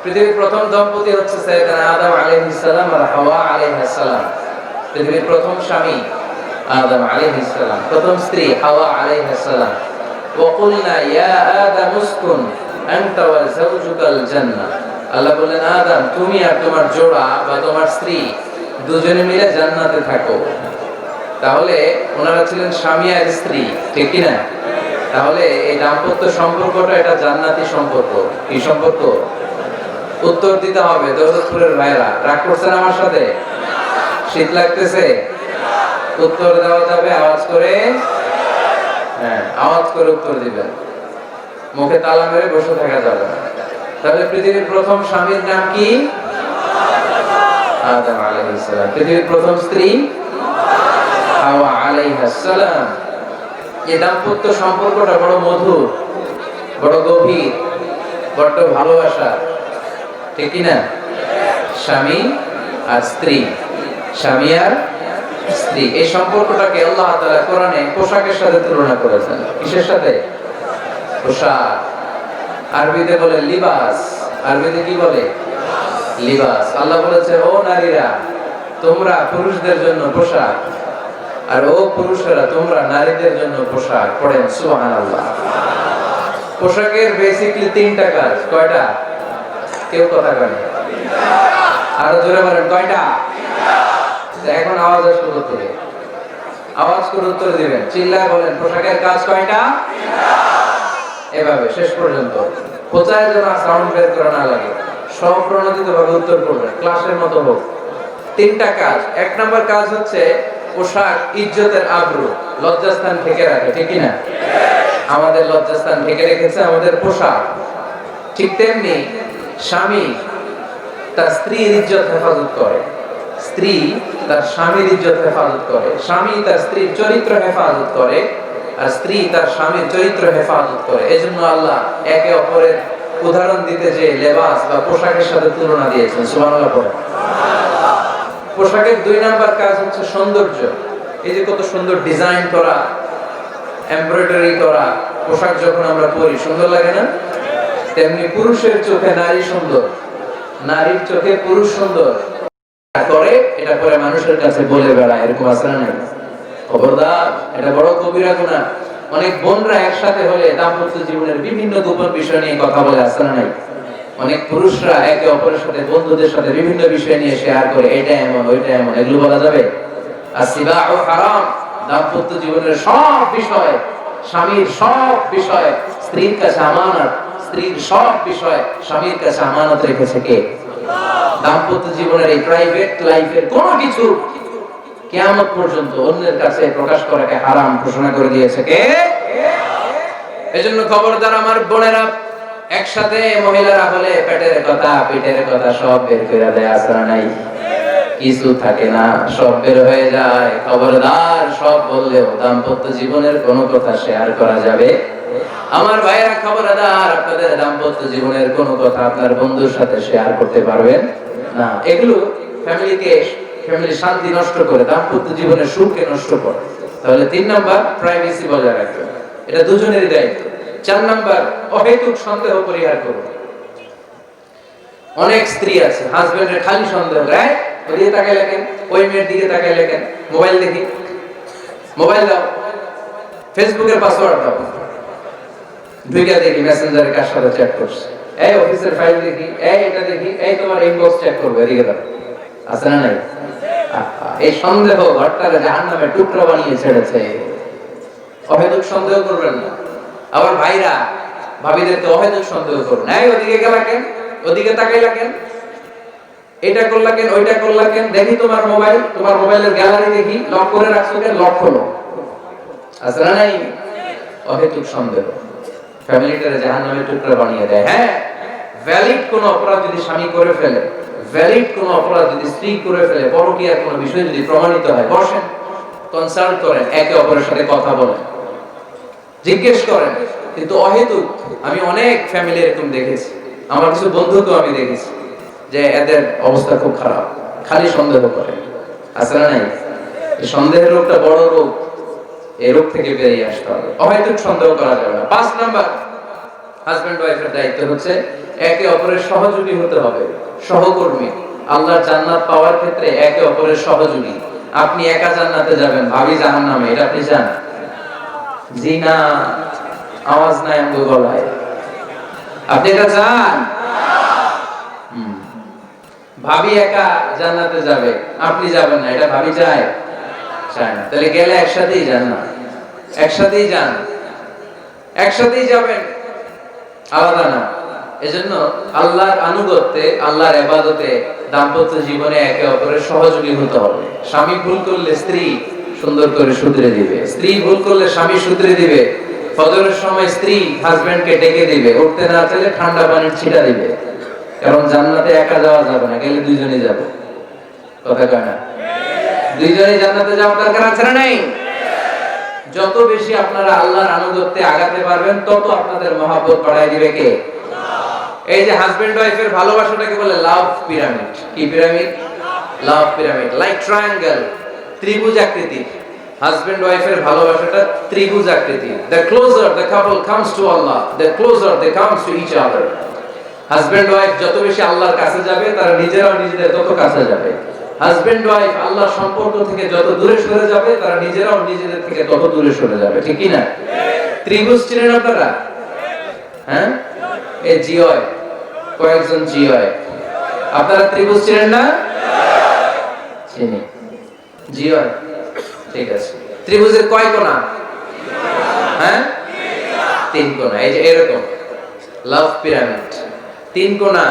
পৃথিবীর প্রথম দম্পতি হচ্ছে সাইয়েদনা আদম আলাইহিস সালাম আর হাওয়া আলাইহিস সালাম। পৃথিবীর প্রথম স্বামী আদম আলাইহিস সালাম, প্রথম স্ত্রী হাওয়া আলাইহিস সালাম। ওয়া কুলনা ইয়া আদম উসকুন আনতা ওয়া যাওজুকাল জান্নাহ। আল্লাহ বললেন, আদম তুমি আর তোমার জোড়া বা তোমার স্ত্রী দুজনে মিলে জান্নাতে থাকো। তাহলে ওনারা ছিলেন স্বামী আর স্ত্রী, ঠিক কি না? তাহলে এই দাম্পত্য সম্পর্কটা এটা জান্নাতি সম্পর্ক। কি সম্পর্ক? উত্তর দিতে হবে দৌলতপুরের ভাইরা। রাগ করছেন আমার সাথে? শীত লাগতেছে? উত্তর দেওয়া যাবে আওয়াজ করে? হ্যাঁ, আওয়াজ করে উত্তর দিবেন, মুখে তালা মেরে বসে থাকা যাবে না। তাহলে পৃথিবীর প্রথম স্বামীর নাম কি? আদম আলাইহিস সালাম। পৃথিবীর প্রথম স্ত্রী হাওয়া আলাইহিস সালাম। এই দাম্পত্য সম্পর্কটা বড় মধুর, বড় গভীর, বড় ভালোবাসা, ঠিক কি না? স্বামী আর স্ত্রী, স্বামী আর স্ত্রী, এই সম্পর্কটাকে আল্লাহ তাআলা কোরআনে পোশাকের সাথে তুলনা করেছেন। কিসের সাথে? পোশাক। আরবিতে বলে লিবাস। আরবিতে কি বলে? লিবাস। আল্লাহ বলেছে, ও নারীরা তোমরা পুরুষদের জন্য পোশাক, আর ও পুরুষেরা তোমরা নারীদের জন্য পোশাক। পড়েন সুবহানাল্লাহ। পোশাকের বেসিকলি তিনটা কাজ। কয়টা? কেউ কথা বলে? আরো জোরে বলেন, কয়টা? এখন আওয়াজ আসবে কোথা? আওয়াজ করে উত্তর দিবেন, চিল্লায় বলেন, পোশাকের কাজ কয়টা? এভাবে শেষ পর্যন্ত কোথায় যেন সাউন্ড বের করা না লাগে, স্বপ্রণোদিত ভাবে উত্তর করবেন, ক্লাসের মতো হোক। তিনটা কাজ। এক নম্বর কাজ হচ্ছে পোশাক ইজ্জতের আবরু, লজ্জাস্থান ঢেকে রাখে, ঠিক না? আমাদের লজ্জাস্থান ঢেকে রেখেছে আমাদের পোশাক। ঠিক তেমনি স্বামী তার স্ত্রীর ইজ্জত হেফাজত করে, স্ত্রী তার স্বামীর ইজ্জত হেফাজত করে, স্বামী তার স্ত্রীর চরিত্র হেফাজত করে, আর স্ত্রী তার স্বামীর চরিত্র হেফাজত করে। এজন্য আল্লাহ একে অপরের উদাহরণ দিতে যে লেবাস বা পোশাকের সাথে তুলনা দিয়েছেন। সুবহানাল্লাহ পড়ে। পোশাকের দুই নাম্বার কাজ হচ্ছে সৌন্দর্য। এই যে কত সুন্দর ডিজাইন করা, এমব্রয়ডারি করা পোশাক যখন আমরা পরি সুন্দর লাগে না? তেমনি পুরুষের চোখে নারী সুন্দর, নারীর চোখে পুরুষ সুন্দর করে, এটা পরে মানুষের কাছে বলে বেড়ায়। এরকম আছে না? নাই? খবরদার, এটা বড় কবিরা গুনাহ। অনেক বোনরা একসাথে হলে দাম্পত্য জীবনের বিভিন্ন গোপন বিষয় নিয়ে কথা বলে, আছে না? নাই? অনেক পুরুষরা একে অপরের সাথে, বন্ধুদের সাথে বিভিন্ন বিষয় নিয়ে শেয়ার করে, এটা এমন ওইটা এমন, এগুলো বলা যাবে? আসিবাউ হারাম। দাম্পত্য জীবনের সব বিষয়, স্বামীর সব বিষয় স্ত্রীর কাছে আমানত, স্ত্রীর সব বিষয় স্বামীর কাছে আমানত রেখেছে কে? দাম্পত্য জীবনের এই প্রাইভেট লাইফের কোনো কিছু কিয়ামত পর্যন্ত অন্যের কাছে প্রকাশ করাকে হারাম ঘোষণা করে দিয়েছে কে? এজন্য খবরদার আমার বোনেরা, একসাথে মহিলারা হলে পেটের কথা পিঠের কথা সব বের করে দেয়, আছে না? নাই? কিছু থাকে না, সব বের হয়ে যায়। খবরদার, সব বললেও দাম্পত্য জীবনের কোনো কথা শেয়ার করা যাবে? আমার ভাইরা খবরদার, আপনাদের দাম্পত্য জীবনের কোনো কথা আপনার বন্ধুর সাথে শেয়ার করতে পারবেন না। এগুলো ফ্যামিলির শান্তি নষ্ট করে, দাম্পত্য জীবনের সুখকে নষ্ট করে। তাহলে 3 নাম্বার প্রাইভেসি বজায় রাখবে, এটা দুজনেরই দায়িত্ব। 4 নাম্বার অহেতুক সন্দেহ পরিহার করুন। অনেক স্ত্রী আছে হাজবেন্ডের খালি সন্দেহ, রাইট? ওদিকে তাকাই লাগেন, ওই মেয়ের দিকে তাকাই লাগেন, মোবাইল দেখি, মোবাইল দাও, ফেসবুকের পাসওয়ার্ড দাও, ঢুকে দেখি মেসেঞ্জারে কার সাথে চ্যাট করছে, এই অফিসের ফাইল দেখি, এই এটা দেখি, এই তোমার ইনবক্স চেক করবে, এদিকে দাও, আছে না? নাই? এই সন্দেহ ঘরটাকে জাহান্নামে টুকরো বানিয়ে ছেড়েছে। অহেতুক সন্দেহ করবেন না। আবার ভাইরা ভাবিদেরকে অহেতুক সন্দেহ করুন, এই ওদিকে গেলা কেন, ওদিকে তাকাই লাগেন, এটা করলা কেন, ওইটা করলা কেন, দেখি তোমার মোবাইল, তোমার মোবাইলের গ্যালারি দেখি, লক করে রাখছো কেন, লক খোলো, আছে না? নাই? অহেতুক সন্দেহ ফ্যামিলিটারে জাহান্নামে টুকরো বানিয়ে দেয়। হ্যাঁ, ভ্যালিড কোন অপরাধ যদি স্বামী করে ফেলে, ভ্যালিড কোন অপরাধ যদি স্ত্রী করে ফেলে, পরকীয়ার কোন বিষয় যদি প্রমাণিত হয়, বসেন, কনসাল্ট করেন, একে অপরের সাথে কথা বলেন, জিজ্ঞেস করেন। কিন্তু অহেতুক, আমি অনেক ফ্যামিলি এরকম দেখেছি, আমার কিছু বন্ধুকেও আমি দেখেছি যে এদের অবস্থা খুব খারাপ, খালি সন্দেহ করে, আছে না? নাই? এই সন্দেহের রোগটা বড় রোগ, এই রোগ থেকে বেরিয়ে আসতে হবে। অহেতুক সন্দেহ করা যাবে না। 5 নাম্বার হাজবেন্ড ওয়াইফের দায়িত্ব হচ্ছে একে অপরের সহযোগী হতে হবে, সহকর্মী। আল্লাহর জান্নাত পাওয়ার ক্ষেত্রে একে অপরের সহযোগী। আপনি একা জান্নাতে যাবেন, ভাবি জাহান্নামে, এটা আপনি চান? জি না, আওয়াজ নাই আমগো গলায়। আপনি এটা চান? ভাবি একা জান্নাতে যাবে, আপনি যাবেন না, এটা ভাবি চায়? চায় না। তাহলে গেলে একসাথেই যান না, একসাথেই যান, একসাথেই যাবেন, আলাদা না। এজন্য আল্লাহর আনুগত্যে, আল্লাহর ইবাদতে, দাম্পত্য জীবনে একে অপরের সহযোগী হতে হবে। স্বামী ভুল করলে স্ত্রী সুন্দর করে শুধরে দিবে, স্ত্রী ভুল করলে স্বামী শুধরে দিবে। ফজরের সময় স্ত্রী হাজবেন্ডকে ডেকে দিবে, উঠতে না চাইলে ঠান্ডা পানির ছিটা দিবে। কারণ জান্নাতে একা যাওয়া যাবে না, গেলে দুইজনেই যাবো। কথা কয় না? দুইজনেই জান্নাতে যাওয়ার দরকার আছে না নাই? যত বেশি আপনারা আল্লাহর আনুগত্যে আগাতে পারবেন, তত আপনাদের মহব্বত বাড়ায় দিবে কে? এই যে হাজবেন্ড ওয়াইফের ভালোবাসাটাকে বলে লাভ পিরামিড। কি পিরামিড? লাভ পিরামিড, লাইক ট্রায়াঙ্গেল, ত্রিভুজ আকৃতি। হাজবেন্ড ওয়াইফের ভালোবাসাটা ত্রিভুজ আকৃতি। The closer the couple comes to Allah, the closer they comes to each other. Husband wife যত বেশি আল্লাহর কাছে যাবে, তারা নিজেরাও নিজেদের তত কাছে যাবে। হাজবেন্ড ওয়াইফ আল্লাহর সম্পর্ক থেকে যত দূরে সরে যাবে, তারা নিজেরাও নিজেদের থেকে তত দূরে সরে যাবে। ঠিক কি না? ত্রিভুজ চিনেন আপনারা? হ্যাঁ, এই জিওয় কয়েকজন জিওয়, আপনারা ত্রিভুজ চিনেন না? চিনি, জিওয়। ঠিক আছে, ত্রিভুজের কয় কোণা? হ্যাঁ, তিন কোণা। এই যে এরকম লাভ পিরামিড, তিন কোণা।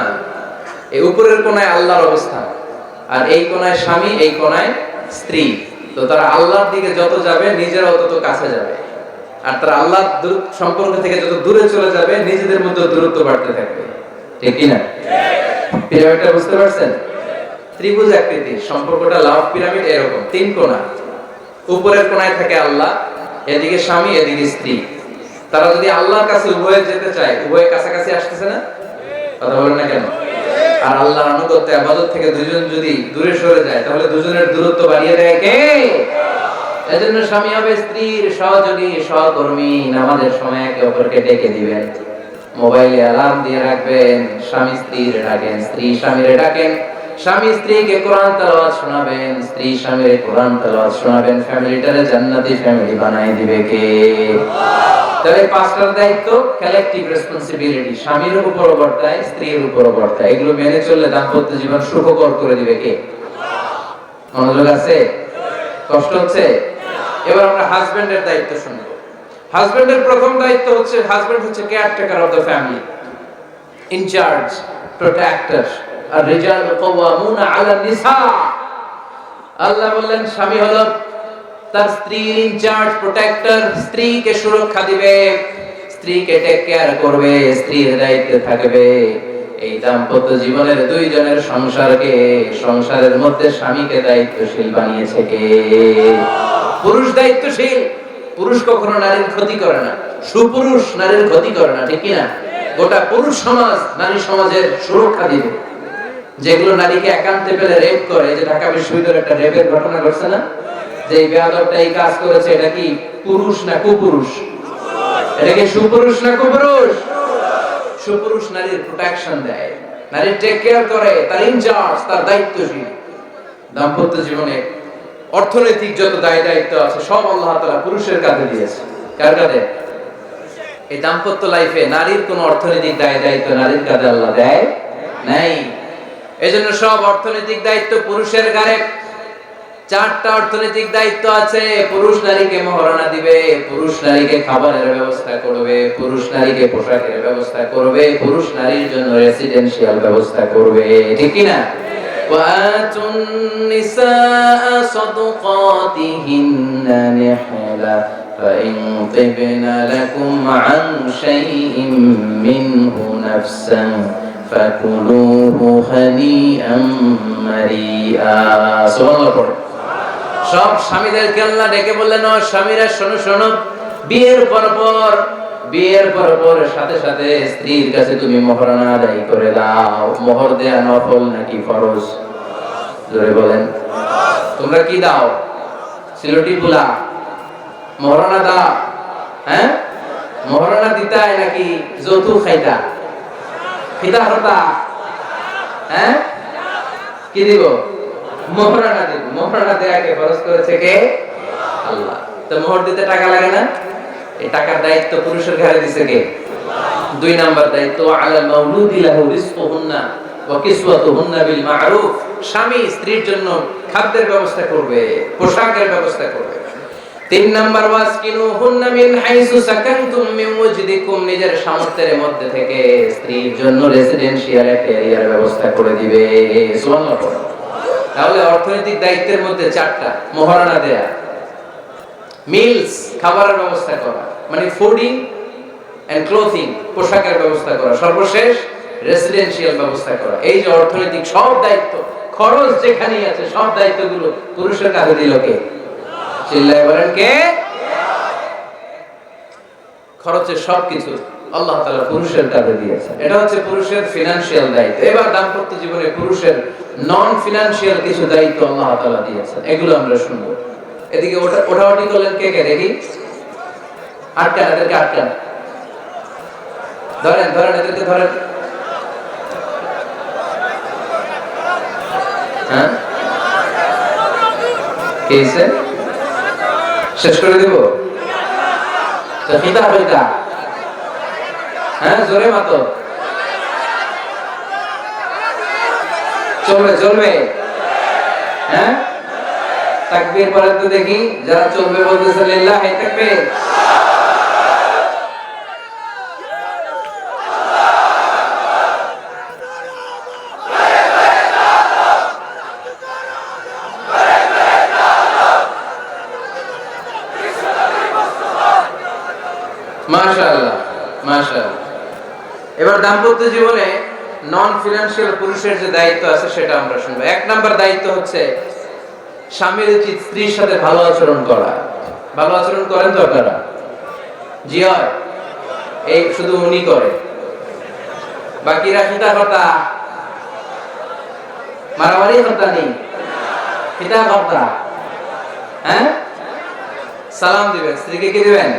এই উপরের কোণায় আল্লাহর অবস্থান, আর এই কোণায় স্বামী, এই কোণায় স্ত্রী। তো তারা আল্লাহর দিকে যত যাবে, নিজেরাও তত কাছে যাবে। আর তারা আল্লাহর সম্পর্ক থেকে যত দূরে চলে যাবে, নিজেদের মধ্যে দূরত্ব বাড়তে থাকবে। ঠিক কি না? পিরামিডটা বুঝতে পারছেন? ত্রিভুজ আকৃতির সম্পর্কটা লাভ পিরামিড এরকম, তিন কোণা। উপরের কোণায় থাকে আল্লাহ, এদিকে স্বামী, এদিকে স্ত্রী। তারা যদি আল্লাহর কাছে উভয়ে যেতে চায়, উভয়ে কাছাকাছি আসতেছে না? কথা বলেন না কেন? আর আল্লাহর আনুগত্য ইবাদত থেকে দুজন যদি দূরে সরে যায়, তাহলে দুজনের দূরত্ব বাড়িয়ে দেয় কে? এজন্য স্বামী হবে স্ত্রীর সহযোগী, সহকর্মী। নামাজের সময় একে অপরকে ডেকে দিবেন, মোবাইলে অ্যালার্ম দিয়ে রাখবেন। স্বামী স্ত্রীর ডাকেন, স্ত্রী স্বামীর ডাকেন। স্বামী স্ত্রীকে কোরআন তেলাওয়াত শোনাবেন, স্ত্রী স্বামীর কোরআন তেলাওয়াত শোনাবেন। ফ্যামিলিটারে জান্নাতি ফ্যামিলি বানাই দিবে কে? তাহলে পাঁচটার দায়িত্ব, কালেকটিভ রেসপন্সিবিলিটি, স্বামীর উপর বর্তায়, স্ত্রীর উপর বর্তায়। এগুলো মেনে চললে দাম্পত্য জীবন সুখকর করে দিবে কে? মনোযোগ আছে? কষ্ট হচ্ছে? এবার আমরা হাজবেন্ডের দায়িত্ব শুনবো। হাজবেন্ডের প্রথম দায়িত্ব হচ্ছে, হাজবেন্ড হচ্ছে caretaker of the family, in charge, protector. আর রিজাল কাওয়ামুনা আলা নিসা। আল্লাহ বললেন স্বামী হলো তার স্ত্রীর ইনচার্জ, প্রোটেক্টর। স্ত্রীকে সুরক্ষা দিবে, স্ত্রীকে টেক কেয়ার করবে, স্ত্রীর দায়িত্বে থাকবে। এই দাম্পত্য জীবনের দুইজনের সংসারকে, সংসারের মধ্যে স্বামীকে দায়িত্বশীল বানিয়েছে কে? পুরুষ দায়িত্বশীল। পুরুষ কখনো নারীর ক্ষতি করে না, সুপুরুষ নারীর ক্ষতি করে না। ঠিক কিনা? গোটা পুরুষ সমাজ নারী সমাজের সুরক্ষা দিবে। যেগুলো নারীকে একান্তে পেলে রেপ করে, যে ঢাকা বিশ্ববিদ্যালয়ে একটা রেপের ঘটনা ঘটছে না, যে এই বেয়াদবটা এই কাজ করেছে, এটা কি পুরুষ না কুপুরুষ? এটা কি সুপুরুষ না কুপুরুষ? সুপুরুষ নারীর প্রোটেকশন দেয়, নারীর টেক কেয়ার করে, তার ইনচার্জ, তার দায়িত্বশীল। দাম্পত্য জীবনে অর্থনৈতিক যত দায় দায়িত্ব আছে, সব আল্লাহ তাআলা পুরুষের কাঁধে দিয়েছে। কার কাঁধে? এই দাম্পত্য লাইফে নারীর কোনো অর্থনৈতিক দায় দায়িত্ব নারীর কাঁধে আল্লাহ দেয় নাই। এজন্য সব অর্থনৈতিক দায়িত্ব পুরুষের ঘাড়ে। চারটা অর্থনৈতিক দায়িত্ব আছে। পুরুষ নারীকে মহারণা দিবে, পুরুষ নারীকে খাবারের ব্যবস্থা করবে, পুরুষ নারীকে পোশাকের ব্যবস্থা করবে, পুরুষ নারীর জন্য রেসিডেন্সিয়াল ব্যবস্থা করবে। ঠিক কি না? ওয়াতুন নিসা সাদকাতিহিন্না নিহলা ফাইন তিবনা লাকুম আন শাইইন মিনহু নাফসান ফাকুলুহু হানিআম মারিআ। সুবহানাল্লাহ। সব স্বামীদেরকে আল্লাহ ডেকে বললেন, ও স্বামীরা শোনো শোনো, বিয়ের পর সাথে সাথে স্ত্রীর কাছে তুমি মহরানা আদায় করে দাও। মোহর দেয়া নফল নাকি ফরজ? জোরে বলেন। তোমরা কি দাও? সিলটি বুলা মহরানা দাও? হ্যাঁ, মহরানা দিতাই নাকি যৌতুক খাইতা? খিদা হতা, হ্যাঁ কি দিব? মোহরানা দিব। মোহরানা দেয়াকে খরচ করেছে কে? আল্লাহ। তো মোহর দিতে টাকা লাগে না? এই টাকার দায়িত্ব পুরুষের ঘাড়ে দিছে কে? 2 নাম্বার দায়িত্ব, আলাল মাউলুদি লাহু রিজকুহুন্না ওয়া কিসওয়াতুহুন্না বিল মা'রুফ। স্বামী স্ত্রীর জন্য খাদ্যের ব্যবস্থা করবে, পোশাকের ব্যবস্থা করবে। 3 নাম্বার, ওয়াসকিনুহুন্না মিন হাইসু সাকানতুম মিন ওয়াজদিকুম। নিজের সামর্থ্যের মধ্যে থেকে স্ত্রীর জন্য রেসিডেন্সিয়াল একটা এরিয়ার ব্যবস্থা করে দিবে। সুবহানাল্লাহ। তাহলে অর্থনৈতিক দায়িত্বের মধ্যে 4টা: মোহরানা দেয়া, মিলস খাবারের ব্যবস্থা করা, মানে ফুডিং এন্ড ক্লোথিং, পোশাকের ব্যবস্থা করা, সর্বশেষ রেসিডেন্সিয়াল ব্যবস্থা করা। এই যে অর্থনৈতিক সব দায়িত্ব, খরচ যেখানেই আছে সব দায়িত্বগুলো পুরুষের কাঁধে দিল কে? চিল্লায় বলেন কে? খরচের সবকিছু আল্লাহ তাআলা পুরুষের কাঁধে দিয়েছেন। এটা হচ্ছে পুরুষের ফিনান্সিয়াল দায়িত্ব। এবার দাম্পত্য জীবনে পুরুষের নন ফিনান্সিয়াল কিছু দায়িত্ব আল্লাহ তাআলা দিয়েছেন, এগুলো আমরা শুনবো। এদিকে ওঠাওটি করলেন কে কে দেখি? আটকান, এদেরকে আটকান, ধরেন ধরেন, এদেরকে ধরেন। হ্যাঁ কি হয়েছে? শেষ করে দিব তো? খিদা হইতা, হ্যাঁ জোরে মাতো, চলবে চলবে, হ্যাঁ তাকবীর পড়েন তো দেখি, যারা চলবে বলতেছে লিল্লাহি তাকবীর। মাশাআল্লাহ মাশাআল্লাহ। এবার দাম্পত্য জীবনে নন ফিনান্সিয়াল পুরুষের যে দায়িত্ব আছে সেটা আমরা শুনবো। 1 নাম্বার দায়িত্ব হচ্ছে স্বামীর উচিত স্ত্রীর সাথে ভালো আচরণ করা। ভালো আচরণ করেন তো আপনারা? জি হয়, এই শুধু উনি করে, বাকিরা খিতা কথা, মারামারি কথা নেই, খিতা কথা। হ্যাঁ সালাম দিবেন, স্ত্রীকে কি দিবেন?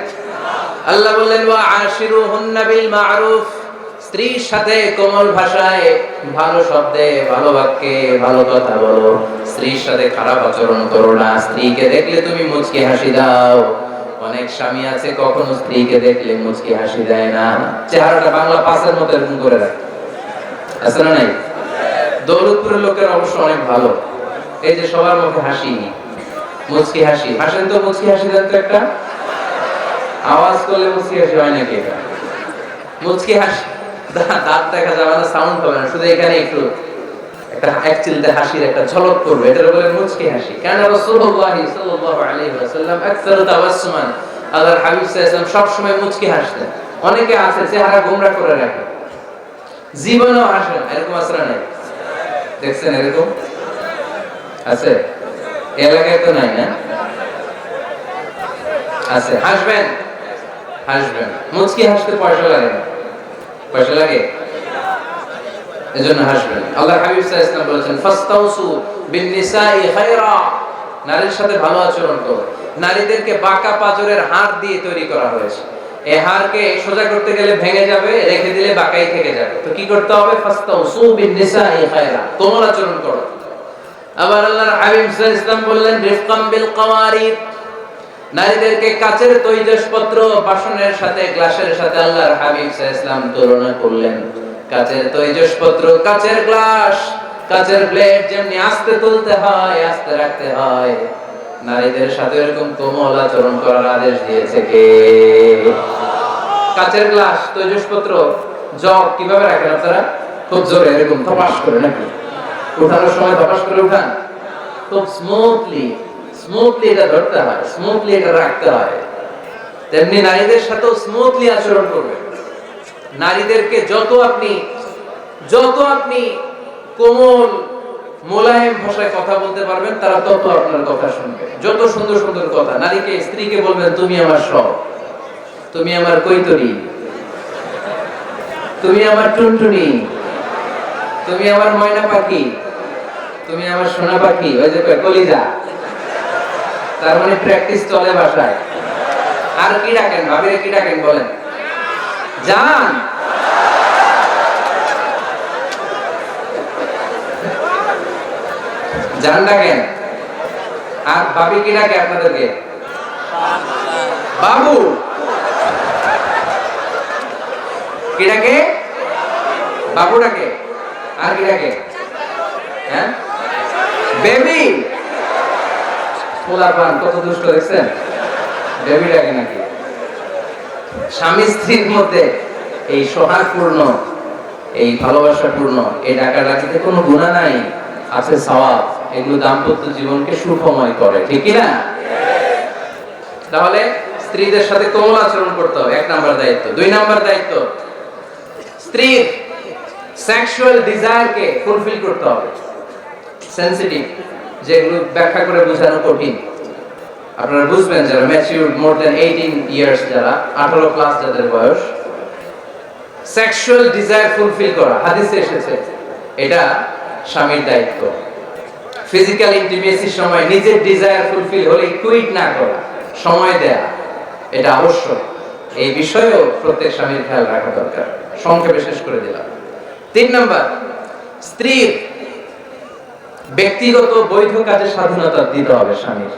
আল্লাহ বললেন ওয়া আশিরুহুন্না বিল মা'রুফ। স্ত্রীর সাথে কোমল ভাষায়, ভালো শব্দে, ভালো বাক্যে ভালো কথা বলো। স্ত্রীর সাথে খারাপ আচরণ করো না। স্ত্রীকে দেখলে তুমি মুচকি হাসি দাও। অনেক স্বামী আছে কখনো স্ত্রীকে দেখলে মুচকি হাসি দেয় না, চেহারাটা বাংলা পাঁচের মতো এরকম করে রাখে, আছে না নাই? দৌলতপুরের লোকের অবশ্য অনেক ভালো, এই যে সবার মুখে হাসি, মুচকি হাসি। হাসেন তো, মুচকি হাসি দেন তো একটা, আওয়াজ করলে মুচকি হাসি হয় নাকি? এটা মুচকি হাসি, দাঁত দেখা যাবে না, সাউন্ড হবে না, শুধু এখানে একটু একটা একচিলতে হাসির একটা ঝলক করবে, এটা বলে মুচকি হাসি। কারণ রাসূলুল্লাহ সাল্লাল্লাহু আলাইহি ওয়াসাল্লাম আকসারু তাবাসসুমান, আল্লাহর হাবিব সাল্লাল্লাহু আলাইহি ওয়াসাল্লাম সব সময় মুচকি হাসতেন। অনেকে আছে চেহারা গোমড়া করে রাখে, জীবনেও হাসে না, এরকম আছে না? নাই? দেখছেন এরকম আছে? এলাকায় তো নাই না? আছে। হাসবেন হাসবেন, মুচকি হাসতে পয়সা লাগে না, পয়সা লাগে, এজন্য হাসবেন। আল্লাহর হাবিব সাল্লাল্লাহু আলাইহি ওয়াসাল্লাম বলেছেন ফাস্তাউসু বিন নিসাই খায়রা, নারীর সাথে ভালো আচরণ করো। নারীদেরকে বাঁকা পাজরের হাড় দিয়ে তৈরি করা হয়েছে। এই হাড়কে সোজা করতে গেলে ভেঙে যাবে, রেখে দিলে বাঁকাই থেকে যাবে। তো কি করতে হবে? ফাস্তাউসু বিন নিসাই খায়রা, কোমল আচরণ করো। আবার আল্লাহর হাবিব সাল্লাল্লাহু আলাইহি ওয়াসাল্লাম বললেন রিফকাম বিল কাওয়ারিদ, নারীদেরকে কাচের তৈজসপত্র, বাসনের সাথে, গ্লাসের সাথে আল্লাহর হাবিব সাল্লাল্লাহু আলাইহি ওয়াসাল্লাম তুলনা করলেন। কাচের তৈজসপত্র, কাচের গ্লাস, কাচের প্লেট যেমনি আস্তে তুলতে হয়, আস্তে রাখতে হয়, নারীদের সাথে এরকম কোমল আচরণ করার আদেশ দিয়েছে কে? কাচের গ্লাস, তৈজসপত্র, জগ কিভাবে রাখেন আপনারা? খুব জোরে এরকম ধপাস করে নাকি? উঠানোর সময় ধপাস করে উঠান? খুব স্মুথলি এটা ধরতে হয়, স্মুথলি এটা রাখতে হয়। তেমনি নারীদের সাথেও স্মুথলি আচরণ করবে। নারীদেরকে যত আপনি কোমল মোলায়েম ভাষায় কথা বলতে পারবেন, তারা তত আপনার কথা শুনবে। যত সুন্দর সুন্দর কথা, নারীকে, স্ত্রীকে বলবেন তুমি আমার সব, তুমি আমার কৈতরি, তুমি আমার টুনটুনি, তুমি আমার ময়না পাখি, তুমি আমার সোনা পাখি, ওই যে কলিজা। তার মানে প্র্যাকটিস চলে বাসায়। আর কি ডাকেন? ভাবিরে কি ডাকেন বলেন? জান, জান ডাকেন। আর ভাবি কি ডাকে আপনাদেরকে? বাবু। কি ডাকে? বাবু ডাকে। আর কি ডাকে? হ্যাঁ, বেবি। পোলা পান কত দুষ্ট দেখছেন, বেবি ডাকে নাকি? স্বামী স্ত্রীর মধ্যে এই সোহাগপূর্ণ, এই ভালোবাসাপূর্ণ এই ডাকা ডাকিতে কোনো গুনাহ নাই, আছে সওয়াব। এগুলো দাম্পত্য জীবনকে সুখময় করে, ঠিক কি না? তাহলে স্ত্রীদের সাথে কোমল আচরণ করতে হবে, 1 নাম্বার দায়িত্ব। 2 নাম্বার দায়িত্ব, স্ত্রীর সেক্সুয়াল ডিজায়ারকে ফুলফিল করতে হবে। সেনসিটিভ, যেগুলো ব্যাখ্যা করে বোঝানো কঠিন, আপনারা বুঝবেন যারা ম্যাচিউরড, মোর দ্যান 18 ইয়ার্স, যারা 18 প্লাস যাদের বয়স, সেক্সুয়াল ডিজায়ার ফুলফিল করা হাদিসে এসেছে, এটা স্বামীর দায়িত্ব। ফিজিক্যাল ইন্টিমেসির সময় নিজের ডিজায়ার ফুলফিল হলে কুইট না করা, সময় দেয়া, এটা আবশ্যক। এই বিষয়েও প্রত্যেক স্বামীর খেয়াল রাখা দরকার। সংক্ষেপে শেষ করে দিলাম। 3 নাম্বার, স্ত্রীর ব্যক্তিগত বৈধ কাজে স্বাধীনতা দিতে হবে স্বামীর।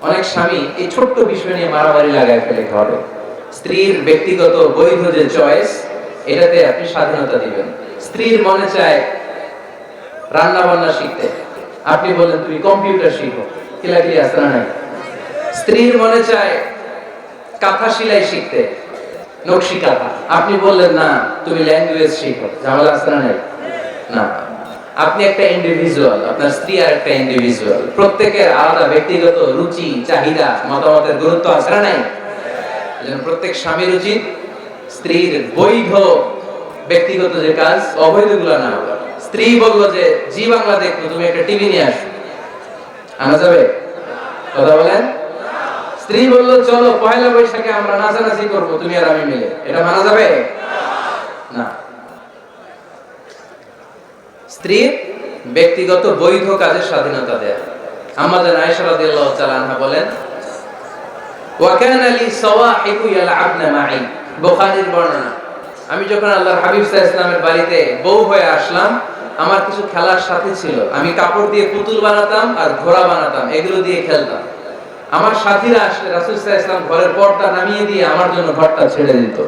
অনেক স্বামী এই ছোট্ট বিষয় নিয়ে মারামারি লাগায় ফেলে ঘরে। স্ত্রীর ব্যক্তিগত বৈধ যে চয়েস, এটাতে আপনি স্বাধীনতা দিবেন। স্ত্রীর মনে চায় রান্না বান্না শিখতে, আপনি বলেন তুমি কম্পিউটার শিখো, কিলাকিলি আছে না নাই? স্ত্রীর মনে চায় কাঁথা সেলাই শিখতে, নকশি কাঁথা, আপনি বললেন না তুমি ল্যাঙ্গুয়েজ শিখো, ঝামেলা আছে না নাই? না, আপনি একটা ইন্ডিভিজুয়াল, আপনার স্ত্রী আর একটা ইন্ডিভিজুয়াল, প্রত্যেকের আলাদা ব্যক্তিগত রুচি, চাহিদা, মতামতের গুরুত্ব আছে না নাই? এজন্য প্রত্যেক স্বামীর উচিত স্ত্রীর বৈধ ব্যক্তিগত যে কাজ, অবৈধগুলো না করা। স্ত্রী বললো যে জি বাংলা দেখবো, তুমি একটা টিভি নিয়ে আসো, আনা যাবে? কথা বলেন। স্ত্রী বললো চলো পয়লা বৈশাখে আমরা নাচানাচি করবো তুমি আর আমি মিলে, এটা মানা যাবে না। স্ত্রীর ব্যক্তিগত বৈধ কাজের স্বাধীনতা দেয়া। আমাদের আয়েশা রাদিয়াল্লাহু তাআলা আনহা বলেন, ওয়া কানা লি সাওয়াহিবু ইয়ালআবনা মাই, বুখারীর বর্ণনা, আমি যখন আল্লাহর হাবিব সাল্লাল্লাহু আলাইহি ওয়াসাল্লামের বাড়িতে বউ হয়ে আসলাম, আমার কিছু খেলার সাথী ছিল, আমি কাপড় দিয়ে পুতুল বানাতাম আর ঘোড়া বানাতাম, এগুলো দিয়ে খেলতাম। আমার সাথীরা আসলে রাসূল সাল্লাল্লাহু আলাইহি ওয়াসাল্লাম ঘরের পর্দা নামিয়ে দিয়ে আমার জন্য ঘরটা ছেড়ে দিত।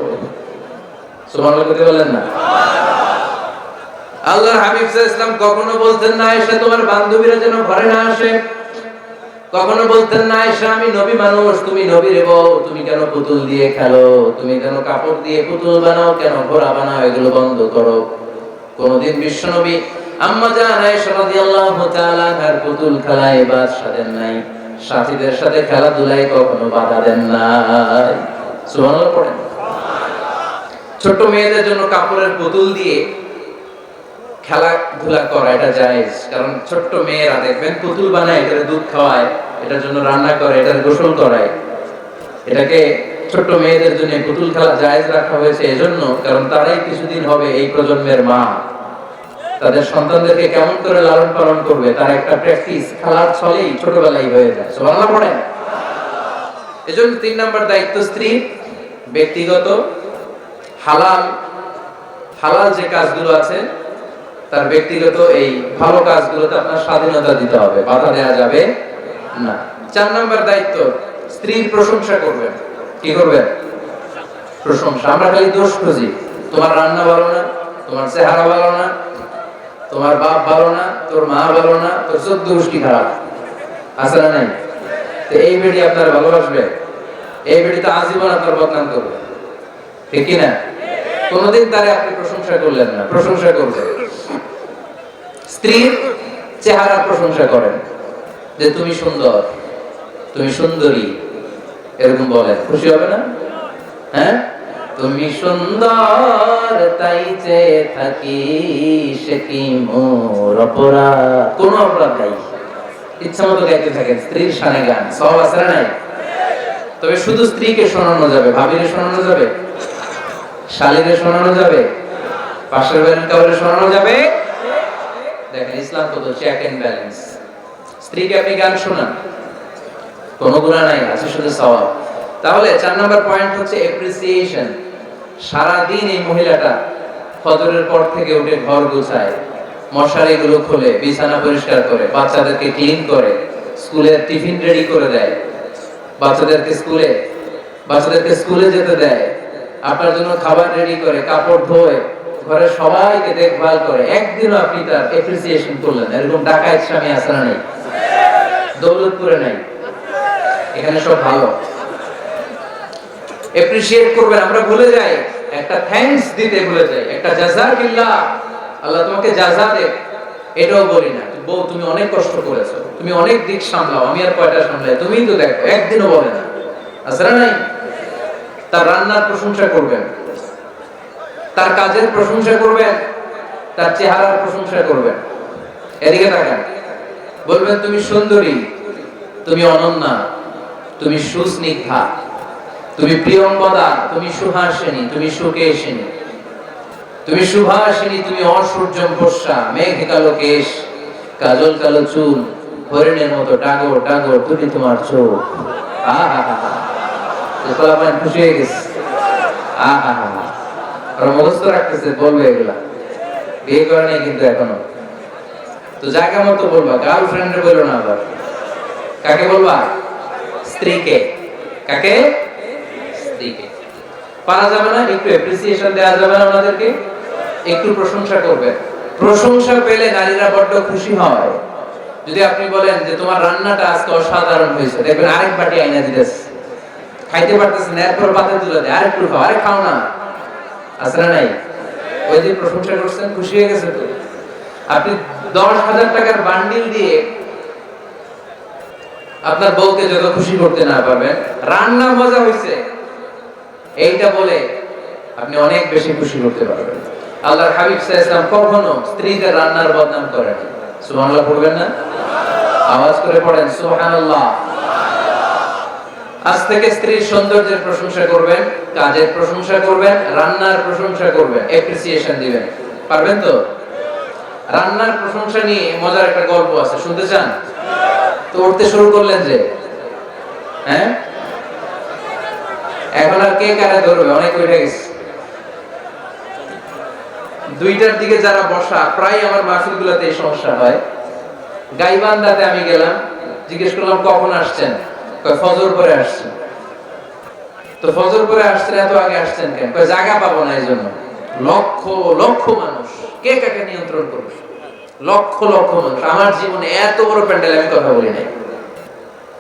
সুবহানাল্লাহ বলতে বলেন না? আল্লাহর হাবিব সাল্লাল্লাহু আলাইহি ওয়াসাল্লাম কখনো বলতেন না আয়েশা তোমার বান্ধবীরা যেন ঘরে না আসে, কখনো বলতেন না আয়েশা আমি নবী মানুষ, তুমি নবীর বউ, তুমি কেন পুতুল দিয়ে খেলো, তুমি কেন কাপড় দিয়ে পুতুল বানাও, কেন ঘোড়া বানাও, এগুলো বন্ধ করো। কোনদিন বিশ্বনবী আম্মা জান আয়েশা রাদিয়াল্লাহু তাআলা আনহার পুতুল খেলায় বাদ সাধেন নাই, সাথীদের সাথে খেলাধুলায় কখনো বাধা দেন নাই। সুবহানাল্লাহ পড়েন। ছোট মেয়েদের জন্য কাপড়ের পুতুল দিয়ে খেলাধুলা করা এটা জায়েজ, কারণ ছোট্ট মেয়েরা দেখবেন পুতুল বানায়, এটার দুধ খাওয়ায়, এটার জন্য রান্না করে, এটার গোসল করায়। এটাকে ছোট্ট মেয়েদের জন্য পুতুল খেলা জায়েজ রাখা হয়েছে এজন্য, কারণ তারাই কিছুদিন হবে এই প্রজন্মের মা। তাদের সন্তানদেরকে কেমন করে লালন পালন করবে তার একটা প্র্যাকটিস খেলার ছলেই ছোটবেলায় হয়ে যায়। সুবহানাল্লাহ পড়েন। এজন্য 3 নাম্বার দায়িত্ব স্ত্রীর ব্যক্তিগত হালাল যে কাজগুলো আছে, তার ব্যক্তিগত এই ভালো কাজগুলোতে আপনার স্বাধীনতা দিতে হবে, বাধা দেওয়া যাবে না। 4 নাম্বার দায়িত্ব, স্ত্রীর প্রশংসা করবেন। কি করবেন? প্রশংসা। আমরা খালি দোষ খুঁজি, তোমার রান্না ভালো না, তোমার চেহারা ভালো না, তোমার বাপ ভালো না, তোর মা ভালো না, তোর 14 গোষ্ঠী খারাপ, আছে না নাই? তো এই বেটি আপনার ভালোবাসবে? এই বেটি তো আজীবন আপনার বদনাম করবে, ঠিক কি না? কোনদিন তারে আপনি প্রশংসা করলেন না, প্রশংসা করবেন। স্ত্রীর চেহারার প্রশংসা করেন, যে তুমি সুন্দর, তুমি সুন্দরী, এরকম বলেন, খুশি হবে না? হ্যাঁ, তুমি সুন্দর তাই চেয়ে থাকি, সে কি মোর অপরাধ? কোন অপরাধ নাই, ইচ্ছা মতো গাইতে থাকেন স্ত্রীর শানে গান, সব আছে না নাই? তবে শুধু স্ত্রীকে শোনানো যাবে, ভাবিরে শোনানো যাবে, শালীরে শোনানো যাবে, পাশের বাড়ির কাউরে শোনানো যাবে? দেখেন ইসলাম কত চেক এন্ড ব্যালেন্স। স্ত্রীকে আপনি গান শোনান, কোনো গুনাহ নাই, আছে শুধু সওয়াব। তাহলে 4 নাম্বার পয়েন্ট হচ্ছে এপ্রিসিয়েশন। সারা দিন এই মহিলাটা ফজরের পর থেকে উঠে ঘর গোছায়, মশারিগুলো খুলে বিছানা পরিষ্কার করে, বাচ্চাদেরকে ক্লিন করে, স্কুলের টিফিন রেডি করে দেয়, বাচ্চাদেরকে স্কুলে যেতে দেয়, আপনার জন্য খাবার রেডি করে, কাপড় ধোয়, ঘরের সবাইকে দেখভাল করে। একদিনও আপনি তার এপ্রিসিয়েশন করলেন? এরকম ডাকাত স্বামী আছে না নেই? দৌলতপুরে নাই, এখানে সব ভালো। এপ্রিশিয়েট করবেন, আমরা ভুলে যাই, একটা থ্যাঙ্কস দিতে ভুলে যাই, একটা জাযাকিল্লাহ, আল্লাহ তোমাকে জাযা দেখ, এটাও বলি না। বউ তুমি অনেক কষ্ট করেছো, তুমি অনেক দিক সামলাও, আমি আর কয়টা সামলাই, তুমিই তো দেখো, একদিনও বলে না। আসলে নাই? তার রান্নার প্রশংসা করবেন, তার কাজের প্রশংসা করবেন, তার চেহারার প্রশংসা করবেন। এদিকে তাকান, বলবেন তুমি সুন্দরী, তুমি অনন্যা, তুমি সুস্নিগ্ধা, তুমি প্রিয়ম্বদা, তুমি সুহাসিনী, তুমি সুকেশিনী, তুমি সুভাষিনী, তুমি অসূর্যম বর্ষা, মেঘ কালো কেশ, কাজল কালো চুল, হরিণের মতো ডাগর ডাগর তুমি তোমার চোখ। খুশি হয়ে গেছে। ওরা মুখস্থ রাখতেছে, বলবে এগুলা, বিয়ে করে নাই কিন্তু এখনো। তো জায়গা মতো বলবা, গার্লফ্রেন্ডে বললো না। আবার কাকে বলবা? স্ত্রীকে। কাকে? স্ত্রীকে। পারা যাবে না? একটু অ্যাপ্রিসিয়েশন দেওয়া যাবে না? ওনাদেরকে একটু প্রশংসা করবে। প্রশংসা পেলে নারীরা বড্ড খুশি হয়। যদি আপনি বলেন যে তোমার রান্নাটা আজকে অসাধারণ হয়েছে, দেখবেন আরেক বাটি আইনা দিতেছে, খাইতে পারতেছে না, এরপর পাতে তুলে দেয়, আরেকটু খাও, আরে খাও না। আসলে নাই? ওই যে প্রশংসা করছেন, খুশি হয়ে গেছে তো। আপনি 10,000 টাকার বান্ডিল দিয়ে আপনার বউকে যত খুশি করতে না পারবেন, রান্না মজা হয়েছে এইটা বলে আপনি অনেক বেশি খুশি করতে পারবেন। আল্লাহর হাবিব সাল্লাল্লাহু আলাইহি ওয়াসাল্লাম কখনো স্ত্রীদের রান্নার বদনাম করেন। সুবহানাল্লাহ পড়বেন না? আওয়াজ করে পড়েন সুবহানাল্লাহ। আজ থেকে স্ত্রীর সৌন্দর্যের প্রশংসা করবেন, কাজের প্রশংসা করবেন, রান্নার প্রশংসা করবেন, অ্যাপ্রিসিয়েশন দিবেন। পারবেন তো? রান্নার প্রশংসা নিয়ে মজার একটা গল্প আছে, শুনতে চান? তো উঠতে শুরু করলেন যে, হ্যাঁ, এখন আর কে কারে ধরবে? অনেক উঠে গেছে। 2টার দিকে যারা বসা, প্রায় আমার মাহফিলগুলোতে এই সমস্যা হয়। গাইবান্ধাতে আমি গেলাম, জিজ্ঞেস করলাম কখন আসছেন? কয় ফজর পরে আসছেন। তো ফজর পরে আসছেন, এত আগে আসছেন কেন? কয় জায়গা পাবো না, এই জন্য। লক্ষ লক্ষ মানুষ, কে কাকে নিয়ন্ত্রণ করবে? লক্ষ লক্ষ মানুষ। আমার জীবনে এত বড় প্যান্ডেল আমি কথা বলি নাই।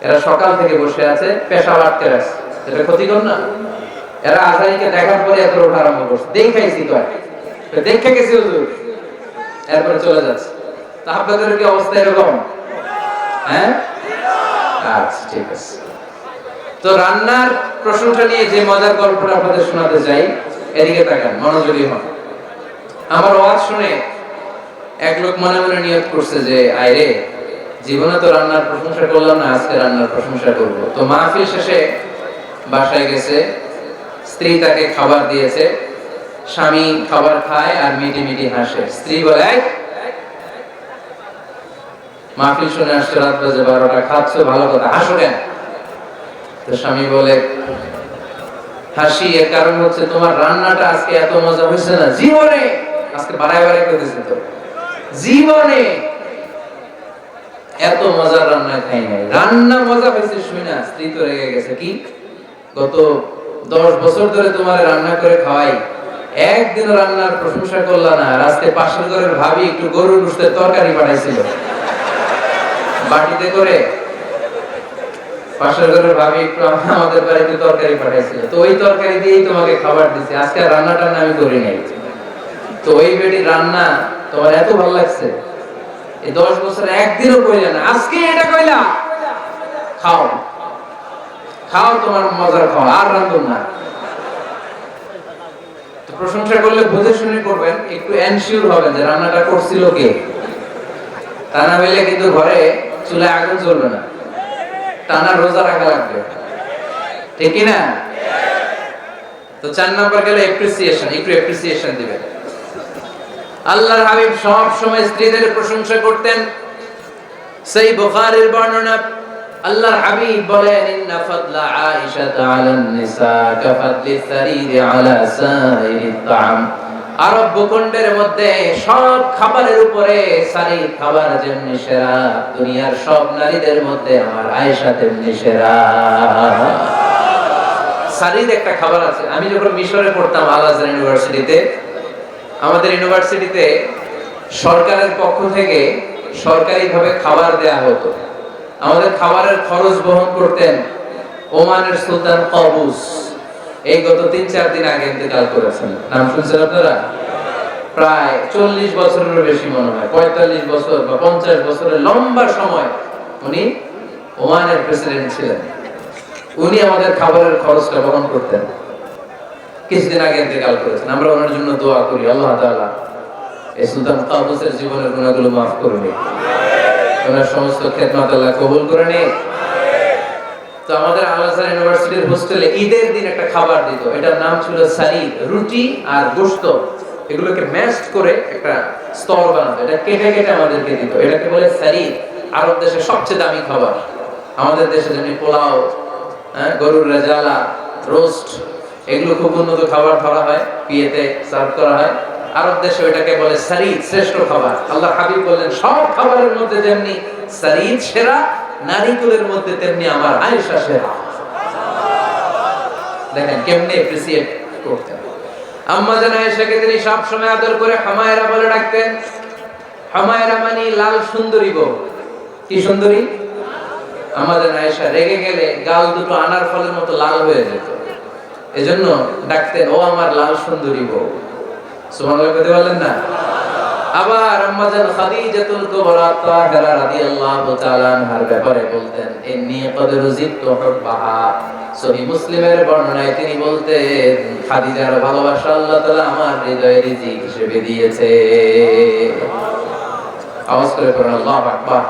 এরা সকাল থেকে বসে আছে, পেশাব আটকে রাখছে, এটা ক্ষতিকর না? এরা আজাইকে দেখার পরে এত ওঠা আরম্ভ করছে, দেখাইছি তো, দেখে গেছি হুজুর, এরপরে চলে যাচ্ছে। তা আপনাদের কি অবস্থা এরকম? হ্যাঁ, আচ্ছা ঠিক আছে। তো রান্নার প্রশংসা নিয়ে যে মজার গল্পটা আপনাদের শোনাতে চাই, এদিকে তাকান, মনোযোগী হন। আমার ওয়াজ শুনে এক লোক মনে মনে নিয়ত করছে যে আইরে, জীবনে তো রান্নার প্রশংসা করলাম না, আজকে রান্নার প্রশংসা করব। তো মাহফিল শেষে বাসায় গেছে, স্ত্রী তাকে খাবার দিয়েছে, স্বামী খাবার খায় আর মিটি মিটি হাসে। স্ত্রী বলে, মাহফিল শুনে আসছে, রাত বাজে 12টা, খাচ্ছ ভালো কথা, হাসো কেন? তো স্বামী বলে, হাসি এর কারণ হচ্ছে তোমার রান্নাটা আজকে এত মজা হয়েছে না জীবনে, আজকে বাড়ায় বাড়ায় করতেছে, তো জীবনে এত মজার রান্না খাই নাই। রান্না মজা হয়েছে শুনে স্ত্রী তো রেগে গেছে, কি গত 10 বছর ধরে তোমার রান্না করে খাওয়াই, একদিন রান্নার প্রশংসা করলা না। আর আজকে পাশের ঘরের ভাবি একটু গরুর গোশতের তরকারি পাঠাইছিল বাটিতে করে, পাশের ঘরের ভাবি একটু আমাদের বাড়িতে তরকারি পাঠাইছিল, তো ওই তরকারি দিয়েই তোমাকে খাবার দিছি, আজকে রান্না টান্না আমি করি নাই। তো ওই বেটি রান্না তোমার এত ভালো লাগছে, এই 10 বছরে একদিনও কইলা না, আজকে এটা কইলা, খাও খাও, তোমার মজার খাও, আর রান্ধুন না। তো প্রশংসা করলে বুঝে শুনে করবেন, একটু এনশিওর হবেন যে রান্নাটা করছিল কে। তা না হইলে কিন্তু ঘরে চুলায় আগুন জ্বলবে না, টানা রোজা রাখা লাগবে, ঠিক কি না? তো 4 নাম্বার গেল অ্যাপ্রিসিয়েশন, একটু অ্যাপ্রিসিয়েশন দিবেন। আল্লাহর হাবিব সব সময় স্ত্রীদের প্রশংসা করতেন। সেই বুখারীর বর্ণনা, আল্লাহর হাবিব বলেন, ইন্না ফাদলা আয়েশা আলান নিসা কাফাদলি সারিরি আলা সাইরিত তাআম। আরব ভূখণ্ডের মধ্যে সব খাবারের উপরে সারি খাবার যেমনি সেরা, দুনিয়ার সব নারীদের মধ্যে আমার আয়েশা তেমনি সেরা। সারিদ একটা খাবার আছে। আমি যখন মিশরে পড়তাম আল আজহার ইউনিভার্সিটিতে, আমাদের ইউনিভার্সিটিতে সরকারের পক্ষ থেকে সরকারিভাবে খাবার দেয়া হতো। আমাদের খাবারের খরচ বহন করতেন ওমানের সুলতান কাবুস। এই গত 3-4 দিন আগে ইন্তেকাল করেছেন। নাম শুনছেন আপনারা? প্রায় 40 বছরেরও বেশি মনে হয়, 45 বছর বা 50 বছরের লম্বা সময় উনি ওমানের প্রেসিডেন্ট ছিলেন। উনি আমাদের খাবারের খরচটা বহন করতেন। কিছুদিন আগে ইন্তেকাল করেছেন। আমরা ওনার জন্য দোয়া করি, আল্লাহ তাআলা এই সুলতান কাবুসের জীবনের গুনাহগুলো মাফ করে নিন, ওনার সমস্ত খেদমত আল্লাহ কবুল করে নিন। তো আমাদের আল আজহার ইউনিভার্সিটির হোস্টেলে ঈদের দিন একটা খাবার দিত, এটার নাম ছিল সারিদ। রুটি আর গোশত এগুলোকে ম্যাশড করে একটা স্তর বানাতো, এটা কেটে কেটে আমাদেরকে দিত, এটাকে বলে সারিদ। আরব দেশের সবচেয়ে দামি খাবার। আমাদের দেশে যেমনি পোলাও, গরুর রেজালা, রোস্ট, এগুলো খুব উন্নত খাবার ধরা হয়, বিয়েতে সার্ভ করা হয়। আরব দেশে এটাকে বলে সারিদ, শ্রেষ্ঠ খাবার। আল্লাহ হাবিব বললেন সব খাবারের মধ্যে যেমনি সারিদ সেরা, নারীকুলের মধ্যে তেমনি আমার আয়েশা সেরা। দেখেন কেমনে অ্যাপ্রিসিয়েট করতেন। আম্মা জান আয়েশাকে তিনি সব সময় আদর করে হামায়রা বলে ডাকতেন। হামায়রা মানে লাল সুন্দরী বউ। কি সুন্দরী? আমাদের আয়েশা রেগে গেলে গাল দুটো আনার ফলের মতো লাল হয়ে যেত, এজন্য ডাকতেন ও আমার লাল সুন্দরী বউ। সুবহানাল্লাহ বলতে বলেন না? আবার আম্মা জান খাদিজাতুল কুবরা তাহেরা রাদিয়াল্লাহু তাআলা আনহার ব্যাপারে বলতেন ইন্নী ক্বাদ রুজিকতু হুব্বাহা। সহিহ মুসলিমের বর্ণনায় তিনি বলতেন খাদিজার ভালোবাসা আল্লাহ তাআলা আমার হৃদয়ে রিজিক হিসেবে দিয়েছে। আওয়াজ করে পড়ুন আল্লাহু আকবার।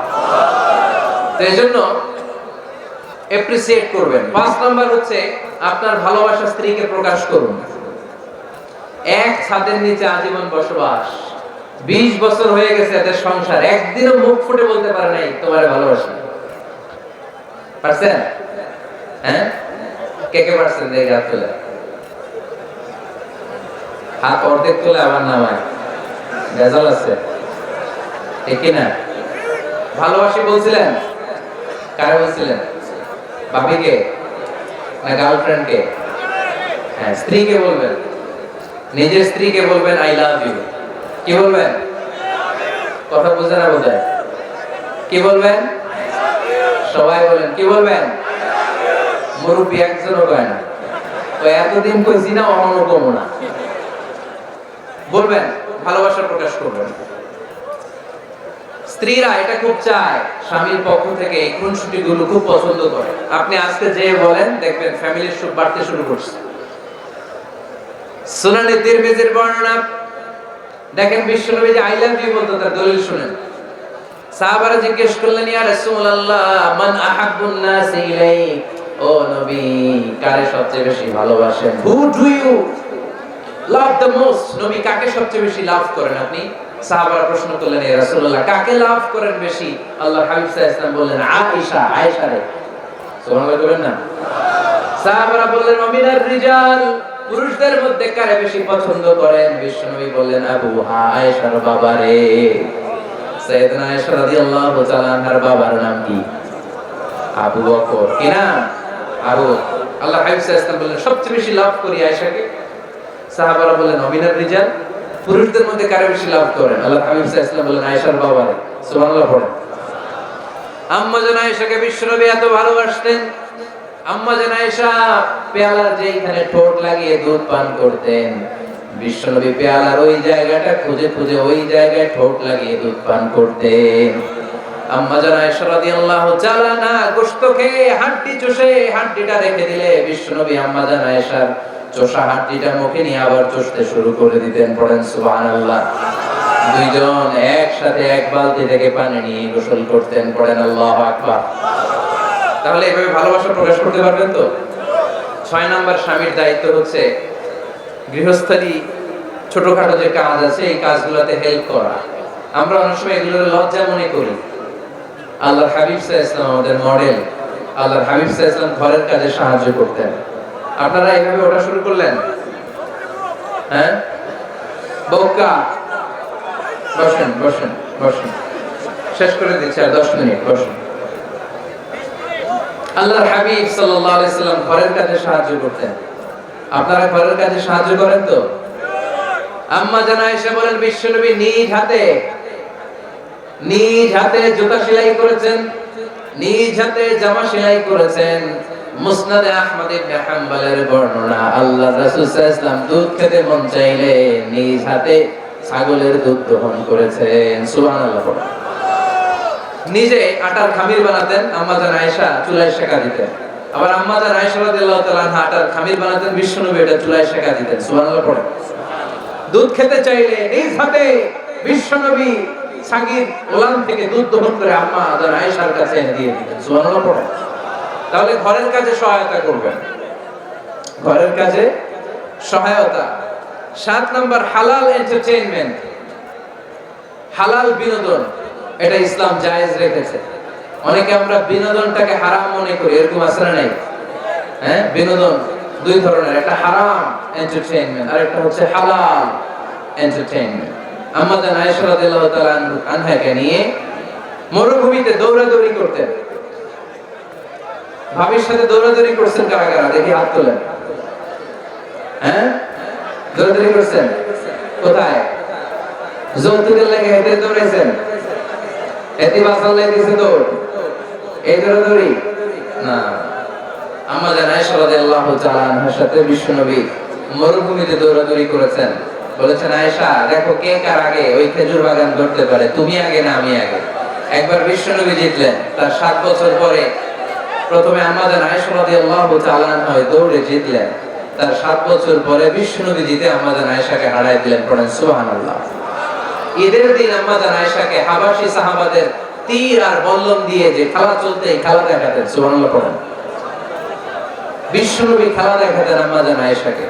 তো এজন্য অ্যাপ্রিসিয়েট করবেন। 5 নাম্বার হচ্ছে আপনার ভালোবাসা স্ত্রীকে প্রকাশ করুন। এক ছাদের নিচে আজীবন বসবাস, 20 বছর হয়ে গেছে এদের সংসার, একদিনও মুখ ফুটে বলতে পারে নাই তোমার ভালোবাসি। পারছেন? হ্যাঁ, কে কে পারছেন? দেখে হাত তোলে। হাত অর্ধেক তোলে আবার নামায়, ভেজাল আছে, ঠিক কিনা? ভালোবাসি বলছিলেন? কারে বলছিলেন? ভাবিকে না গার্লফ্রেন্ডকে? হ্যাঁ, স্ত্রীকে বলবেন। নিজের স্ত্রীকে বলবেন আই লাভ ইউ। কি বলবেন? কথা বুঝে না বোধহয়? কি বলবেন? সবাই বলেন। কি বলবেন? মুরব্বী একজনও কয় না। তো এতদিন কইছি না, অন্য কমো না। বলবেন, ভালোবাসা প্রকাশ করবেন। স্ত্রীরা এটা খুব চায়, স্বামীর পক্ষ থেকে এই খুনসুটি গুলো খুব পছন্দ করে। আপনি আজকে যে বলেন, দেখবেন ফ্যামিলির সুখ বাড়তে শুরু করছে। সুনানে তিরমিজির বর্ণনা দেখেন, বিশ্বনবী যে আই লাভ ইউ বলতো তার দলিল শুনেন। সাহাবারা জিজ্ঞেস করলেন ইয়া রাসূলুল্লাহ মান আহাব্বুন নাস ইলাইক, ও নবী কারে সবচেয়ে বেশি ভালোবাসেন? Who do you love the most? নবী কাকে সবচেয়ে বেশি লাভ করেন আপনি? সাহাবারা প্রশ্ন করলেন ইয়া রাসূলুল্লাহ কাকে লাভ করেন বেশি? আল্লাহর হাবিব সাল্লাল্লাহু আলাইহি ওয়াসাল্লাম বললেন আয়েশা, আয়েশা রে। সুবহানাল্লাহ বলেন না? সাহাবারা বললেন মিনার রিজাল, পুরুষদের মধ্যে কারে বেশি পছন্দ করেন? বিশ্বনবী বললেন আবুহা, আয়েশার বাবা রে। সাইয়েদনা আয়েশা রাদিয়াল্লাহু তাআলা আনহার বাবার নাম কি? আবু বকর। কি নাম? আবু। আল্লাহ হাবিব সাল্লাল্লাহু আলাইহি ওয়াসাল্লাম বললেন সবচেয়ে বেশি লাভ করি আয়েশাকে। সাহাবারা বললেন মিনার রিজাল, পুরুষদের মধ্যে কারে বেশি লাভ করেন? আল্লাহ হাবিব সাল্লাল্লাহু আলাইহি ওয়াসাল্লাম বললেন আয়েশার বাবা রে। সুবহানাল্লাহ পড়েন। আম্মা জান আয়েশাকে বিশ্বনবী এত ভালোবাসতেন, আম্মা জান আয়েশা পেয়ালার যেখানে ঠোঁট লাগিয়ে দুধ পান করতেন, বিশ্বনবী পেয়ালার ওই জায়গাটা খুঁজে খুঁজে ওই জায়গায় ঠোঁট লাগিয়ে দুধ পান করতেন। আম্মা জান আয়েশা রাদিয়াল্লাহু তাআলা না গোশত খেয়ে হাড্ডি চষে হাড্ডিটা রেখে দিলে বিশ্বনবী আম্মা জান আয়েশার চষা হাড্ডিটা মুখে নিয়ে আবার চষতে শুরু করে দিতেন। পড়েন সুবহানাল্লাহ। দুইজন একসাথে এক বালতি থেকে পানি নিয়ে গোসল করতেন। পড়েন আল্লাহু আকবার। তাহলে এভাবে ভালোবাসা প্রকাশ করতে পারবেন তো? 6 নাম্বার স্বামীর দায়িত্ব হচ্ছে গৃহস্থালী ছোটখাটো যে কাজ আছে এই কাজগুলোতে হেল্প করা। আমরা অনেক সময় এগুলোর লজ্জা মনে করি। আল্লাহর হাবিব সাল্লাল্লাহু আলাইহি ওয়াসাল্লাম আমাদের মডেল। আল্লাহর হাবিব সাল্লাল্লাহু আলাইহি ওয়াসাল্লাম ঘরের কাজে সাহায্য করতেন। আপনারা এইভাবে ওটা শুরু করলেন? হ্যাঁ, বোকা, বসেন বসেন বসেন, শেষ করে দিচ্ছি আর 10 মিনিট, বসেন। আল্লাহর হাবিব সাল্লাল্লাহু আলাইহি সাল্লাম ঘরের কাজে সাহায্য করতেন। আপনারা ঘরের কাজে সাহায্য করেন তো? আম্মা জান আয়েশা বলেন, বিশ্বনবী নিজ হাতে জুতা সেলাই করেছেন, নিজ হাতে জামা সেলাই করেছেন। মুসনাদে আহমদ ইবনে হাম্বলের বর্ণনা, আল্লাহর রাসূল সাল্লাল্লাহু আলাইহি ওয়াসাল্লাম দুধ খেতে মন চাইলে নিজ হাতে ছাগলের দুধ দহন করেছেন। সুবহানাল্লাহ। নিজে আটার খামির বানাতেন, আম্মা জান আয়েশা চুলায় সেকা দিতেন। আবার আম্মা জান আয়েশা রাদিয়াল্লাহু তাআলা আনহা আটার খামির বানাতেন, বিশ্বনবী এটা চুলায় সেকা দিতেন। সুবহানাল্লাহ পড়ে। দুধ খেতে চাইলে নিজ হাতে বিশ্বনবী ছাগির ওলান থেকে দুধ দহন করে আম্মা জান আয়েশার কাছে এনে দিয়ে দিতেন। সুবহানাল্লাহ পড়ে। তাহলে ঘরের কাজে সহায়তা করবেন, ঘরের কাজে সহায়তা। 7 নাম্বার, হালাল এন্টারটেইনমেন্ট, হালাল বিনোদন, এটা ইসলাম জায়েজ রেখেছে। অনেকে আমরা বিনোদনটাকে হারাম মনে করি, এরকম আছে না নাই? হ্যাঁ, বিনোদন দুই ধরনের, একটা হারাম এন্টারটেইনমেন্ট আর একটা হচ্ছে হালাল এন্টারটেইনমেন্ট। আম্মা জান আয়েশা রাদিয়াল্লাহু তাআলা আনহাকে নিয়ে মরুভূমিতে দৌড়াদৌড়ি করতেন। ভাবির সাথে দৌড়াদৌড়ি করছেন কারা কারা? দেখি হাত তোলেন। হ্যাঁ, দৌড়াদৌড়ি করছেন কোথায়? যৌতুকের লাগে হেঁটে দৌড়াইছেন? এতে বাসাল্লাই দিছে দৌড়, এই দৌড়াদৌড়ি না। আম্মা জান আয়েশা রাদিয়াল্লাহু তাআলা আনহার সাথে বিশ্বনবী মরুভূমিতে দৌড়াদৌড়ি করেছেন। বলেছেন, আয়েশা দেখো কে কার আগে ওই খেজুর বাগান ধরতে পারে, তুমি আগে না আমি আগে। একবার বিশ্বনবী জিতলেন, তার 7 বছর পরে প্রথমে আম্মা জান আয়েশা রাদিয়াল্লাহু তাআলা আনহা দৌড়ে জিতলেন। তার 7 বছর পরে বিশ্বনবী জিতে আম্মা জান আয়েশাকে হারায় দিলেন। পড়েন সুবহানাল্লাহ। ঈদের দিন আম্মা জান আয়েশাকে হাবাসী সাহাবাদের তীর আর বল্লম দিয়ে যে খেলা চলতে খেলা দেখাতেন। সুবহানাল্লাহ পড়েন। বিশ্বনবী খেলা দেখাতেন আম্মা জান আয়েশাকে।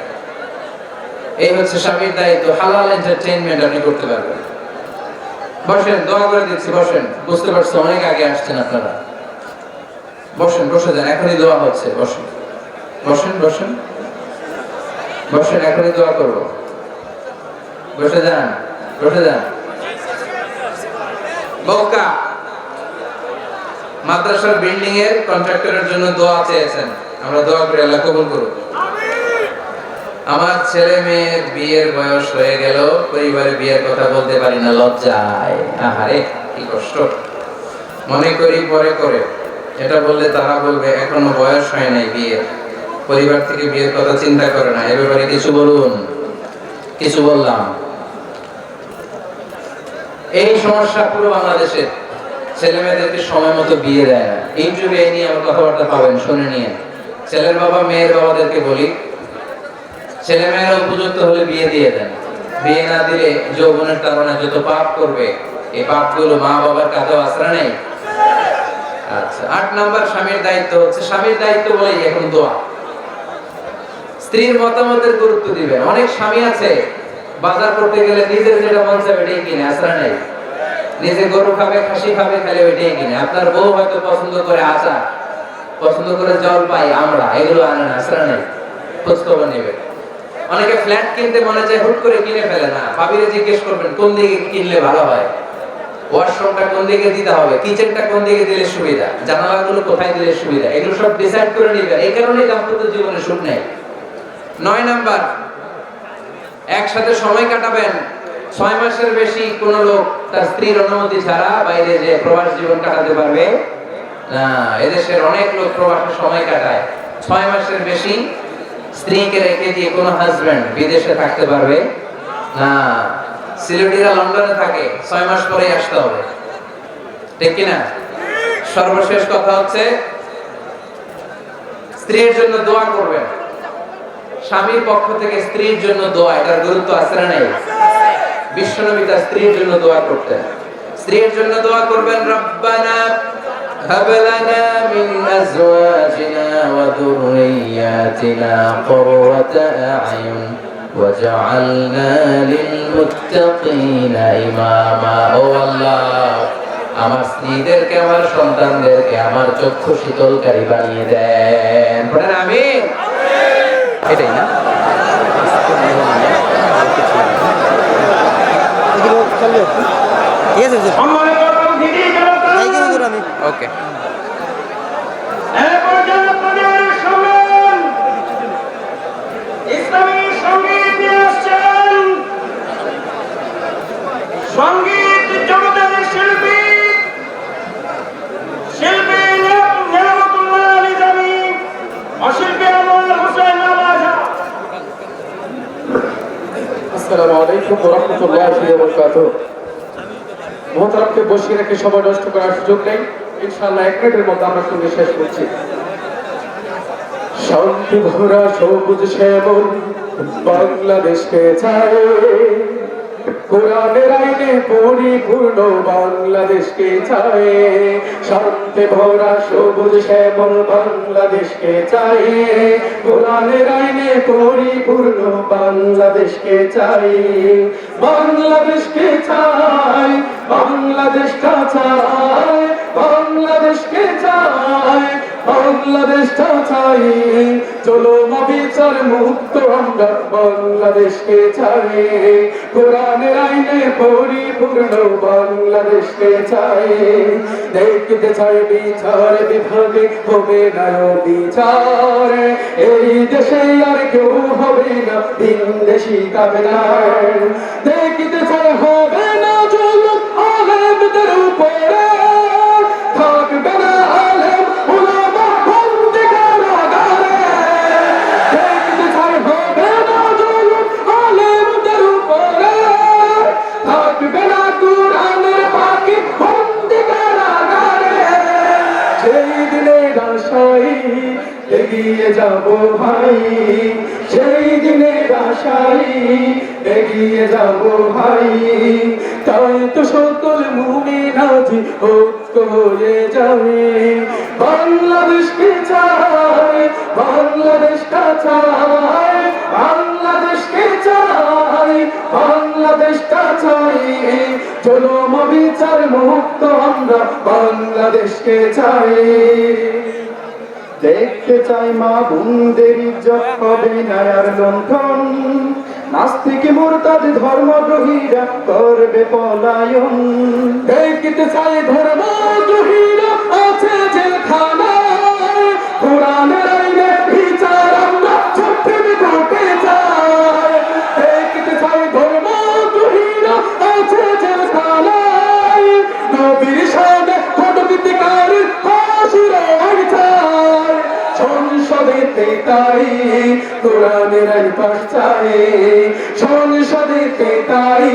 এই হচ্ছে স্বামীর দায়িত্ব, হালাল এন্টারটেইনমেন্ট আপনি করতে পারবেন। বসেন, দোয়া করে দিচ্ছি, বসেন। বুঝতে পারছো অনেক আগে আসছেন আপনারা। বসেন, বসে যান, এখনই দোয়া হচ্ছে। বসেন বসেন বসেন বসেন, এখনই দোয়া করবো। বসে যান, বসে যান। বোকা, মাদ্রাসার বিল্ডিং এর কন্ট্রাক্টরের জন্য দোয়া চেয়েছেন, আমরা দোয়া করি আল্লাহ কবুল করুন। আমার ছেলে মেয়ের বিয়ের বয়স হয়ে গেল, পরিবারে বিয়ের কথা বলতে পারি না, লজ্জায়। আহারে কি কষ্ট। মনে করি পরে করে, এটা বললে তারা বলবে এখনো বয়স হয় নাই বিয়ের, পরিবার থেকে বিয়ের কথা চিন্তা করে না। এ ব্যাপারে কিছু বলুন। কিছু বললাম। এই সমস্যা পুরো বাংলাদেশে, ছেলে মেয়েদেরকে সময় মতো বিয়ে দেয় না। ইউটিউবে এই নিয়ে আমার কথাবার্তা পাবেন, শুনে নিয়ে। ছেলের বাবা মেয়ের বাবাদেরকে বলি, ছেলে মেয়েরা উপযুক্ত হলে বিয়ে দিয়ে দেন। বিয়ে না দিলে যৌবনের কারণে যত পাপ করবে, এই পাপগুলো মা বাবার কাঁধেও আশ্রা নেই। আচ্ছা, 8 নাম্বার, স্বামীর দায়িত্ব হচ্ছে, স্বামীর দায়িত্ব বলেই এখন দোয়া। স্ত্রীর মতামতের গুরুত্ব দিবেন। অনেক স্বামী আছে বাজার করতে গেলে নিজের যেটা মন চায় ওইটাই কিনে, আশ্রা নেই। নিজে গরু খাবে, খাসি খাবে, খালি ওইটাই কিনে। আপনার বউ হয়তো পছন্দ করে আচার, পছন্দ করে জলপাই, আমরা এগুলো আনে না, আশ্রা নেই। খোঁজ খবর নেবে। অনেকে ফ্ল্যাট কিনতে মনে চায়, হুট করে কিনে ফেলে না। ভাবিরে জিজ্ঞেস করবেন কোন দিকে কিনলে ভালো হয়, ওয়াশরুমটা কোন দিকে দিতে হবে, কিচেনটা কোন দিকে দিলে সুবিধা, জানালাগুলো কোথায় দিলে সুবিধা, এগুলো সব ডিসাইড করে নেবেন। এই কারণেই দাম্পত্য জীবনে সুখ নেই। 9 নাম্বার, একসাথে সময় কাটাবেন। 6 মাসের বেশি কোন লোক তার স্ত্রীর অনুমতি ছাড়া বাইরে যে প্রবাস জীবন কাটাতে পারবে না। এদেশের অনেক লোক প্রবাসে সময় কাটায়। 6 মাসের বেশি স্ত্রীকে রেখে দিয়ে কোন হাজবেন্ড বিদেশে থাকতে পারবে না। সিলেটিরা লন্ডনে থাকে, 6 মাস পরেই আসতে হবে, ঠিক কিনা? সর্বশেষ কথা হচ্ছে, স্ত্রীর জন্য দোয়া করবেন। স্বামীর পক্ষ থেকে স্ত্রীর জন্য দোয়া, এটার গুরুত্ব আছে না নাই? বিশ্বনবী তার স্ত্রীর জন্য দোয়া করতেন। স্ত্রীর জন্য দোয়া করবেন, রব্বানা হাব লানা মিন আজওয়াজিনা ওয়া যুররিয়াতিনা কুররাতা আ'য়ুন ওয়াজআলনা লিল মুত্তাকিনা ইমামা। ও আল্লাহ, আমার স্ত্রীদেরকে, আমার সন্তানদেরকে আমার চক্ষু শীতলকারী বানিয়ে দেন। বলেন আমিন। এটাই না? ওকে ইসলামী সঙ্গীত নিয়ে আসছেন সঙ্গীত জগতের শিল্পী নিয়ামতুল্লাহ নিজামী অশিল্পী আনোয়ার হোসেন আলাজা। আসসালামু আলাইকুম ওয়া রাহমাতুল্লাহি ওয়া বারাকাতুহু। মোহতারামকে বসিয়ে রেখে সময় নষ্ট করার সুযোগ নেই, ইনশাআল্লাহ 1 মিনিটের মধ্যে আমরা সঙ্গে শেষ করছি। শান্তি ভরা সবুজ শ্যামল বাংলাদেশকে চাই, কোরআনের আইনে পরিপূর্ণ বাংলাদেশকে চাই। শান্তি ভরা সবুজ শ্যামল বাংলাদেশকে চাই, কোরআনের আইনে পরিপূর্ণ বাংলাদেশকে চাই। বাংলাদেশকে চাই, বাংলাদেশটা চাই, বাংলাদেশকে চাই, বাংলাদেশটা চাই। চলো বিচার মুক্ত আমরা বাংলাদেশকে চাই, কোরআনের আইনে পরিপূর্ণ বাংলাদেশকে চাই। দেখতে চাই বিচার বিভাগে হবে না বিচার, এই দেশে আর কেউ হবে না ভিনদেশি কাবেলার। দেখতে চাই হবে না জুলুম আলেমদের উপরে, থাকবে না আলেম উলামা বন্দী কারাগারে। দেখতে চাই হবে না জুলুম আলেমদের উপরে, থাকবে না কোরআনের পাখি বন্দী কারাগারে। সেই দিনের আশায় এগিয়ে যাব ভাই, সেই দিনের আশায় এগিয়ে যাব ভাই। তাই তো সকল মুমিন আজ ঐক্য হয়ে যাবে। বাংলাদেশকে চাই, বাংলাদেশটা চাই, বাংলাদেশকে চাই, বাংলাদেশটা চাই। চলো বিচার মুক্ত আমরা বাংলাদেশকে চাই। দেখতে চাই মা বোনদের ইজ্জত হবে না আর লণ্ঠন, নাস্তিক মুরতাদ ধর্মদ্রোহীরা করবে পলায়ন। দেখতে চাই ধর্মদ্রোহীরা আছে জেলখানায়, কোরআনের আইনে বিচার আমরা ছুটে করতে চাই। দেখতে চাই ধর্মদ্রোহীরা আছে জেলখানায়, নবীর সামনে কটুক্তিকারীর ফাঁসির আইন চাই। সংসদেতে তাই কোরআনের আইন পাশ চাই, সংসদেতে তাই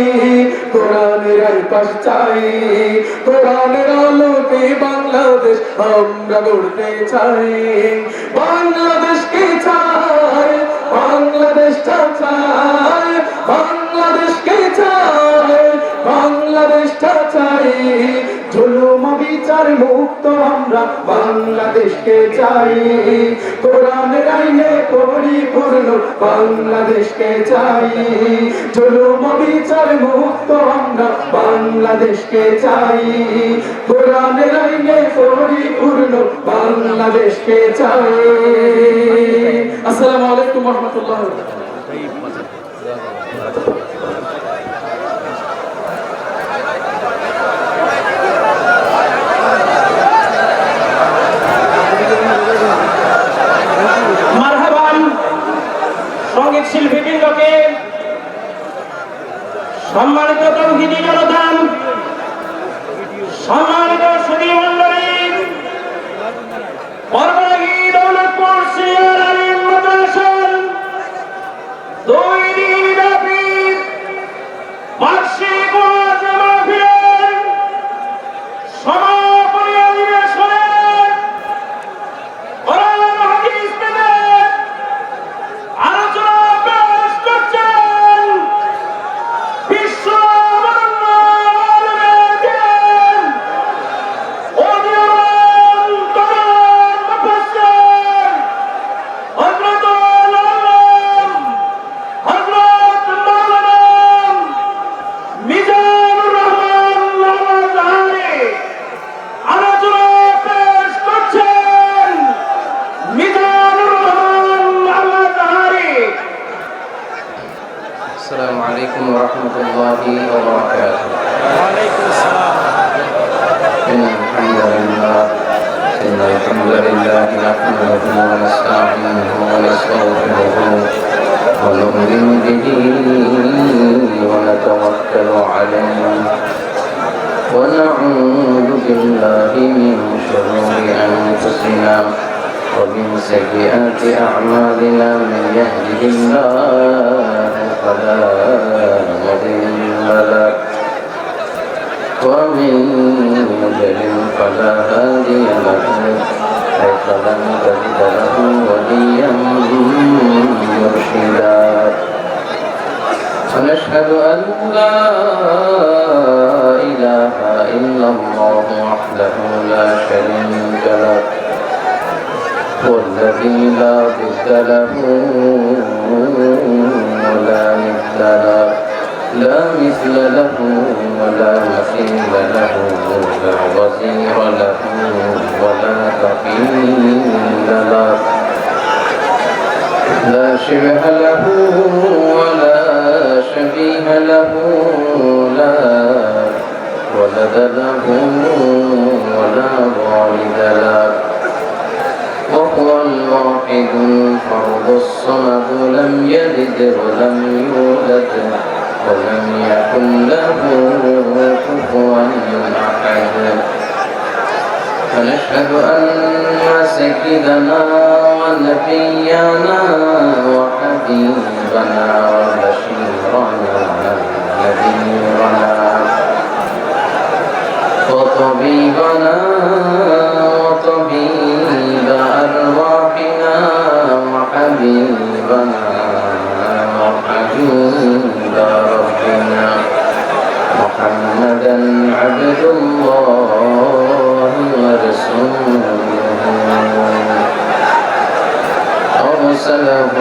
কোরআনের আইন পাশ চাই। কোরআনের আলোকে বাংলাদেশ আমরা গড়তে চাই। বাংলাদেশকে চাই, বাংলাদেশটা চাই, বাংলাদেশকে চাই, বাংলাদেশটা চাই। জুলুম বিচার মুক্ত আমরা বাংলাদেশকে চাই, কোরআনের আইনে পরিপূর্ণ বাংলাদেশকে চাই। জুলুম বিচার মুক্ত আমরা বাংলাদেশকে চাই, কোরআনের আইনে পরিপূর্ণ বাংলাদেশকে চাই। আসসালামু আলাইকুম ওয়া রাহমাতুল্লাহি ওয়া বারাকাতুহু। সঙ্গীত শিল্পীবৃন্দকে, সম্মানিত তৌহিদি জনতা, সম্মানিত সুধী মণ্ডলী, পরবর্তী দৌলতপুর সিনিয়র আলিম মাদ্রাসার 2 দিন ব্যাপী বার্ষিক ওয়াজ মাহফিলের সমাপনী অধিবেশনে কোরআন হাদিস পেতে আলোচনা পেশ করছেন বিশ্ব বরেণ্য আলেম, উদীয়মান তরুণ ونعوذ بالله من شرور أنفسنا ومن سيئات أعمالنا من يهده الله فلا مضل له ومن يضلل فلا هادي له فلن تجد له وليا مرشدا ونشهد أن لا إله إلا الله وحده لا شريك له والذي لا ضد له ولا ند له لا مثل له ولا مثيل له لا وزير له ولا كفيل له لا شبه له ولا شبيه له لا ولد له ولا والد له وهو الواحد الفرد الصمد لم يلد ولم يولد ولم يكن له كفوا أحد ونشهد أن سيدنا ونبينا وحبيبنا وبشيرنا ونذيرنا وطبيبنا وطبيب أرواحنا وحبيبنا وحبيب ربنا محمدا عبد الله ورسوله أرسله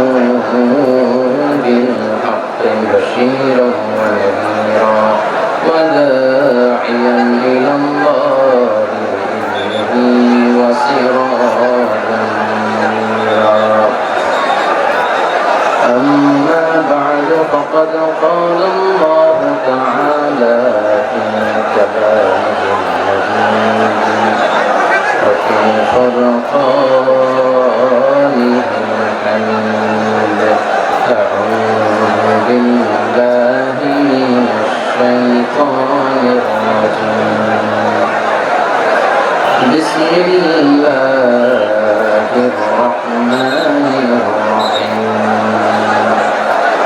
بالحق بشيرا ونذيرا وداعيا إلى الله بإذنه وسراجا منيرا أما بعد فقد قال الله تعالى في كلامه المجيد وفي فرقانه الحميد أعوذ بالله من الشيطان الرجيم بسم الله الرحمن الرحيم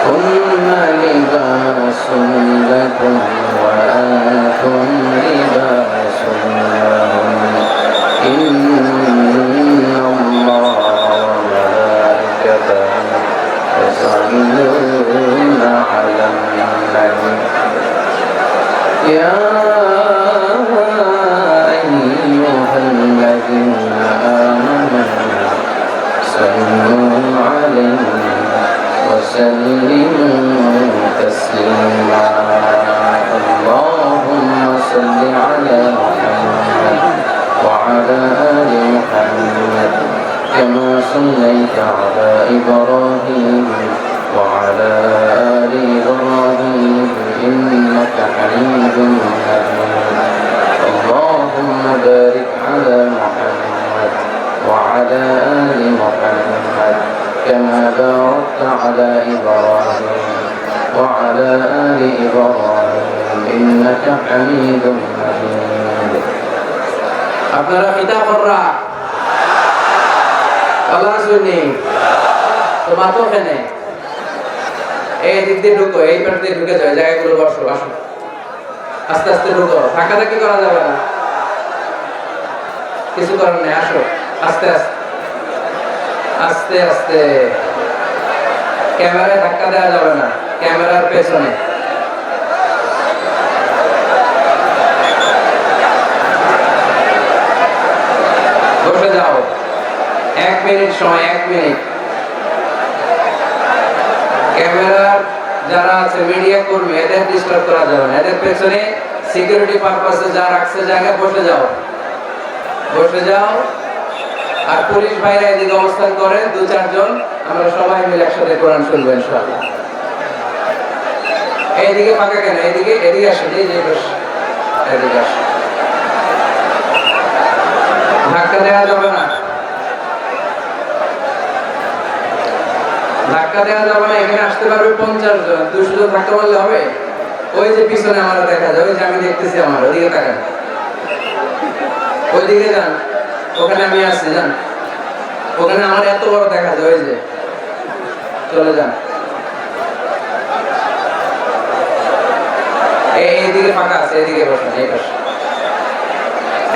هن لباس لكم وأنتم لباس لهم إن الله وملائكته يصلون على النبي يا أيها الذين آمنوا صلوا عليه وسلموا تسليما اللهم صل على محمد وعلى آل محمد كما صليت على إبراهيم وعلى آل إبراهيم إنك حميد مجيد اللهم بارك على محمد وعلى آل محمد كما باركت على إبراهيم وعلى آل إبراهيم إنك حميد مجيد আপনারা কিতা কররা আল্লাহ শুনি তোমার তো এখানে এই দিক দিয়ে ঢুকো এই পাশ দিয়ে ঢুকে যাও জায়গাগুলো বসো আসো আস্তে আস্তে ঢুকো ধাক্কাধাক্কি করা যাবে না কিছু করার নেই আসো আস্তে আস্তে আস্তে আস্তে ক্যামেরায় ধাক্কা দেওয়া যাবে না ক্যামেরার পেছনে বসে যাও 1 মিনিট সময় 1 মিনিট ক্যামেরার যারা আছে মিডিয়া কর্মী এদের ডিস্টার্ব করা যাবে না এদের পেছনে সিকিউরিটি পারপাসে যা রাখছে জায়গায় বসে যাও আর পুলিশ ভাইরা এদিকে অবস্থান করেন 2-4 জন আমরা সবাই মিলে একসাথে কোরআন শুনবো ইনশাআল্লাহ এইদিকে ফাঁকা কেন এদিকে আসেন এই যে এদিকে আসেন ধাক্কা দেওয়া যাবে না এখানে আসতে পারবে 50 জন 200 জন ধাক্কা মারলে হবে ওই যে পিছনে আমার দেখা যায় ওই যে আমি দেখতেছি আমার ওদিকে তাকান ওইদিকে যান, ওখানে আমি আসছি, যান। ওখানে আমার এত বড় দেখা যায়, ওই যে চলে যান। এইদিকে ফাঁকা আছে, এদিকে বসেন, এই পাশে।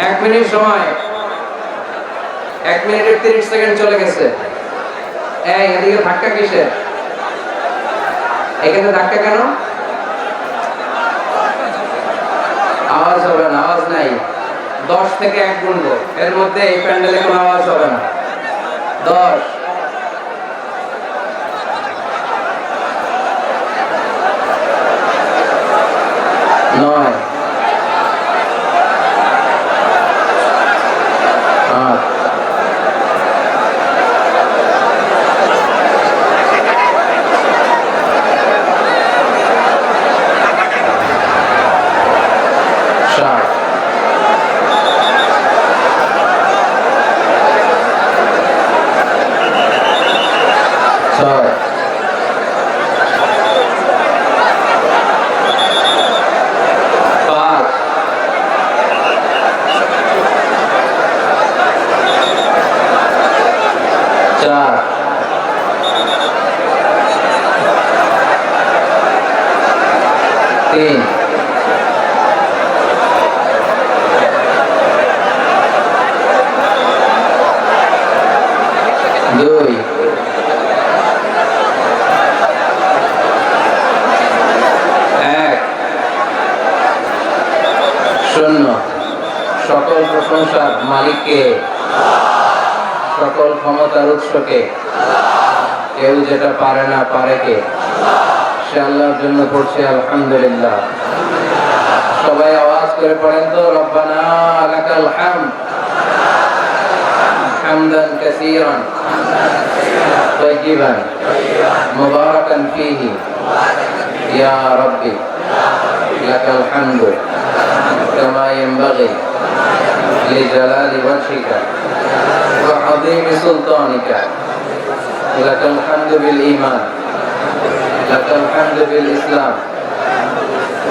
1 মিনিট সময়, 1 মিনিটের 30 সেকেন্ড চলে গেছে। এদিকে ধাক্কা কিসের? এখানে ধাক্কা কেন? আওয়াজ হবে না, আওয়াজ নাই। 10 থেকে 1 গুনবো, এর মধ্যে এই প্যান্ডেলে কোনো আওয়াজ হবে না। 10, 9, 8, 7, 6, 5, 4, 3, 2, 1, 0। সকল প্রশংসার মালিককে, সকল ক্ষমতার উৎসকে। কেউ যেটা পারে না, পারে কে? সে আল্লাহর জন্য পড়ছে আলহামদুলিল্লাহ। সবাই আওয়াজ করে পড়েন তো, রব্বানা লাকাল হামদ হামদান কাসীরান তাইয়িবান মুবারাকান ফীহি ইয়া রাব্বি লাকাল হামদু কামা ইয়ানবাগি লিজালালি ওয়াজহিকা ওয়া আযীমি সুলতানিকা লাকাল হামদু বিল ঈমান লাকাল হামদু বিল ইসলাম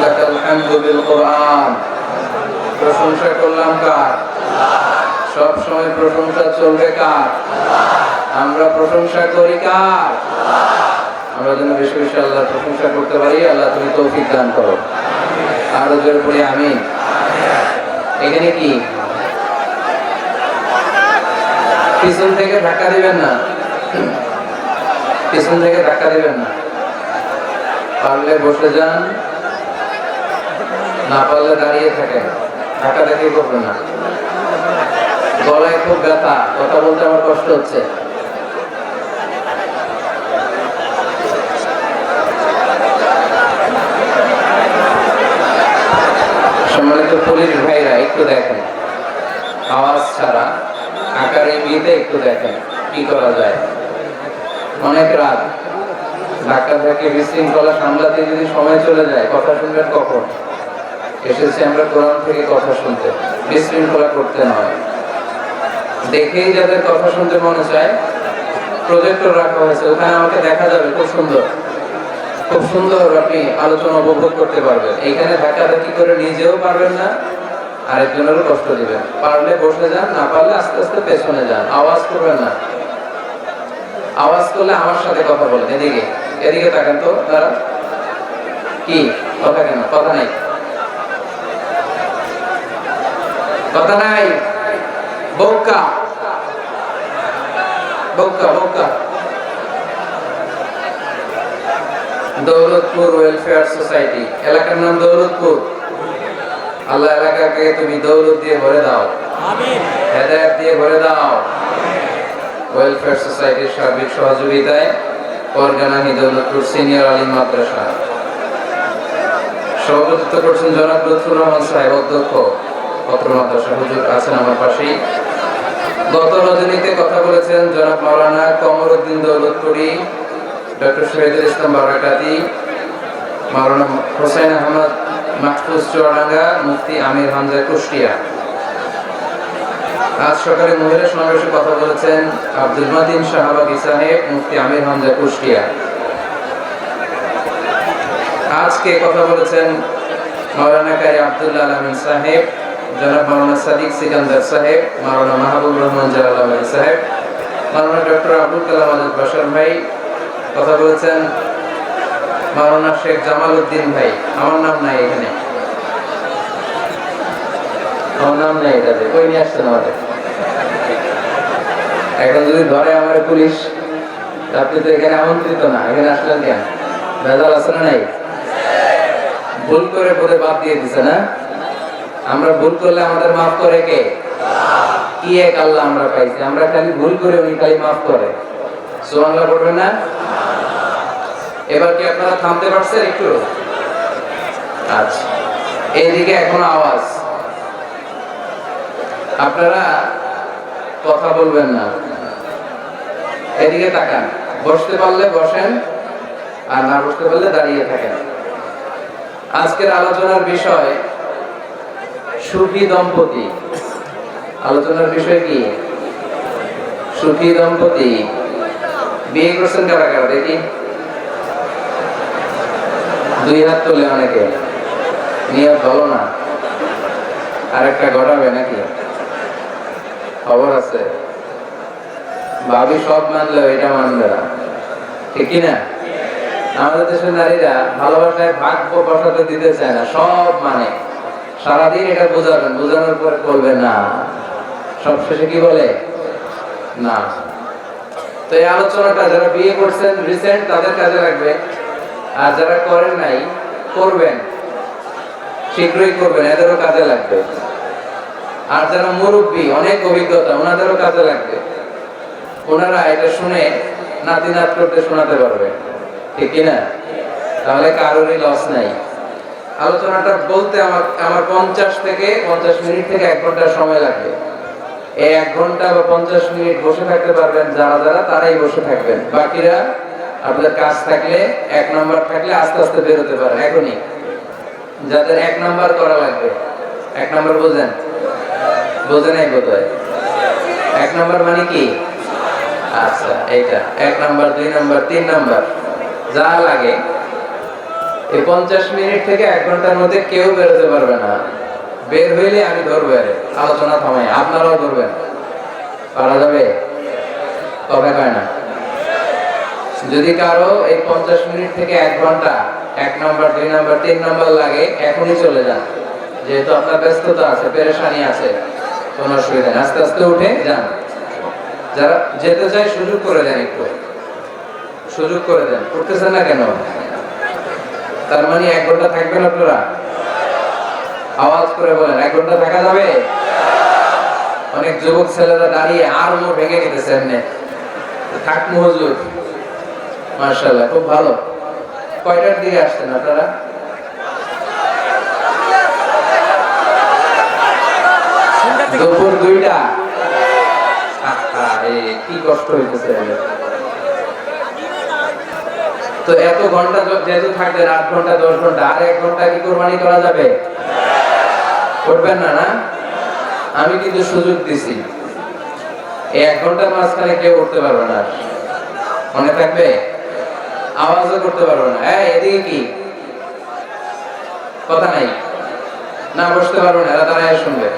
লাকাল হামদু বিল কুরআন। প্রশংসা করলাম কার? সব সময় প্রশংসা চলবে কার? আমরা প্রশংসা করি কার? আমরা যেন বেশি বেশি আল্লাহর প্রশংসা করতে পারি। আল্লাহ তুমি তৌফিক দান করো। আরো জোরে পড়ি আমিন। এখানে কি পিছন থেকে ধাক্কা দিবেন না, পিছন থেকে ধাক্কা দিবেন না। পারলে বসে যান, না পারলে দাঁড়িয়ে থাকেন। ধাক্কা দেখে করবেন না। গলায় খুব ব্যথা, কথা বলতে আমার কষ্ট হচ্ছে। সম্মানিত পুলিশ ভাইরা একটু দেখেন, আওয়াজ ছাড়া আকারে বিয়েতে একটু দেখেন কি করা যায়। অনেক রাত, ধাক্কা থেকে বিশৃঙ্খলা সামলাতে যদি সময় চলে যায়, কথা শুনবেন কখন? এসেছি আমরা কোরআন থেকে কথা শুনতে, বিশৃঙ্খলা করতে নয়। দেখেই যাদের কথা শুনতে মনে চায়, প্রজেক্টর রাখা হয়েছে, ওখানে আমাকে দেখা যাবে। খুব সুন্দর, খুব সুন্দর আপনি আলোচনা উপভোগ করতে পারবেন। এইখানে ধাক্কাধাক্কি করে নিজেও পারবেন না, আরেকজনেরও কষ্ট দিবেন। পারলে বসে যান, না পারলে আস্তে আস্তে পেছনে যান। আওয়াজ করবেন না। আওয়াজ করলে আমার সাথে কথা বলেন। এদিকে এদিকে তাকান তো তারা। কি কথা? কেন কথা নাই? কথা নাই? বৌকা বৌকা বৌকা। দৌলতপুর ওয়েলফেয়ার সোসাইটি, এলাকার নাম দৌলতপুর। আল্লাহ এলাকাকে তুমি দৌলত দিয়ে ভরে দাও, হেদায়েত দিয়ে ভরে দাও। ওয়েলফেয়ার সোসাইটির সার্বিক সহযোগিতায় পরগানাহি দৌলতপুর সিনিয়র আলিম মাদ্রাসা সভাপতিত্ব করছেন জনাব লুৎফুর রহমান সাহেব, অধ্যক্ষ পত্র মাদ্রাসা। হুজুর আছেন আমার পাশেই। গত রজনীতে কথা বলেছেন জনাব মাওলানা কমরউদ্দিন দৌলতপুরি, ডক্টর শহীদুল ইসলাম বারাকাতি, মাওলানা হোসেন আহমদ মাহফুজ চুয়াডাঙ্গা, মুফতি আমির হামজা কুষ্টিয়া। আজ সকালে মহিলা সমাবেশে কথা বলেছেন আব্দুল মাতিন শাহবাগী সাহেব, মুফতি আমির হামজা কুষ্টিয়া। আজকে কথা বলেছেন মাওলানা কারি আব্দুল্লাহ আল আমিন সাহেব, জনাব মাওলানা সাদিক সিকান্দার সাহেব, মাওলানা মাহবুব রহমান জালালাবাদী সাহেব, মাওলানা ডক্টর আব্দুল কালাম আজাদ বাশার ভাই, কথা বলেছেন মাওলানা শেখ জামাল উদ্দিন ভাই। আমার নাম নাই এখানে, আমার নাম নেই এটাতে। কই নিয়ে আসছেন আমাদের? এখন যদি ধরে আমার পুলিশ, আপনি তো এখানে আমন্ত্রিত না, এখানে আসলেন কেন? ভেজাল আছে না নাই? ভুল করে পরে বাদ দিয়ে দিছে না? আমরা ভুল করলে আমাদের মাফ করে কে? কি এক আল্লাহ আমরা পাইছি, আমরা খালি ভুল করে উনি খালি মাফ করে। সুবহানাল্লাহ পড়বেন না? এবার কি আপনারা থামতে পারছেন একটু? আচ্ছা, এইদিকে এখনো আওয়াজ, আপনারা কথা বলবেন না, এদিকে তাকান। বসতে পারলে বসেন, আর না বসতে পারলে দাঁড়িয়ে থাকেন। আজকের আলোচনার বিষয় সুখী দম্পতি। আলোচনার বিষয় কি? সুখী দম্পতি। বিয়ে করছেন কারা কারা দেখি? দুই হাত তোলে অনেকে। নিয়ত ভালো না, আরেকটা ঘটাবে নাকি? খবর আছে? ভাবি সব মানলেও এটা মানবে না, ঠিক কিনা? আমাদের দেশের নারীরা ভালোবাসায় ভাগ বসাতে দিতে চায় না, সব মানে। সারাদিন এটা বোঝাবেন, বোঝানোর পর বলবে না, সবশেষে কি বলে? না। তো এই আলোচনাটা যারা বিয়ে করছেন রিসেন্ট, তাদের কাজে লাগবে। আর যারা করেন নাই, করবেন, শীঘ্রই করবেন, এদেরও কাজে লাগবে। আর যারা মুরব্বী, অনেক অভিজ্ঞতা, ওনাদেরও কাজে লাগবে। ওনারা এটা শুনে নাতি নাত করতে শোনাতে পারবে, ঠিক কিনা? তাহলে কারোরই লস নাই। আলোচনাটা বলতে আমার 50 মিনিট থেকে 1 ঘন্টা সময় লাগবে। এই 1 ঘন্টা বা 50 মিনিট বসে থাকতে পারবেন যারা যারা, তারাই বসে থাকবেন। বাকিরা আপনাদের কাজ থাকলে, 1 নাম্বার থাকলে আস্তে আস্তে বেরোতে পারেন এখনই। যাদের 1 নাম্বার করা লাগবে, 1 নাম্বার বোঝেন? বোঝে নাই বোধহয়। 1 নাম্বার মানে কি? আচ্ছা, এইটা 1 নাম্বার, 2 নাম্বার, 3 নাম্বার যা লাগে। এই 50 মিনিট থেকে 1 ঘন্টার মধ্যে কেউ বেরোতে পারবে না। বের হইলে আমি ধরবো, আলোচনা থামাই, আপনারাও ধরবেন। পারা যাবে? কথা কয় না। যদি কারো এই 50 মিনিট থেকে 1 ঘন্টা 1 নাম্বার, 2 নাম্বার, 3 নাম্বার লাগে, এখনই চলে যান। যেহেতু আপনার ব্যস্ততা আছে, পেরেশানি আছে, কোনো অসুবিধা নেই, আস্তে আস্তে উঠে যান। যারা যেতে চায় সুযোগ করে দেন, একটু সুযোগ করে দেন। করতেছেন না কেন? তার মানে 1 ঘন্টা থাকবেন আপনারা? আওয়াজ করে বলেন, 1 ঘন্টা থাকা যাবে? অনেক যুবক ছেলেরা দাঁড়িয়ে আর মুখ ভেঙে নিতেছে এমনি। থাক হুজুর, মাশাআল্লাহ, খুব ভালো। কয়টার দিকে আসছেন আপনারা? দুপুর 2টা। কি কষ্ট হইতেছে। তো এত ঘন্টা যেহেতু থাকবেন, 8 ঘন্টা 10 ঘন্টা, আর 1 ঘন্টা কি কোরবানি করা যাবে? করবেন না? না, আমি কিন্তু সুযোগ দিছি। এই 1 ঘন্টার মাঝখানে কেউ উঠতে পারবে না, মনে থাকবে? আওয়াজও করতে পারবে না। এদিকে কি কথা নাই? না, বসতে পারবে না, এরা দাঁড়ায় শুনবে।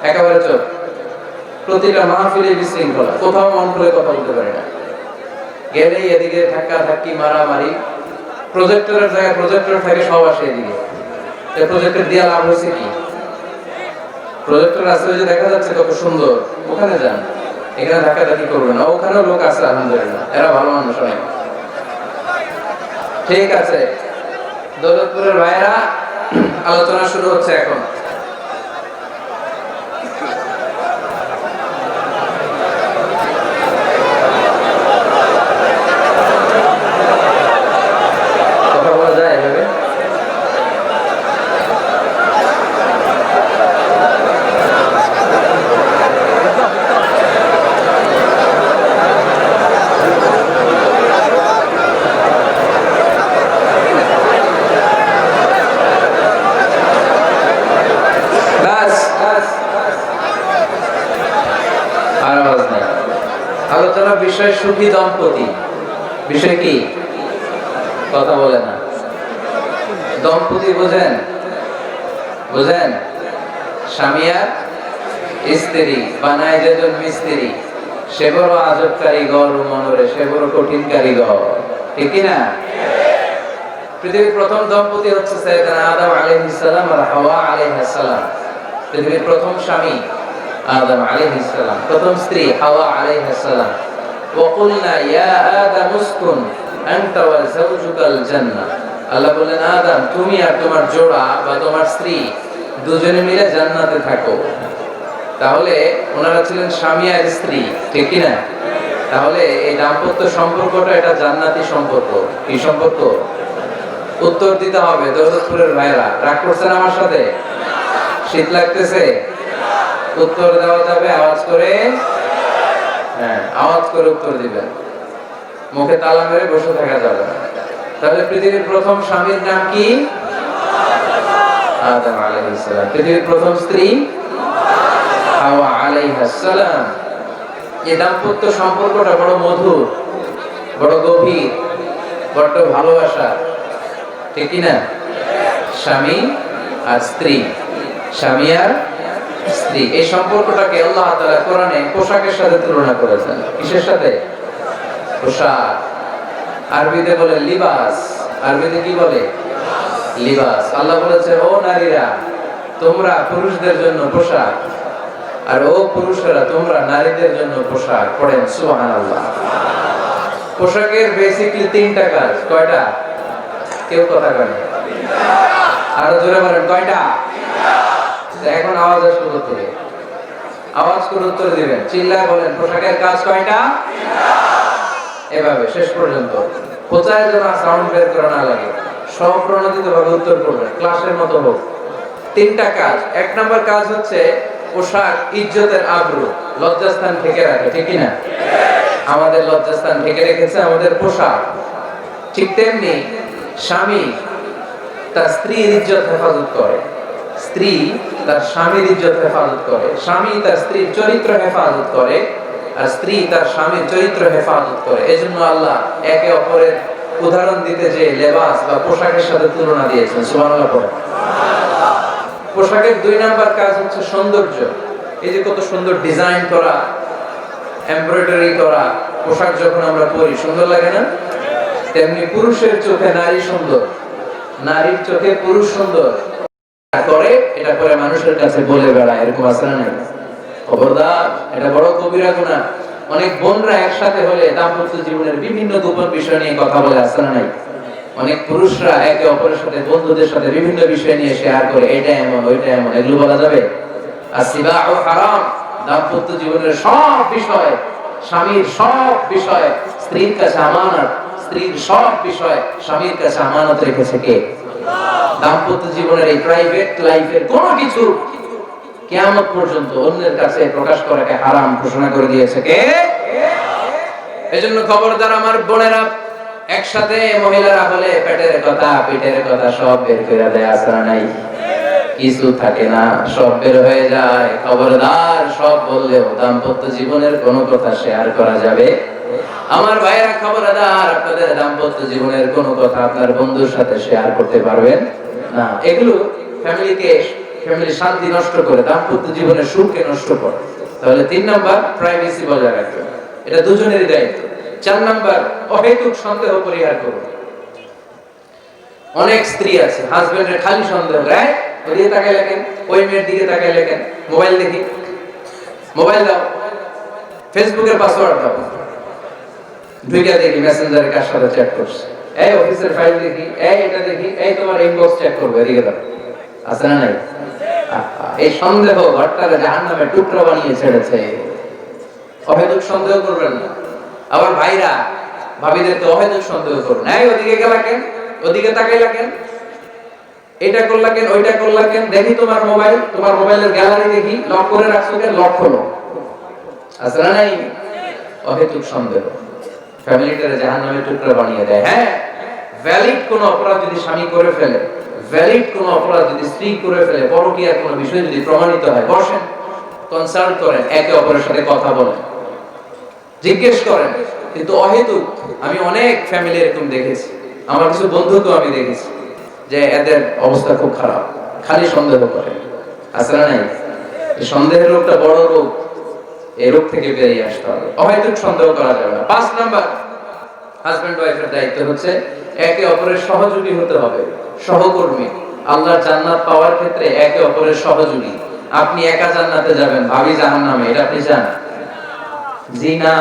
একেবারে চোখ। প্রতিটা মাহফিলে বিশৃঙ্খলা, কোথাও মন খুলে কথা বলতে পারে না। গেলেই এদিকে ধাক্কা ধাক্কি, মারামারি। প্রজেক্টরের জায়গায় প্রজেক্টর থাকে, সব আসে এদিকে। প্রজেক্টর দিয়ে লাভ হয়েছে কি? প্রজেক্টর আছে, ওই যে দেখা যাচ্ছে কত সুন্দর, ওখানে যান। এখানে ধাক্কা ধাক্কি করবেন না। ওখানেও লোক আছে আলহামদুলিল্লাহ, এরা ভালো মানুষ অনেক। ঠিক আছে, দৌলতপুরের ভাইয়েরা, আলোচনা শুরু হচ্ছে এখন। কথা বলা যায় এভাবে? আলোচনার বিষয় সুখী দম্পতি। বিষয় কি? কথা বলে না। দম্পতি বোঝেন? বোঝেন? স্বামী আর স্ত্রী বানায় যেজন মিস্ত্রি, সে বড় আজব কারিগর মনরে, সে বড় কঠিন কারিগর, ঠিক কি না? পৃথিবীর প্রথম দম্পতি হচ্ছে সাইয়েদনা আদম আলাইহিস সালাম আর হাওয়া আলাইহিস সালাম। পৃথিবীর প্রথম স্বামী আদম আলাইহিস সালাম, প্রথম স্ত্রী হাওয়া আলাইহিস সালাম। ওয়া কুলনা ইয়া আদম উসকুন আনতা ওয়া যাওজুকাল জান্নাহ। আল্লাহ বললেন, আদম তুমি আর তোমার জোড়া বা তোমার স্ত্রী দুজনে মিলে জান্নাতে থাকো। তাহলে ওনারা ছিলেন স্বামী আর স্ত্রী, ঠিক কি না? তাহলে এই দাম্পত্য সম্পর্কটা এটা জান্নাতি সম্পর্ক। কি সম্পর্ক? উত্তর দিতে হবে দৌলতপুরের ভাইরা। রাগ করছেন আমার সাথে? শীত লাগতেছে? উত্তর দেওয়া যাবে আওয়াজ করে? হ্যাঁ, আওয়াজ করে উত্তর দিবেন, মুখে তালা মেরে বসে থাকা যাবে না। তাহলে পৃথিবীর প্রথম স্বামীর নাম কি? আদম আলাইহিস সালাম। পৃথিবীর প্রথম স্ত্রী হাওয়া আলাইহিস সালাম। এই দাম্পত্য সম্পর্কটা বড় মধুর, বড় গভীর, বড় ভালোবাসা, ঠিক কি না? স্বামী আর স্ত্রী, স্বামী আর স্ত্রী, এই সম্পর্কটাকে আল্লাহ তাআলা কোরআনে পোশাকের সাথে তুলনা করেছেন। কিসের সাথে? পোশাক। আরবিতে বলে লিবাস। আরবিতে কি বলে? লিবাস। আল্লাহ বলেছে, ও নারীরা তোমরা পুরুষদের জন্য পোশাক, আর ও পুরুষেরা তোমরা নারীদের জন্য পোশাক। পড়েন সুবহানাল্লাহ। পোশাকের বেসিকলি তিনটা কাজ। কয়টা? কেউ কথা বলে? আরো জোরে বলেন, কয়টা? এখন আওয়াজ আসবে কোথেকে? আওয়াজ করে উত্তর দিবেন, চিল্লায় বলেন, পোশাকের কাজ কয়টা? এভাবে শেষ পর্যন্ত কোথায় যেন সাউন্ড বের করা না লাগে, স্বপ্রণোদিত ভাবে উত্তর করবেন, ক্লাসের মতো হোক। তিনটা কাজ। এক নম্বর কাজ হচ্ছে পোশাক ইজ্জতের আবরু, লজ্জাস্থান ঢেকে রাখে, ঠিক কি না? আমাদের লজ্জাস্থান ঢেকে রেখেছে আমাদের পোশাক। ঠিক তেমনি স্বামী তার স্ত্রীর ইজ্জত হেফাজত করে, স্ত্রী তার স্বামীর ইজ্জত হেফাজত করে, স্বামী তার স্ত্রীর চরিত্র হেফাজত করে, আর স্ত্রী তার স্বামীর চরিত্র হেফাজত করে। এজন্য আল্লাহ একে অপরের উদাহরণ দিতে যে লেবাস বা পোশাকের সাথে তুলনা দিয়েছেন। সুবহানাল্লাহ পড়ে। পোশাকের দুই নাম্বার কাজ হচ্ছে সৌন্দর্য। এই যে কত সুন্দর ডিজাইন করা, এমব্রয়ডারি করা পোশাক যখন আমরা পরি সুন্দর লাগে না? তেমনি পুরুষের চোখে নারী সুন্দর, নারীর চোখে পুরুষ সুন্দর করে, এটা পরে মানুষের কাছে বলে বেড়ায়, এরকম আছে না? খবরদার, এটা বড় কবিরা গুনাহ। অনেক বোনরা একসাথে হলে দাম্পত্য জীবনের বিভিন্ন গোপন বিষয় নিয়ে কথা বলে, আছে না? অনেক পুরুষরা একে অপরের সাথে, বন্ধুদের সাথে বিভিন্ন বিষয় নিয়ে শেয়ার করে, এটা এমন ওইটা এমন, এগুলো বলা যাবে? আসিবাউ হারাম। দাম্পত্য জীবনের সব বিষয়, স্বামীর সব বিষয় স্ত্রীর কাছে আমানত, স্ত্রীর সব বিষয় স্বামীর কাছে আমানত রেখেছে কে? দাম্পত্য জীবনের এই প্রাইভেট লাইফের কোনো কিছু কিয়ামত পর্যন্ত অন্যের কাছে প্রকাশ করাকে হারাম ঘোষণা করে দিয়েছে কে? এজন্য খবরদার আমার বোনেরা, একসাথে মহিলারা হলে পেটের কথা পিঠের কথা সব বের করে দেয়, আসরা নাই কিছু থাকে না, সব বের হয়ে যায়। খবরদার, সব বললেও দাম্পত্য জীবনের কোনো কথা শেয়ার করা যাবে? আমার ভাইয়েরা খবরদার, আপনাদের দাম্পত্য জীবনের কোনো কথা আপনার বন্ধুর সাথে শেয়ার করতে পারবেন না। এগুলো ফ্যামিলি শান্তি নষ্ট করে, দাম্পত্য জীবনের সুখকে নষ্ট করে। তাহলে 3 নাম্বার প্রাইভেসি বজায় রাখবেন, এটা দুজনেরই দায়িত্ব। 4 নাম্বার অহেতুক সন্দেহ পরিহার করুন। অনেক স্ত্রী আছে হাজবেন্ডের খালি সন্দেহ, ওদিকে তাকাই লাগেন, ওই মেয়ের দিকে তাকাই লাগেন, মোবাইল দেখি, মোবাইল দাও, ফেসবুকের পাসওয়ার্ড দাও, ঢুইকা দেখি মেসেঞ্জারে কার সাথে চ্যাট করছে, এই অফিসের ফাইল দেখি, এই এটা দেখি, এই তোমার ইনবক্স চেক করবে, এদিকে দাও, আছে না? নাই? এই সন্দেহ ঘরটারে জাহান্নামের টুকরো বানিয়ে ছেড়েছে। অহেতুক সন্দেহ করবেন না। আবার ভাইরা ভাবিদেরকে অহেতুক সন্দেহ করুন, এই ওদিকে গেলা কেন, ওদিকে তাকাই লাগেন, এটা করলা কেন, ওইটা করলা কেন, দেখি তোমার মোবাইল, তোমার মোবাইলের গ্যালারি দেখি, লক করে রাখছো কেন, লক হলো, আছে না? নাই? অহেতুক সন্দেহ ফ্যামিলিটারে জাহান্নামের টুকরো বানিয়ে দেয়। হ্যাঁ, ভ্যালিড কোন অপরাধ যদি স্বামী করে ফেলে, ভ্যালিড কোন অপরাধ যদি স্ত্রী করে ফেলে, পরকীয়ার কোন বিষয় যদি প্রমাণিত হয়, বসেন, কনসাল্ট করেন, একে অপরের সাথে কথা বলেন, জিজ্ঞেস করেন। কিন্তু অহেতুক, আমি অনেক ফ্যামিলি এরকম দেখেছি, আমার কিছু বন্ধুকেও আমি দেখেছি যে এদের অবস্থা খুব খারাপ, খালি সন্দেহ করে, আছে না? নাই? এই সন্দেহের রোগটা বড় রোগ, এই রোগ থেকে বেরিয়ে আসতে হবে, অহেতুক সন্দেহ করা যাবে না। 5 নাম্বার হাজবেন্ড ওয়াইফের দায়িত্ব হচ্ছে একে অপরের সহযোগী হতে হবে, সহকর্মী। আল্লাহর জান্নাত পাওয়ার ক্ষেত্রে একে অপরের সহযোগী। আপনি একা জান্নাতে যাবেন, ভাবি জাহান্নামে, এটা আপনি চান? জি না,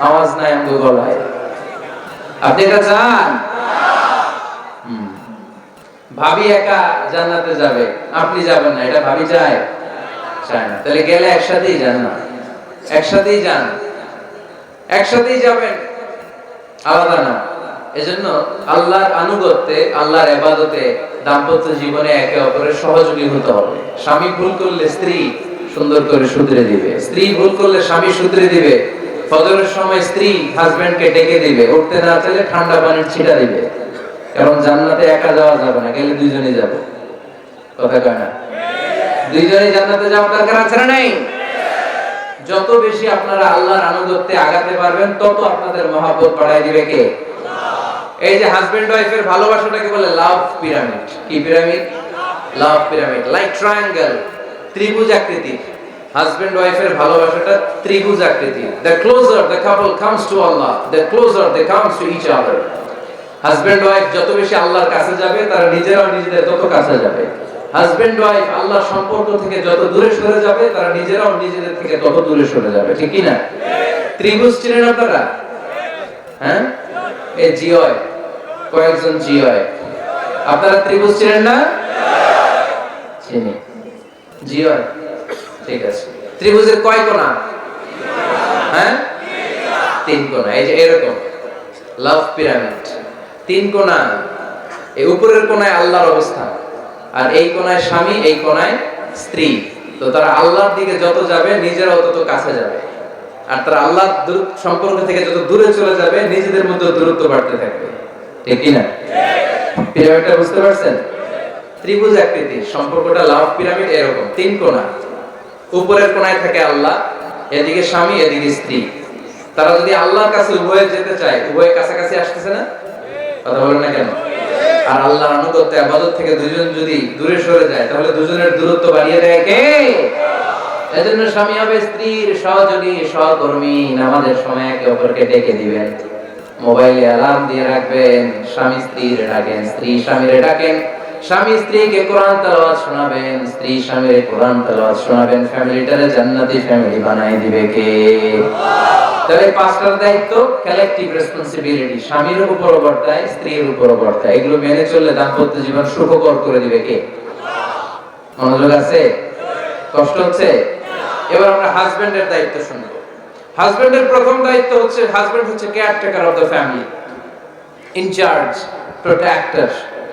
আওয়াজ নাই আমগো গলায়। আপনি এটা চান? ভাবি একা জান্নাতে যাবে, আপনি যাবেন না, এটা ভাবি চায়? চায় না। তাহলে গেলে একসাথেই যান না, একসাথেই যান, একসাথেই যাবেন, আলাদা না। এজন্য আল্লাহর আনুগত্যে, আল্লাহর ইবাদতে, দাম্পত্য জীবনে একে অপরের সহযোগী হতে হবে। স্বামী ভুল করলে স্ত্রী সুন্দর করে শুধরে দিবে, স্ত্রী ভুল করলে স্বামী শুধরে দিবে। ফজরের সময় স্ত্রী হাজবেন্ডকে ডেকে দিবে, উঠতে না চাইলে ঠান্ডা পানির ছিটা দিবে। কারণ জান্নাতে একা যাওয়া যাবে না, গেলে দুইজনেই যাব। কথা কয় না? দুইজনেই জান্নাতে যাওয়ার দরকার আছে না নেই? যত বেশি আপনারা আল্লাহর আনুগত্যে আগাতে পারবেন, তত আপনাদের মহব্বত বাড়ায় দিবে কে? এই যে হাজবেন্ড ওয়াইফের ভালোবাসাটাকে বলে লাভ পিরামিড। কি পিরামিড? লাভ পিরামিড, লাইক ট্রায়াঙ্গেল, ত্রিভুজ আকৃতির। হাজবেন্ড ওয়াইফের ভালোবাসাটা ত্রিভুজ আকৃতির। The closer the couple comes to Allah, the closer they comes to each other. Husband wife যত বেশি আল্লাহর কাছে যাবে, তারা নিজেরাও নিজেদের তত কাছে যাবে। হাজবেন্ড ওয়াইফ আল্লাহর সম্পর্ক থেকে যত দূরে সরে যাবে, তারা নিজেরাও নিজেদের থেকে তত দূরে সরে যাবে। ঠিক কি না? ত্রিভুজ চিনেন আপনারা? হ্যাঁ, এই জিওয় কয়েকজন জিওয়, আপনারা ত্রিভুজ চিনেন না? চিনি, জিওয়, ঠিক আছে। ত্রিভুজের কয় কোণা? হ্যাঁ, 3 কোণা। এই যে এরকম লাভ পিরামিড, 3 কোণা। এই উপরের কোণায় আল্লাহর অবস্থান, আর এই কোণায় স্বামী, এই কোণায় স্ত্রী। তো তারা আল্লাহর দিকে যত যাবে, নিজেরাও তত কাছে যাবে। আর তারা আল্লাহর সম্পর্ক থেকে যত দূরে চলে যাবে, নিজেদের মধ্যে দূরত্ব বাড়তে থাকবে। ঠিক কি না? পিরামিডটা বুঝতে পারছেন? ত্রিভুজ আকৃতির সম্পর্কটা লাভ পিরামিড এরকম, 3 কোণা। উপরের কোণায় থাকে আল্লাহ, এদিকে স্বামী, এদিকে স্ত্রী। তারা যদি আল্লাহর কাছে উভয়ে যেতে চায়, উভয়ে কাছাকাছি আসতেছে না? কথা বলেন না কেন? আর আল্লাহর আনুগত্য, ইবাদত থেকে দুজন যদি দূরে সরে যায়, তাহলে দুজনের দূরত্ব বাড়িয়ে দেয় কে? এজন্য স্বামী হবে স্ত্রীর সহযোগী, সহকর্মী। নামাজের সময় একে অপরকে ডেকে দিবেন, মোবাইলে অ্যালার্ম দিয়ে রাখবেন। স্বামী স্ত্রীর ডাকেন, স্ত্রী স্বামীর ডাকেন। স্বামী স্ত্রীকে কোরআন তেলাওয়াত শোনাবেন, স্ত্রী স্বামীর কোরআন তেলাওয়াত শোনাবেন। ফ্যামিলিটারে জান্নাতি ফ্যামিলি বানায় দিবে কে? তাহলে 5টার দায়িত্ব, কালেকটিভ রেসপন্সিবিলিটি, স্বামীর উপর বর্তায়, স্ত্রীর উপর বর্তায়। এগুলো মেনে চললে দাম্পত্য জীবন সুখকর করে দিবে কে? মনোযোগ আছে? কষ্ট হচ্ছে? এবার আমরা হাজবেন্ডের দায়িত্ব শুনবো। হাজবেন্ডের প্রথম দায়িত্ব হচ্ছে, হাজবেন্ড হচ্ছে caretaker of the family, in charge, protector.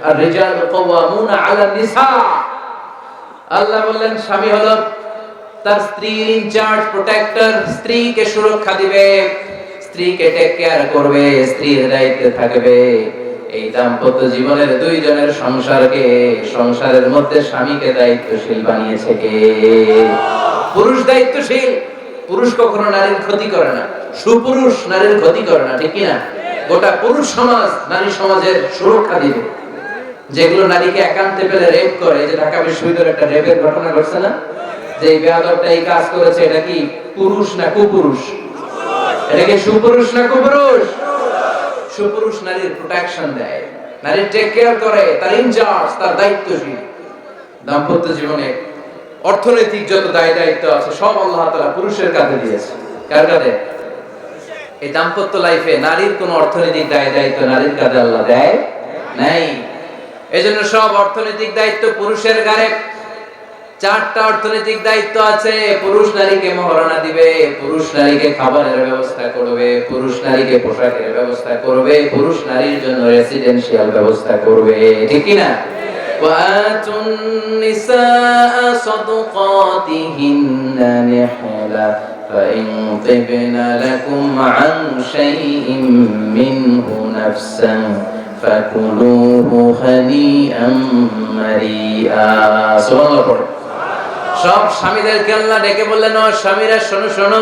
আর রিজাল কাওয়ামুনা আলা নিসা। আল্লাহ বললেন স্বামী হলো তার স্ত্রীর ইনচার্জ, প্রোটেক্টর। স্ত্রীকে সুরক্ষা দিবে, স্ত্রীকে টেক কেয়ার করবে, স্ত্রীর দায়িত্বে থাকবে। এই দাম্পত্য জীবনের দুইজনের সংসারকে, সংসারের মধ্যে স্বামীকে দায়িত্বশীল বানিয়েছে কে? পুরুষ দায়িত্বশীল। পুরুষ কখনো নারীর ক্ষতি করে না, সুপুরুষ নারীর ক্ষতি করে না। ঠিক কিনা? গোটা পুরুষ সমাজ নারী সমাজের সুরক্ষা দিবে। যেগুলো নারীকে একান্তে পেলে রেপ করে, যে ঢাকা বিশ্ববিদ্যালয়ে একটা রেপের ঘটনা ঘটছে না, যে এই বেয়াদবটা এই কাজ করেছে, এটা কি পুরুষ না কুপুরুষ? এটা কি সুপুরুষ না কুপুরুষ? সুপুরুষ নারীর প্রোটেকশন দেয়, নারীর টেক কেয়ার করে, তার ইনচার্জ, তার দায়িত্বশীল। দাম্পত্য জীবনে অর্থনৈতিক যত দায় দায়িত্ব আছে, সব আল্লাহ তাআলা পুরুষের কাঁধে দিয়েছে। কার কাঁধে? এই দাম্পত্য লাইফে নারীর কোনো অর্থনৈতিক দায় দায়িত্ব নারীর কাঁধে আল্লাহ দেয় নাই। এজন্য সব অর্থনৈতিক দায়িত্ব পুরুষের ঘাড়ে। 4টা অর্থনৈতিক দায়িত্ব আছে। পুরুষ নারীকে মহারণা দিবে, পুরুষ নারীকে খাবারের ব্যবস্থা করবে, পুরুষ নারীকে পোশাকের ব্যবস্থা করবে, পুরুষ নারীর জন্য রেসিডেন্সিয়াল ব্যবস্থা করবে। ঠিক কি না? ওয়াতুন নিসাআ সাদকাতিহিন্না নিহলা ফাইন তিবনা লাকুম আন শাইইন মিনহু নাফসান ফাকুলুহু হানিআম মারিআ। সুবহানাল্লাহ। সব স্বামীদেরকে আল্লাহ ডেকে বললেন, ও স্বামীরা শোনো শোনো,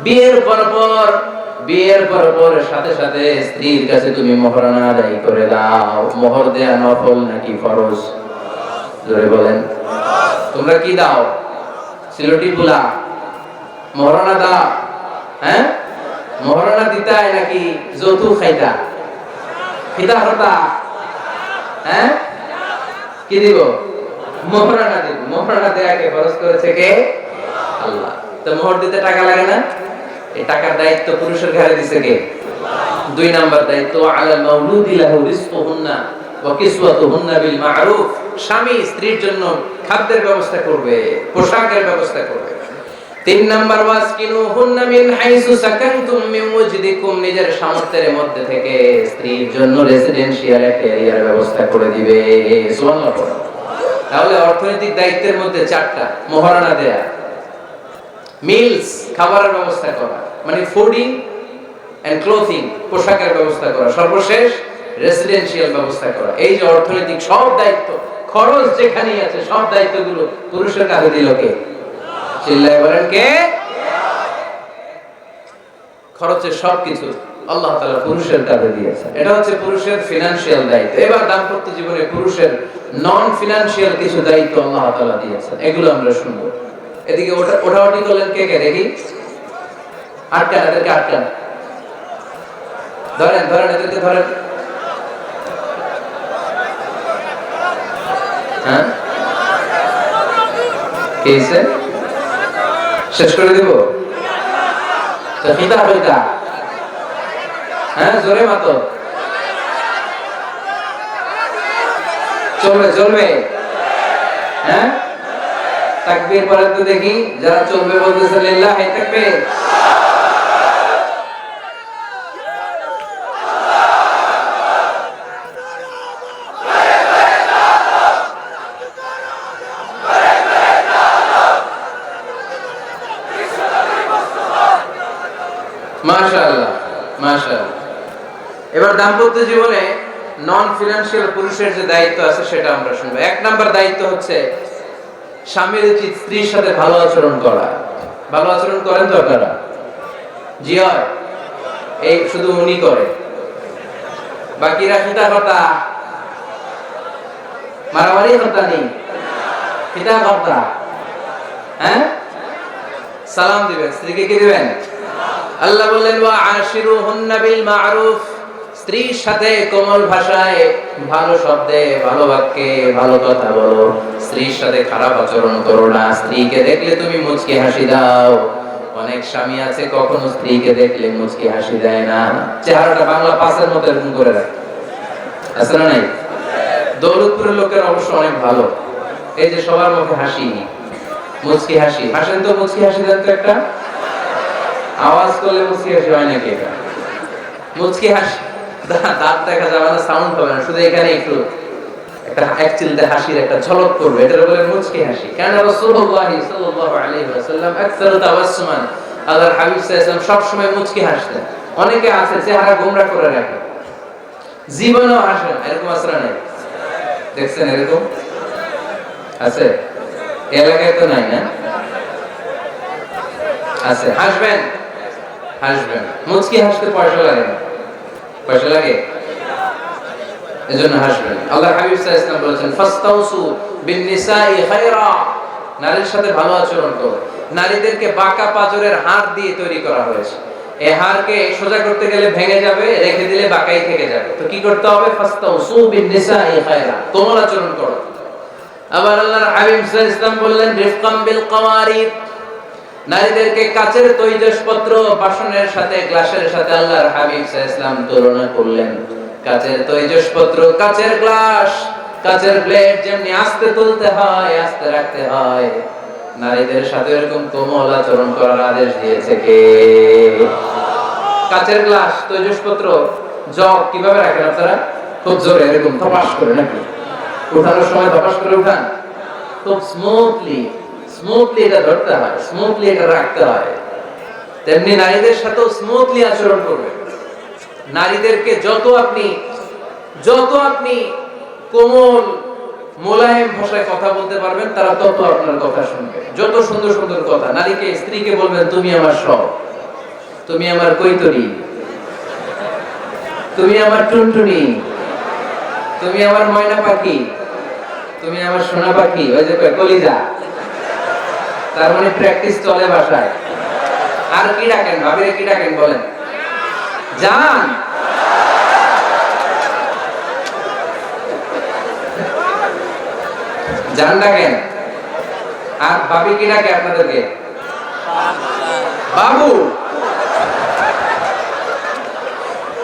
বিয়ের পর সাথে সাথে স্ত্রীর কাছে তুমি মোহরানা আদায় করে দাও। মোহর দেয়া নফল নাকি ফরজ? জোরে বলেন। তোমরা কি দাও? সিলটি পোলা, মহারণা দা, হ্যাঁ মহারণা দিতাই নাকি যৌতুক খাইতা, খিদা হতা, হ্যাঁ কি দিব? মহারণা দিব। মহারণা দেয়াকে খরচ করেছে কে? আল্লাহ। তো মোহর দিতে টাকা লাগে না? এই টাকার দায়িত্ব পুরুষের ঘাড়ে দিছে কে? 2 নাম্বার দায়িত্ব, আলাল মাউলুদি লাহু রিজকুহুন্না ওয়া কিসওয়াতুহুন্না বিল মা'রুফ। স্বামী স্ত্রীর জন্য খাদ্যের ব্যবস্থা করবে, পোশাকের ব্যবস্থা করবে। 3 নাম্বার, ওয়াসকিনুহুন্না মিন হাইসু সাকানতুম মিন ওয়াজদিকুম। নিজের সামর্থ্যের মধ্যে থেকে স্ত্রীর জন্য রেসিডেন্সিয়াল একটা এরিয়ার ব্যবস্থা করে দিবে। সুবহানাল্লাহ। তাহলে অর্থনৈতিক দায়িত্বের মধ্যে 4টা: মহারণা দেয়া, মিলস খাবারের ব্যবস্থা করা, মানে ফুডিং এন্ড ক্লোথিং, পোশাকের ব্যবস্থা করা, সর্বশেষ রেসিডেন্সিয়াল ব্যবস্থা করা। এই যে অর্থনৈতিক সব দায়িত্ব, খরচ যেখানেই আছে সব দায়িত্বগুলো পুরুষের কাঁধে দিল কে? চিল্লায় বলেন কে? খরচের সবকিছু আল্লাহ তাআলা পুরুষের কাঁধে দিয়েছেন। এটা হচ্ছে পুরুষের ফিনান্সিয়াল দায়িত্ব। এবার দাম্পত্য জীবনে পুরুষের নন ফিনান্সিয়াল কিছু দায়িত্ব আল্লাহ তাআলা দিয়েছেন, এগুলো আমরা শুনবো। এদিকে ওঠাওটি করলেন কে কে দেখি? আটকান, এদেরকে আটকান, ধরেন ধরেন, এদেরকে ধরেন। হ্যাঁ কে হইছে? শেষ করে দেব তো খিদা হইতা। হ্যাঁ জোরে মাতো, চলবে চলবে। হ্যাঁ তাকবীর পরে তো দেখি যারা চলবে বলতেছে লিল্লাহি তাকবীর। মাশাআল্লাহ মাশাআল্লাহ। এবার দাম্পত্য জীবনে নন ফিনান্সিয়াল পুরুষের যে দায়িত্ব আছে সেটা আমরা শুনবো। 1 নাম্বার দায়িত্ব হচ্ছে স্বামীর উচিত স্ত্রীর সাথে ভালো আচরণ করা। ভালো আচরণ করেন তো আপনারা? জি হয়। এই শুধু উনি করে, বাকিরা খিতা কথা, মারামারি কথা নেই, খিতা কথা। হ্যাঁ সালাম দিবেন, স্ত্রীকে কি দিবেন? আল্লাহ বললেন ওয়া আশিরুহুন্না বিল মা'রুফ। স্ত্রীর সাথে কোমল ভাষায়, ভালো শব্দে, ভালো বাক্যে ভালো কথা বলো। স্ত্রীর সাথে খারাপ আচরণ করো না। স্ত্রীকে দেখলে তুমি মুচকি হাসি দাও। অনেক স্বামী আছে কখনো স্ত্রীকে দেখলে মুচকি হাসি দেয় না, চেহারাটা বাংলা পাঁচের মতো এরকম করে রাখে। আছে না নাই? দৌলতপুরের লোকের অবশ্য অনেক ভালো, এই যে সবার মুখে হাসি, মুচকি হাসি। হাসেন তো, মুচকি হাসি দেন তো একটা। আওয়াজ করলে মুচকি হাসি হয় নাকি? এটা মুচকি হাসি, দাঁত দেখা যাবে না, সাউন্ড হবে না, শুধু এখানে একটু একটা এক চিলতে হাসির একটা ঝলক করবে, এটা বলে মুচকি হাসি। কেন? রাসূলুল্লাহ সাল্লাল্লাহু আলাইহি ওয়াসাল্লাম আকসারু তাবাসসুমান, আল্লাহর হাবিব সাল্লাল্লাহু আলাইহি ওয়াসাল্লাম সব সময় মুচকি হাসতেন। অনেকে আছে চেহারা গোমড়া করে রাখে, জীবনেও হাসে না, এরকম আসরা নাই? দেখছেন এরকম আছে? এলাকায় তো নাই না? আছে। হাসবেন হাসবেন, মুচকি হাসতে পয়সা লাগে না। পয়সা লাগে? এজন্য হাসবেন। আল্লাহর হাবিব সাল্লাল্লাহু আলাইহি ওয়াসাল্লাম বলেছেন ফাস্তাউসু বিন নিসাই খায়রা, নারীর সাথে ভালো আচরণ করো। নারীদেরকে বাঁকা পাজরের হাড় দিয়ে তৈরি করা হয়েছে। এই হাড়কে সোজা করতে গেলে ভেঙে যাবে, রেখে দিলে বাঁকাই থেকে যাবে। তো কি করতে হবে? ফাস্তাউসু বিন নিসাই খায়রা, কোমল আচরণ করো। আবার আল্লাহর হাবিব সাল্লাল্লাহু আলাইহি ওয়াসাল্লাম বললেন রিফকাম বিল কাওয়ারিদ, নারীদেরকে কাচের তৈজসপত্র, বাসনের সাথে, গ্লাসের সাথে আল্লাহর হাবিব সাল্লাল্লাহু আলাইহি ওয়াসাল্লাম তুলনা করলেন। কাচের তৈজসপত্র, কাচের গ্লাস, কাচের প্লেট যেমনি আস্তে তুলতে হয়, আস্তে রাখতে হয়, নারীদের সাথে এরকম কোমল আচরণ করার আদেশ দিয়েছে কে? কাচের গ্লাস, তৈজসপত্র, জগ কিভাবে রাখেন আপনারা? খুব জোরে এরকম ধপাস করে নাকি? উঠানোর সময় ধপাস করে উঠান? খুব স্মুথলি এটা ধরতে হয়, স্মুথলি এটা রাখতে হয়। তেমনি নারীদের সাথেও স্মুথলি আচরণ করবে। নারীদেরকে যত আপনি কোমল মোলায়েম ভাষায় কথা বলতে পারবেন, তারা তত আপনার কথা শুনবে। যত সুন্দর সুন্দর কথা, নারীকে, স্ত্রীকে বলবেন তুমি আমার সব, তুমি আমার কৈতরি, তুমি আমার টুনটুনি, তুমি আমার ময়না পাখি, তুমি আমার সোনা পাখি, ওই যে কলিজা। তার মানে প্র্যাকটিস চলে বাসায়। আর কি ডাকেন, ভাবিরে কি ডাকেন বলেন? জান। জান ডাকেন। আর ভাবি কি ডাকে আপনাদেরকে? বাবু।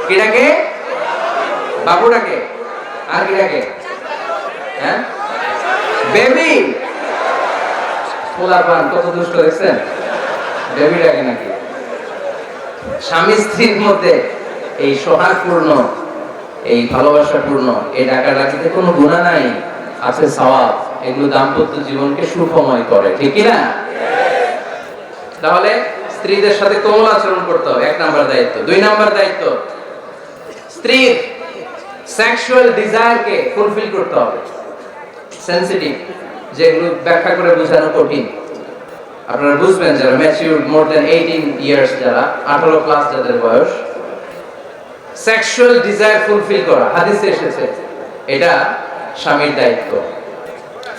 কি ডাকে? বাবু ডাকে। আর কি ডাকে? হ্যাঁ, বেবি। পোলাপান কত দুষ্ট দেখছেন, বেবি ডাকে নাকি? স্বামী স্ত্রীর মধ্যে এই সোহাগপূর্ণ, এই ভালোবাসাপূর্ণ এই ডাকা ডাকিতে কোনো গুনাহ নাই, আছে সওয়াব। এগুলো দাম্পত্য জীবনকে সুখময় করে, ঠিক কি না? তাহলে স্ত্রীদের সাথে কোমল আচরণ করতে হবে, 1 নাম্বার দায়িত্ব। 2 নাম্বার দায়িত্ব, স্ত্রীর সেক্সুয়াল ডিজায়ারকে ফুলফিল করতে হবে। সেনসিটিভ, যেগুলো ব্যাখ্যা করে বোঝানো কঠিন। আপনারা বুঝবেন যারা ম্যাচিউরড, মোর দ্যান 18 ইয়ার্স, যারা 18 প্লাস যাদের বয়স, সেক্সুয়াল ডিজায়ার ফুলফিল করা হাদিসে এসেছে এটা স্বামীর দায়িত্ব।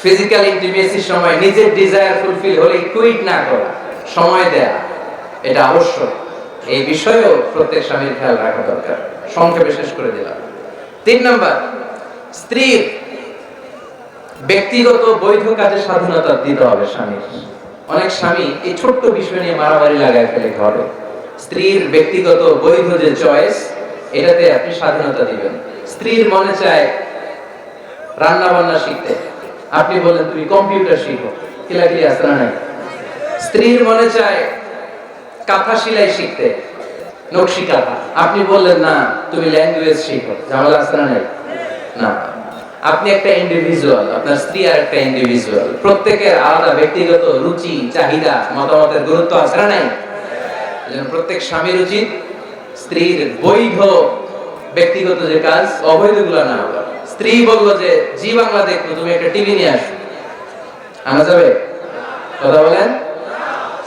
ফিজিক্যাল ইন্টিমেসির সময় নিজের ডিজায়ার ফুলফিল হলে কুইট না করা, সময় দেয়া, এটা আবশ্যক। এই বিষয়েও প্রত্যেক স্বামীর খেয়াল রাখা দরকার। সংক্ষেপে শেষ করে দিলাম। 3 নাম্বার, স্ত্রীর ব্যক্তিগত বৈধ কাজে স্বাধীনতা দিতে হবে স্বামীর। অনেক স্বামী এই ছোট্ট বিষয় নিয়ে মারামারি লাগায় ফেলে ঘরে। স্ত্রীর ব্যক্তিগত বৈধ যে চয়েস, এটাতে আপনি স্বাধীনতা দিবেন। স্ত্রীর মনে চায় রান্না বান্না শিখতে, আপনি বলেন তুমি কম্পিউটার শিখো, কিলাকিলি আছে না নাই? স্ত্রীর মনে চায় কাঁথা সেলাই শিখতে, নকশি কাঁথা, আপনি বললেন না তুমি ল্যাঙ্গুয়েজ শিখো, ঝামেলা আছে না নাই? না, আপনি একটা ইন্ডিভিজুয়াল, আপনার স্ত্রী আর একটা ইন্ডিভিজুয়াল, প্রত্যেকের আলাদা ব্যক্তিগত রুচি, চাহিদা, মতামতের গুরুত্ব আছে না নাই? এজন্য প্রত্যেক স্বামীর উচিত স্ত্রীর বৈধ ব্যক্তিগত যে কাজ, অবৈধগুলো না করা। স্ত্রী বললো যে জি বাংলা দেখবো, তুমি একটা টিভি নিয়ে আসো, আনা যাবে? কথা বলেন।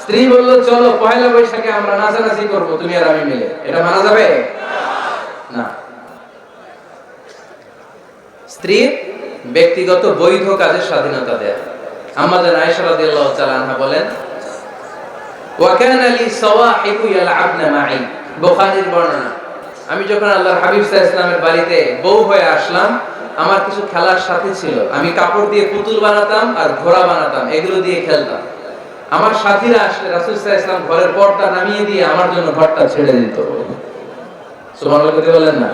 স্ত্রী বললো চলো পয়লা বৈশাখে আমরা নাচানাচি করবো তুমি আর আমি মিলে, এটা মানা যাবে না। স্ত্রীর ব্যক্তিগত বৈধ কাজের স্বাধীনতা দেয়া। আম্মা জান আয়েশা রাদিয়াল্লাহু তাআলা আনহা বলেন, ওয়া কানা লি সাওয়াহিবু ইয়ালআবনা মাই, বুখারীর বর্ণনা। আমি যখন আল্লাহর হাবিব সাল্লাল্লাহু আলাইহি ওয়াসাল্লামের বাড়িতে বউ হয়ে আসলাম, আমার কিছু খেলার সাথী ছিল। আমি কাপড় দিয়ে পুতুল বানাতাম আর ঘোড়া বানাতাম, এগুলো দিয়ে খেলতাম। আমার সাথীরা আসলে রাসূল সাল্লাল্লাহু আলাইহি ওয়াসাল্লাম ঘরের পর্দা নামিয়ে দিয়ে আমার জন্য ঘরটা ছেড়ে দিত। সুবহানাল্লাহ বলেন না?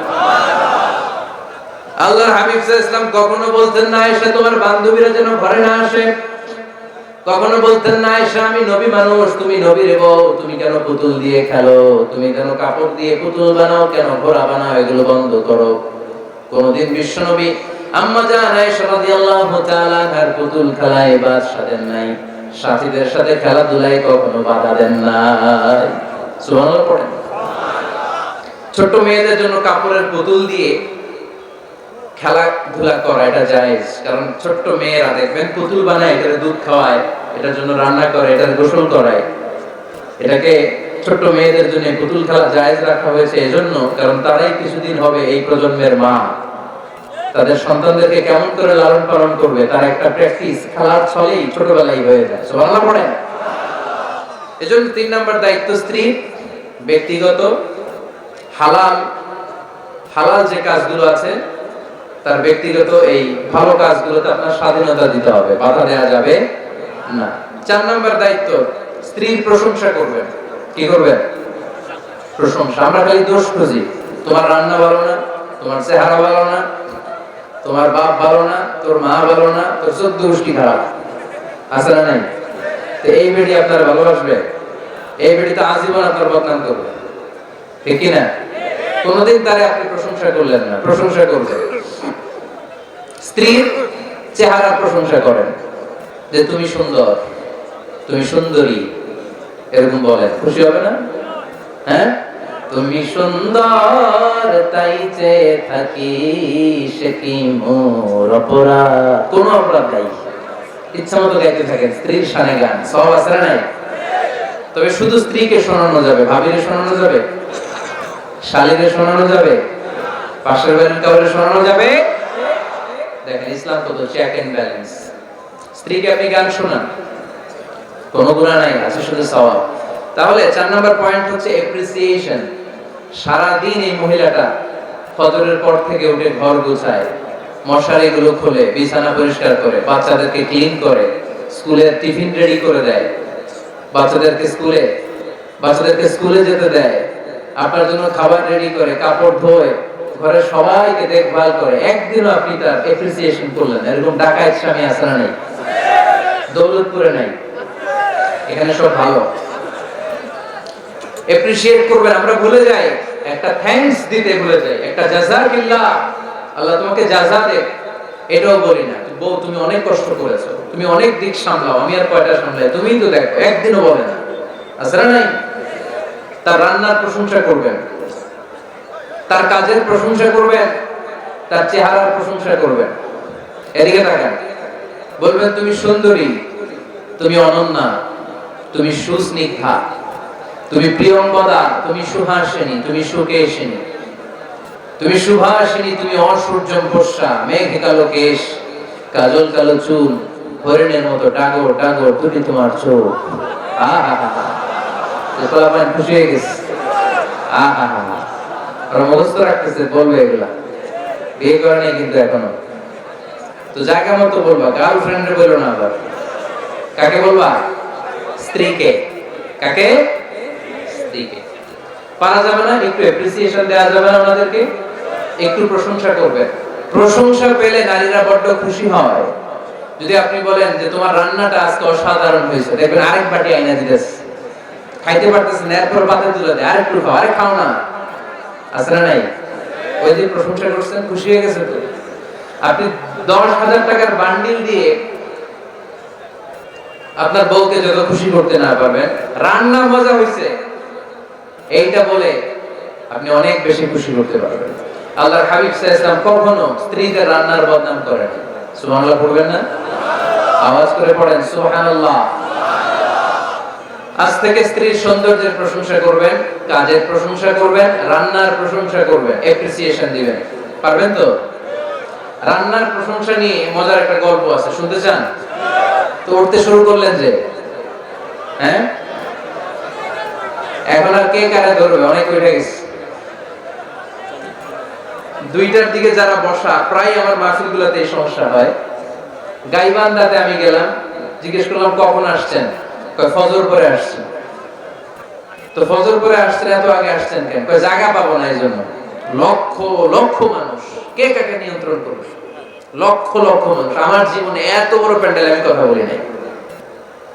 আল্লাহর হাবিব সাল্লাল্লাহু আলাইহি ওয়াসাল্লাম কখনো বলতেন না আয়েশা তোমার বান্ধবীরা যেন ঘরে না আসে, কখনো বলতেন না আয়েশা আমি নবী মানুষ, তুমি নবীর বউ, তুমি কেন পুতুল দিয়ে খেলো, তুমি কেন কাপড় দিয়ে পুতুল বানাও, কেন ঘোড়া বানাও, এগুলো বন্ধ করো। কোনদিন বিশ্বনবী আম্মা জান আয়েশা রাদিয়াল্লাহু তাআলা তার পুতুল খেলায় বাদ সাধেন নাই, সাথীদের সাথে খেলাধুলায় কখনো বাধা দেন নাই। সুবহানাল্লাহ পড়েন। ছোট মেয়েদের জন্য কাপড়ের পুতুল দিয়ে খেলাধুলা করা এটা জায়েজ, কারণ ছোট্ট মেয়েরা দেখবেন পুতুল বানায়, এটার দুধ খাওয়ায়, এটার জন্য রান্না করে, এটার গোসল করায়। এটাকে ছোট্ট মেয়েদের জন্য পুতুল খেলা জায়েজ রাখা হয়েছে এজন্য, কারণ তারাই কিছুদিন হবে এই প্রজন্মের মা। তাদের সন্তানদেরকে কেমন করে লালন পালন করবে তার একটা প্র্যাকটিস খেলার ছলেই ছোটবেলায় হয়ে যায়। সুবহানাল্লাহ পড়েন। এজন্য 3 নাম্বার দায়িত্ব স্ত্রীর ব্যক্তিগত হালাল যে কাজগুলো আছে, তার ব্যক্তিগত এই ভালো কাজগুলোতে আপনার স্বাধীনতা দিতে হবে, বাধা দেওয়া যাবে না। 4 নাম্বার দায়িত্ব, স্ত্রীর প্রশংসা করবেন। কি করবেন? প্রশংসা। আমরা খালি দোষ খুঁজি, তোমার রান্না ভালো না, তোমার চেহারা ভালো না, তোমার বাপ ভালো না, তোর মা ভালো না, তোর 14 গোষ্ঠী খারাপ, আছে না নাই? তো এই বেডি আপনার ভালোবাসবে? এই বেডি তো আজীবন আপনার বদনাম করবে, ঠিক কি না? কোনদিন তারে আপনি প্রশংসা করলেন না, প্রশংসা করবেন। স্ত্রীর চেহারার প্রশংসা করেন, যে তুমি সুন্দর, তুমি সুন্দরী, এরকম বলেন, খুশি হবে না? হ্যাঁ, তুমি সুন্দর তাই চেয়ে থাকি, সে কি মোর অপরাধ? কোন অপরাধ নাই, ইচ্ছা মতো গাইতে থাকেন স্ত্রীর শানে গান, সব আছে না নাই? তবে শুধু স্ত্রীকে শোনানো যাবে, ভাবিরে শোনানো যাবে, শালীরে শোনানো যাবে, পাশের বাড়ির কাউরে শোনানো যাবে? দেখেন ইসলাম কত চেক এন্ড ব্যালেন্স। স্ত্রীকে আপনি গান শোনান, কোনো গুনাহ নাই, আছে শুধু সওয়াব। তাহলে 4 নাম্বার পয়েন্ট হচ্ছে অ্যাপ্রিসিয়েশন। সারা দিন এই মহিলাটা ফজরের পর থেকে উঠে ঘর গোছায়, মশারিগুলো খোলে, বিছানা পরিষ্কার করে, বাচ্চাদেরকে ক্লিন করে, স্কুলের টিফিন রেডি করে দেয়, বাচ্চাদেরকে স্কুলে যেতে দেয়, আপনার জন্য খাবার রেডি করে, কাপড় ধোয়, ঘরের সবাইকে দেখভাল করে। একদিনও আপনি তার অ্যাপ্রিসিয়েশন করলেন? এরকম ডাকাত স্বামী আছে না নাই? দৌলতপুরে নাই, এখানে সব ভালো। অ্যাপ্রিশিয়েট করবেন, আমরা ভুলে যাই, একটা থ্যাঙ্কস দিতে ভুলে যাই, একটা জাযাকিল্লাহ, আল্লাহ তোমাকে জাযা দে, এটাও বলি না। বউ তুমি অনেক কষ্ট করেছো, তুমি অনেক দিক সামলাও, আমি আর কয়টা সামলাই, তুমিই তো দেখো, একদিনও বলে না, আছে না নাই? তার রান্নার প্রশংসা করবেন, তার কাজের প্রশংসা করবেন, তার চেহারার প্রশংসা করবেন। এদিকে তাকান, বলবেন তুমি সুন্দরী, তুমি অনন্যা, তুমি সুস্নিগ্ধা, তুমি প্রিয়ঙ্গদা, তুমি সুহাসিনী, তুমি সুকেশিনী, তুমি সুভাষিনী, তুমি অসূর্যম পোষ্যা, মেঘ কালো কেশ, কাজল কালো চুল, হরিণের মতো ডাগর ডাগর দুটি তোমার চোখ। খুশি হয়ে গেছে, ওরা মুখস্থ রাখতেছে, বলবে এগুলা, বিয়ে করে নাই কিন্তু এখনো। তো জায়গা মতো বলবা, গার্লফ্রেন্ডে বললো না। আবার কাকে বলবা? স্ত্রীকে। কাকে? স্ত্রীকে। পারা যাবে না? একটু অ্যাপ্রিসিয়েশন দেওয়া যাবে না ওনাদেরকে? একটু প্রশংসা করবেন। প্রশংসা পেলে নারীরা বড্ড খুশি হয়। যদি আপনি বলেন যে তোমার রান্নাটা আজকে অসাধারণ হয়েছে, দেখবেন আরেক বাটি আইনা দিতেছে, খাইতে পারতেছেন, এরপর পাতে তুলে দেয়, আরেকটু খাও, আরে খাও না, আছে না নাই? ওই যে প্রশংসা করছেন, খুশি হয়ে গেছে তো। আপনি 10,000 টাকার বান্ডিল দিয়ে আপনার বউকে যত খুশি করতে না পারবেন, রান্না মজা হয়েছে এইটা বলে আপনি অনেক বেশি খুশি করতে পারবেন। আল্লাহর হাবিব সাল্লাল্লাহু আলাইহি ওয়াসাল্লাম কখনো স্ত্রীদের রান্নার বদনাম করেন। সুবহানাল্লাহ পড়বেন না? আওয়াজ করে পড়েন সুবহানাল্লাহ। আজ থেকে স্ত্রীর সৌন্দর্যের প্রশংসা করবেন, কাজের প্রশংসা করবেন, রান্নার প্রশংসা করবেন, অ্যাপ্রিসিয়েশন দিবেন। পারবেন তো? রান্নার প্রশংসা নিয়ে মজার একটা গল্প আছে, শুনতে চান? তো উঠতে শুরু করলেন যে, হ্যাঁ, এখন আর কে কারে ধরবে? অনেক উঠে গেছে। 2টার দিকে যারা বসা, প্রায় আমার মাহফিলগুলোতে এই সমস্যা হয়। গাইবান্ধাতে আমি গেলাম, জিজ্ঞেস করলাম কখন আসছেন? কয় ফজর পরে আসছেন। তো ফজর পরে আসছেন, এত আগে আসছেন কেন? কয় জায়গা পাবো না এই জন্য। লক্ষ লক্ষ মানুষ, কে কাকে নিয়ন্ত্রণ করবে? লক্ষ লক্ষ মানুষ। আমার জীবনে এত বড় প্যান্ডেল আমি কথা বলি নাই।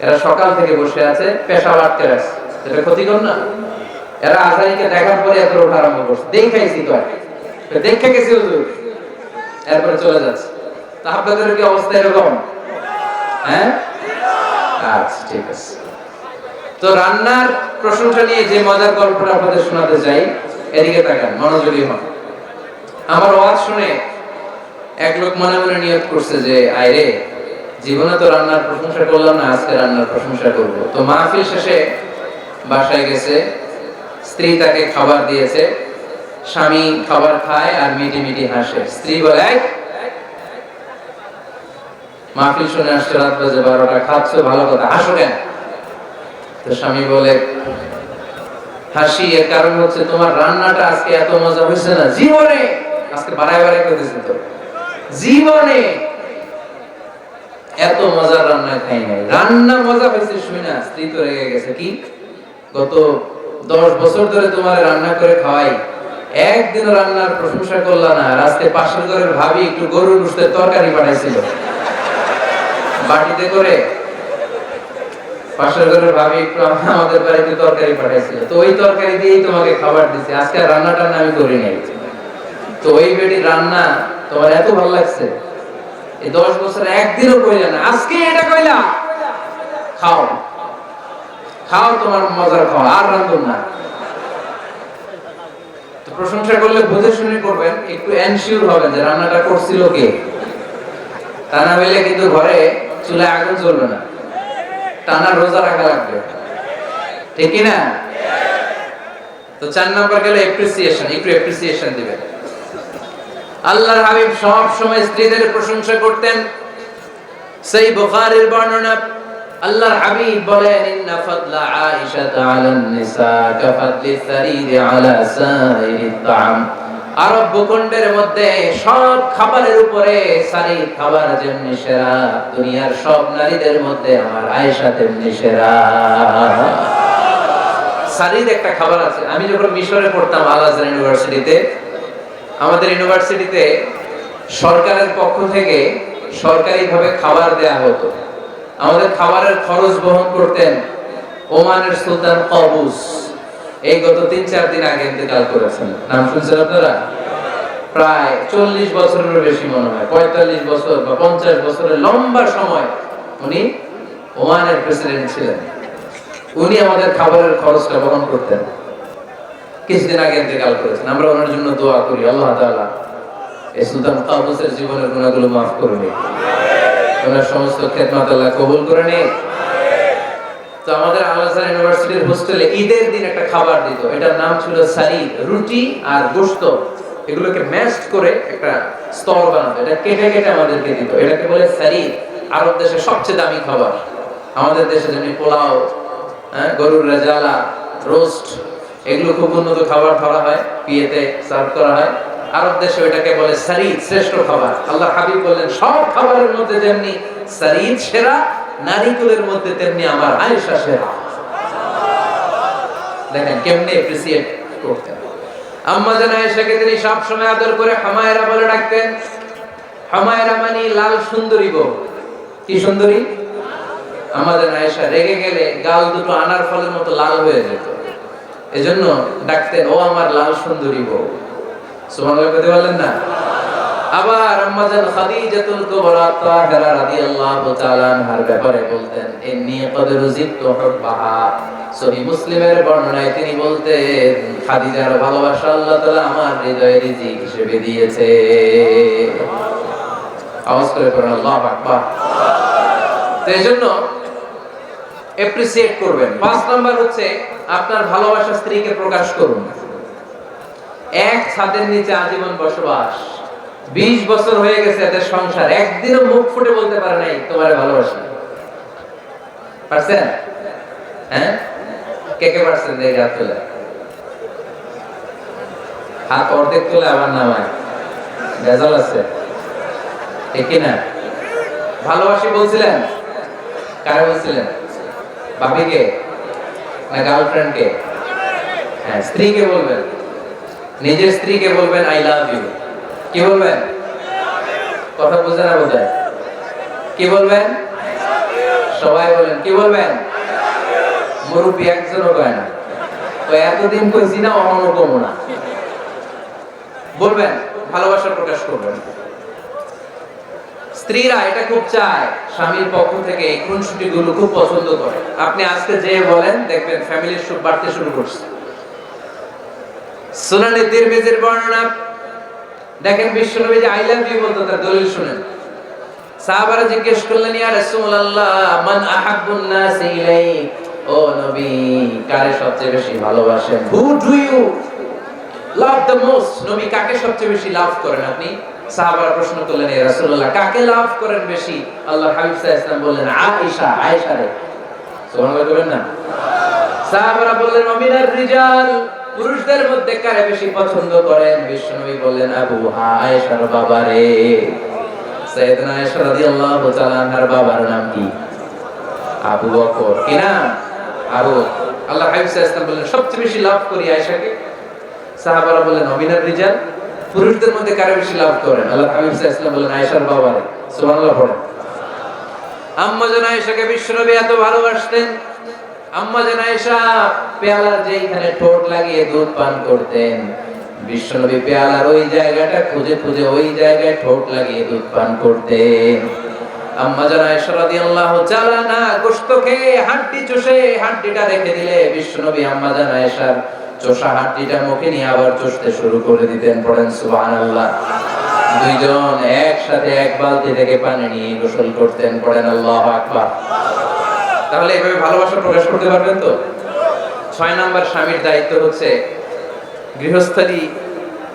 এরা সকাল থেকে বসে আছে, পেশা বাড়তে আছে, এটা ক্ষতিকর না? এরা আজাইকে দেখার পরে এত ওঠা আরম্ভ করছে, দেখাইছি তো আর দেখে গেছি হুজুর, এরপরে চলে যাচ্ছে। তা আপনাদের কি অবস্থা এরকম? হ্যাঁ, আচ্ছা ঠিক আছে। তো রান্নার প্রশংসা নিয়ে যে মজার গল্পটা আপনাদের শোনাতে চাই, এদিকে তাকান, মনোযোগী হন। আমার ওয়াজ শুনে এক লোক মনে মনে নিয়ত করছে যে আইরে, জীবনে তো রান্নার প্রশংসা করলাম না, আজকে রান্নার প্রশংসা করব। তো মাহফিল শেষে বাসায় গেছে, স্ত্রী তাকে খাবার দিয়েছে, স্বামী খাবার খায় আর মিটি মিটি হাসে। স্ত্রী বলে, মাহফিল শুনে আসছে, রাত বাজে 12টা, খাচ্ছ ভালো কথা, হাসো কেন? তো স্বামী বলে, হাসি এর কারণ হচ্ছে তোমার রান্নাটা আজকে এত মজা হয়েছে না জীবনে, আজকে বাড়ায় বাড়ায় করতেছে, তো জীবনে এত মজার রান্না খাই নাই। রান্না মজা হয়েছে শুনে না স্ত্রী তো রেগে গেছে, কি গত 10 বছর ধরে তোমার রান্না করে খাওয়াই, একদিন রান্নার প্রশংসা করলা না, আর আজকে পাশের ঘরের ভাবি একটু গরুর গোশতের তরকারি পাঠাইছিল বাটিতে করে, পাশের ঘরের ভাবি একটু আমাদের বাড়িতে তরকারি পাঠাইছিল, তো ওই তরকারি দিয়েই তোমাকে খাবার দিছে, আজকে রান্নাটা আমি করি নাই। তো ওই বেটির রান্না তোমার এত ভালো লাগছে, এই 10 বছর একদিনও কইলা না, আজকে এটা কইলা, খাও খাও, তোমার মজার খাও, আর রান্ধুন না। তো প্রশংসা করলে বুঝে শুনে করবেন, একটু এনশিওর হবেন যে রান্নাটা করছিল কে, তা না হইলে কিন্তু ঘরে চুলায় আগুন জ্বলবে না, টানা রোজা রাখা লাগবে, ঠিক কি না? তো 4 নাম্বার গেল অ্যাপ্রিসিয়েশন, একটু অ্যাপ্রিসিয়েশন দিবেন। আল্লাহর হাবিব সব সময় স্ত্রীদের প্রশংসা করতেন। সেই বুখারীর বর্ণনা, আল্লাহর হাবিব বলেন ইন্না ফাদলা আয়েশা আলান নিসা কাফাদলি সারিদ আলা সাইরিত তাআম। আরব ভূখণ্ডের মধ্যে সব খাবারের উপরে সারিদ খাবার যেমনি সেরা, দুনিয়ার সব নারীদের মধ্যে আমার আয়েশা তেমনি সেরা। সারিদ একটা খাবার আছে। আমি যখন মিশরে পড়তাম আল আজহার ইউনিভার্সিটিতে, আমাদের ইউনিভার্সিটিতে সরকারের পক্ষ থেকে সরকারিভাবে খাবার দেয়া হতো। আমাদের খাবারের খরচ বহন করতেন ওমানের সুলতান কাবুস। এই গত 3-4 দিন আগে ইন্তেকাল করেছেন। নাম শুনছেন আপনারা? প্রায় 40 বছরের বেশি মনে হয়, 45 বছর বা 50 বছরের লম্বা সময় উনি ওমানের প্রেসিডেন্ট ছিলেন। উনি আমাদের খাবারের খরচটা বহন করতেন। কিছুদিন আগে ইন্তেকাল করেছেন। আমরা ওনার জন্য দোয়া করি আল্লাহ তাআলা এই সুলতান কাবুসের জীবনের গুনাহগুলো মাফ করে নিন, ওনার সমস্ত খেদমত আল্লাহ কবুল করে নিন। তো আমাদের আল আজহার ইউনিভার্সিটির হোস্টেলে ঈদের দিন একটা খাবার দিত, এটার নাম ছিল সারিদ। রুটি আর গোশত এগুলোকে ম্যাশড করে একটা স্তর বানাতো, এটা কেটে কেটে আমাদেরকে দিত। এটাকে বলে সারিদ। আরব দেশের সবচেয়ে দামি খাবার। আমাদের দেশে যেমনি পোলাও, গরুর রেজালা, রোস্ট, এগুলো খুব উন্নত খাবার ধরা হয়, বিয়েতে সার্ভ করা হয়। আরব দেশে ওটাকে বলে সারিদ, শ্রেষ্ঠ খাবার। আল্লাহ হাবিব বললেন সব খাবারের মধ্যে যেমনি সারিদ সেরা, নারীকুলের মধ্যে তেমনি আমার আয়েশা সেরা। দেখেন কেমনে এপ্রিসিয়েট করতেন। আম্মা জান আয়েশাকে তিনি সব সময় আদর করে হামায়রা বলে ডাকতেন। হামায়রা মানে লাল সুন্দরী বউ। কি সুন্দরী? আমাদের আয়েশা রেগে গেলে গাল দুটো আনার ফলের মতো লাল হয়ে যেত, এজন্য ডাকতেন ও আমার লাল সুন্দরী বউ। সুবহানাল্লাহ বলতে বলেন না? আবার আম্মা জান খাদিজাতুল কুবরা তাহেরা রাদিয়াল্লাহু তাআলা আনহার ব্যাপারে বলতেন ইন্নী ক্বাদ রুজিকতু হুব্বাহা। সহিহ মুসলিমের বর্ণনায় তিনি বলতেন খাদিজার ভালোবাসা আল্লাহ তাআলা আমার হৃদয়ে রিজিক হিসেবে দিয়েছে। আওয়াজ করে পড়ুন আল্লাহু আকবার। তো এজন্য এপ্রিসিয়েট করবেন। 5 নাম্বার হচ্ছে আপনার ভালোবাসা স্ত্রীকে প্রকাশ করুন। এক ছাদের নিচে আজীবন বসবাস, 20 বছর হয়ে গেছে এদের সংসার, একদিনও মুখ ফুটে বলতে পারে নাই তোমারে ভালোবাসি। পারছেন? হ্যাঁ, কে কে পারছেন? এই হাত তোলে, হাত অর্ধেক তোলে আবার নামায়, ভেজাল আছে, ঠিক না? ভালোবাসি বলছিলেন? কারে বলছিলেন? ভাবিকে না গার্লফ্রেন্ডকে? হ্যাঁ, স্ত্রীকে বলবেন, নিজের স্ত্রীকে বলবেন আই লাভ ইউ। কি বলবেন? কথা বুঝে না বোঝায়? কি বলবেন? সবাই বলেন কি বলবেন? মুরব্বী একজনও কয় না, তো এতদিন কইছি না অনকম না। বলবেন, ভালোবাসা প্রকাশ করবেন। স্ত্রীরা এটা খুব চায়, স্বামীর পক্ষ থেকে এই খুনসুটি গুলো খুব পছন্দ করে। আপনি আজকে যে বলেন দেখবেন ফ্যামিলির সুখ বাড়তে শুরু করছে। সুনানে তিরমিজির বর্ণনা দেখেন, বিশ্বনবী যে আই লাভ ইউ বলতো তার দলিল শুনেন। সাহাবারা জিজ্ঞেস করলেন ইয়া রাসূলুল্লাহ মান আহাব্বুন নাস ইলাইক, ও নবী কারে সবচেয়ে বেশি ভালোবাসেন? Who do you love the most? নবী কাকে সবচেয়ে বেশি লাভ করেন আপনি? সাহাবারা প্রশ্ন করলেন ইয়া রাসূলুল্লাহ কাকে লাভ করেন বেশি? আল্লাহর হাবিব সাল্লাল্লাহু আলাইহি ওয়াসাল্লাম বললেন আয়েশা, আয়েশা রে। সুবহানাল্লাহ বলেন না? সাহাবারা বললেন মিনার রিজাল, পুরুষদের মধ্যে কারে বেশি পছন্দ করেন? বিশ্বনবী বললেন আবু আয়েশার বাবা রে। সাইয়েদনা আয়েশা রাদিয়াল্লাহু তাআলা আনহার বাবার নাম কি? আবু বকর। কি নাম? আবু। আল্লাহ হাবিব সাল্লাল্লাহু আলাইহি ওয়াসাল্লাম বললেন সবচেয়ে বেশি লাভ করি আয়েশাকে। সাহাবারা বললেন মিনার রিজাল, পুরুষদের মধ্যে কারে বেশি লাভ করেন? আল্লাহ হাবিব সাল্লাল্লাহু আলাইহি ওয়াসাল্লাম বললেন আয়েশার বাবা রে। সুবহানাল্লাহ পড়েন। আম্মা জান আয়েশাকে বিশ্বনবী এত ভালোবাসতেন, আম্মা জান আয়েশা পেয়ালার যেখানে ঠোঁট লাগিয়ে দুধ পান করতেন, বিশ্বনবী পেয়ালার ওই জায়গাটা খুঁজে খুঁজে ওই জায়গায় ঠোঁট লাগিয়ে দুধ পান করতেন। আম্মা জান আয়েশা রাদিয়াল্লাহু তাআলা না গোশত খেয়ে হাড্ডি চষে হাড্ডিটা রেখে দিলে বিশ্বনবী আম্মা জান আয়েশার চষা হাড্ডিটা মুখে নিয়ে আবার চষতে শুরু করে দিতেন। পড়েন সুবহানাল্লাহ। দুইজন একসাথে এক বালতি থেকে পানি নিয়ে গোসল করতেন। পড়েন আল্লাহু আকবার। তাহলে এভাবে ভালোবাসা প্রকাশ করতে পারবেন তো? 6 নাম্বার স্বামীর দায়িত্ব হচ্ছে গৃহস্থালী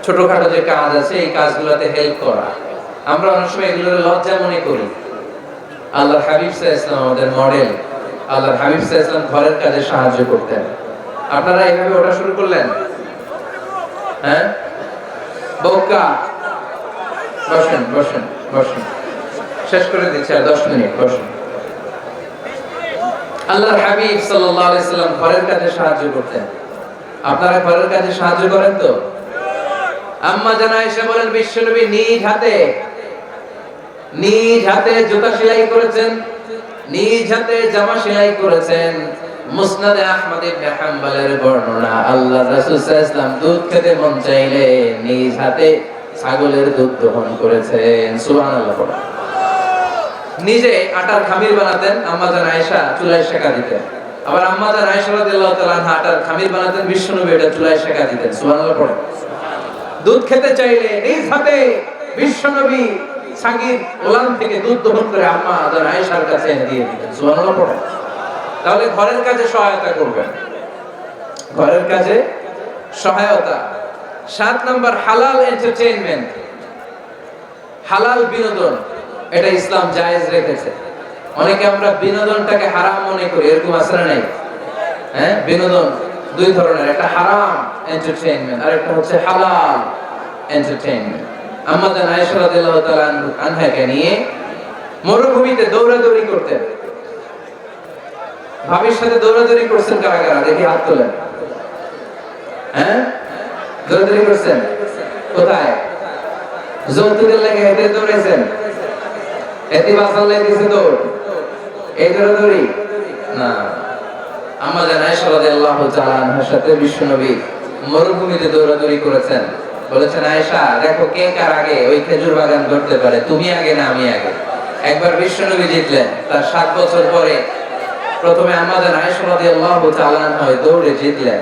ছোটখাটো যে কাজ আছে এই কাজগুলোতে হেল্প করা। আমরা অনেক সময় এগুলোর লজ্জা মনে করি। আল্লাহর হাবিব সাল্লাল্লাহু আলাইহি ওয়াসাল্লাম আমাদের মডেল। আল্লাহর হাবিব সাল্লাল্লাহু আলাইহি ওয়াসাল্লাম ঘরের কাজে সাহায্য করতেন। আপনারা এইভাবে ওঠা শুরু করলেন? হ্যাঁ, বউকা বসেন বসেন বসেন, শেষ করে দিচ্ছি আর 10 মিনিট, বসেন। আল্লাহর হাবিব সাল্লাল্লাহু আলাইহি ওয়াসাল্লাম ঘরের কাজে সাহায্য করতেন। আপনারা ঘরের কাজে সাহায্য করেন তো? আম্মা জান আয়েশা বলেন, বিশ্বনবী নিজ হাতে জুতা সেলাই করেছেন, নিজ হাতে জামা সেলাই করেছেন। মুসনাদে আহমদ ইবনে হাম্বলের বর্ণনা, আল্লাহ রাসূল সাল্লাল্লাহু আলাইহি ওয়াসাল্লাম দুধ খেতে মন চাইলে নিজ হাতে ছাগলের দুধ দহন করেছেন। সুবহানাল্লাহ। নিজে আটার খামির বানাতেন, আম্মা জান আয়েশা চুলায় সেকা দিতেন। আবার আম্মা জান আয়েশা রাদিয়াল্লাহু তাআলা আনহা আটার খামির বানাতেন, বিশ্বনবী এটা চুলায় সেকা দিতেন। সুবহানাল্লাহ পড়ে। দুধ খেতে চাইলে নিজ হাতে বিশ্বনবী ছাগির ওলান থেকে দুধ দহন করে আম্মা জান আয়েশার কাছে এনে দিয়ে দিতেন। সুবহানাল্লাহ পড়ে। তাহলে ঘরের কাজে সহায়তা করবেন, ঘরের কাজে সহায়তা। 7 নাম্বার, হালাল এন্টারটেইনমেন্ট, হালাল বিনোদন, এটা ইসলাম জায়েজ রেখেছে। অনেকে আমরা বিনোদনটাকে হারাম মনে করি, এরকম আছে না নাই? হ্যাঁ, বিনোদন দুই ধরনের, একটা হারাম এন্টারটেইনমেন্ট আর একটা হচ্ছে হালাল এন্টারটেইনমেন্ট। আম্মা জান আয়েশা রাদিয়াল্লাহু তাআলা আনহাকে নিয়ে মরুভূমিতে দৌড়াদৌড়ি করতেন। ভাবির সাথে দৌড়াদৌড়ি করছেন কারা কারা? দেখি হাত তোলেন। হ্যাঁ, দৌড়াদৌড়ি করছেন কোথায়? যৌতুকের লেগে হেঁটে দৌড়েছেন? এতে বাসাল দিয়েছে দৌড়, এই দৌড়াদৌড়ি না। আম্মা জান আয়েশা রাদিয়াল্লাহু তাআলা আনহার সাথে বিশ্বনবী মরুভূমিতে দৌড়াদৌড়ি করেছেন। বলেছেন, আয়েশা দেখো কে কার আগে ওই খেজুর বাগান ধরতে পারে, তুমি আগে না আমি আগে। একবার বিশ্বনবী জিতলেন, তার 7 বছর পরে প্রথমে আম্মা জান আয়েশা রাদিয়াল্লাহু তাআলা আনহা দৌড়ে জিতলেন,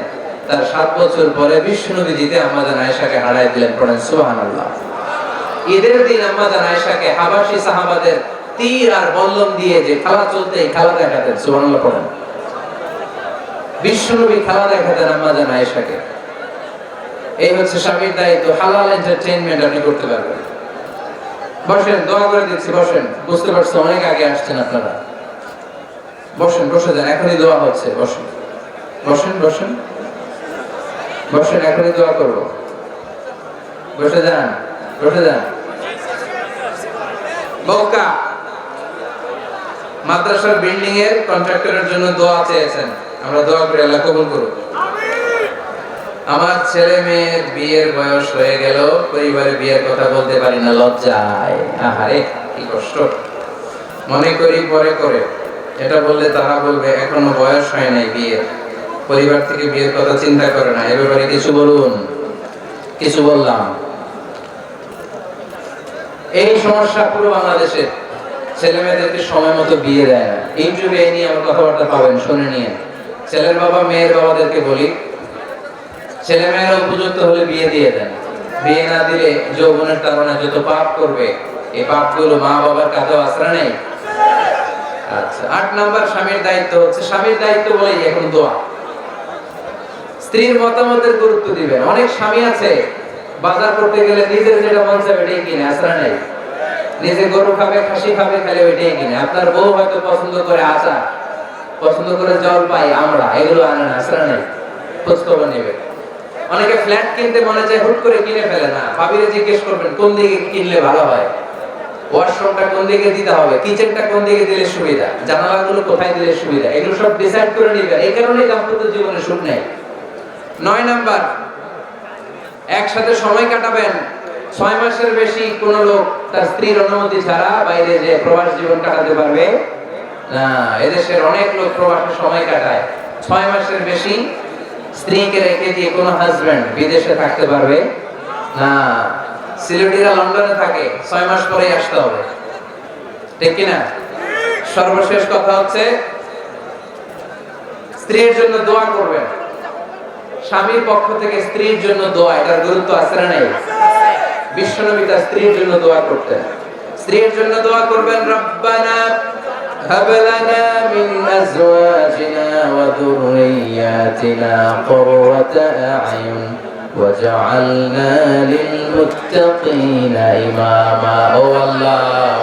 তার 7 বছর পরে বিশ্বনবী জিতে আম্মা জান আয়েশাকে হারায় দিলেন। পড়েন সুবহানাল্লাহ। ঈদের দিন আম্মা জান আয়েশাকে হাবাসী সাহাবাদের তীর আর বল্লম দিয়ে যে খেলা চলতে খেলা দেখাতেন। সুবহানাল্লাহ পড়েন। বিশ্বনবী খেলা দেখাতেন আম্মা জান আয়েশাকে। এই হচ্ছে স্বামীর দায়িত্ব, হালাল এন্টারটেইনমেন্ট আপনি করতে পারবেন। বসেন, দোয়া করে দিচ্ছি, বসেন। বুঝতে পারছেন অনেক আগে আসছেন আপনারা, বসেন, বসে যান, এখনই দোয়া হচ্ছে। বসেন বসেন বসেন বসেন, এখনই দোয়া করবো। বসে যান, বসে যান। বউকা মাদ্রাসার বিল্ডিং এর কন্ট্রাক্টরের জন্য দোয়া চেয়েছেন, আমরা দোয়া করি আল্লাহ কবুল করুন। আমার ছেলে মেয়ের বিয়ের বয়স হয়ে গেল, পরিবারে বিয়ের কথা বলতে পারি না, লজ্জায়। আহারে কি কষ্ট। মনে করি পরে করে, এটা বললে তারা বলবে এখনো বয়স হয় নাই বিয়ের, পরিবার থেকে বিয়ের কথা চিন্তা করে না। এ ব্যাপারে কিছু বলুন। কিছু বললাম। এই সমস্যা পুরো বাংলাদেশে, ছেলে মেয়েদেরকে সময় মতো বিয়ে দেয় না। ইউটিউবে এই নিয়ে আমার কথাবার্তা পাবেন, শুনে নিয়ে। ছেলের বাবা মেয়ের বাবাদেরকে বলি, ছেলে মেয়েরা উপযুক্ত হলে বিয়ে দিয়ে দেন। বিয়ে না দিলে যৌবনের তাড়না যত পাপ করবে, এই পাপগুলো মা বাবার কাছেও আশ্রয় নেই। আচ্ছা, 8 নাম্বার, স্বামীর দায়িত্ব হচ্ছে, স্বামীর দায়িত্ব বলেই এখন দোয়া। স্ত্রীর মতামতের গুরুত্ব দিবেন। অনেক স্বামী আছে বাজার করতে গেলে নিজের যেটা মন চায় ওইটাই কিনে, আশ্রয় নেই। নিজে গরু খাবে, খাসি খাবে, খালি ওইটাই কিনে। আপনার বউ হয়তো পছন্দ করে আচার, পছন্দ করে জল পাই আমরা, এগুলো আনে না, আশ্রয় নেই। খোঁজ খবর নেবে। অনেকে ফ্ল্যাট কিনতে মনে চায়, হুট করে কিনে ফেলে না। ভাবিরে জিজ্ঞেস করবেন কোন দিকে কিনলে ভালো হয়, ওয়াশরুমটা কোন দিকে দিতে হবে, কিচেনটা কোন দিকে দিলে সুবিধা, জানালাগুলো কোথায় দিলে সুবিধা, এগুলো সব ডিসাইড করে নেবেন। এই কারণেই দাম্পত্য জীবনে সুখ নেই। 9 নাম্বার, একসাথে সময় কাটাবেন। 6 মাসের বেশি কোন লোক তার স্ত্রীর অনুমতি ছাড়া বাইরে যে প্রবাস জীবন কাটাতে পারবে না। এদেশের অনেক লোক প্রবাসে সময় কাটায়। 6 মাসের বেশি স্ত্রীকে রেখে দিয়ে কোন হাজবেন্ড বিদেশে থাকতে পারবে না। সিলেটিরা লন্ডনে থাকে, 6 মাস পরেই আসতে হবে, ঠিক কিনা? সর্বশেষ কথা হচ্ছে, স্ত্রীর জন্য দোয়া করবেন। স্বামীর পক্ষ থেকে স্ত্রীর জন্য দোয়া, এটার গুরুত্ব আছে না নাই? বিশ্বনবী তার স্ত্রীর জন্য দোয়া করতেন। স্ত্রীর জন্য দোয়া করবেন, রব্বানা হাব লানা মিন আজওয়াজিনা ওয়া যুররিয়াতিনা কুররাতা আ'য়ুন ওয়াজআলনা লিল মুত্তাকিনা ইমামা। ও আল্লাহ,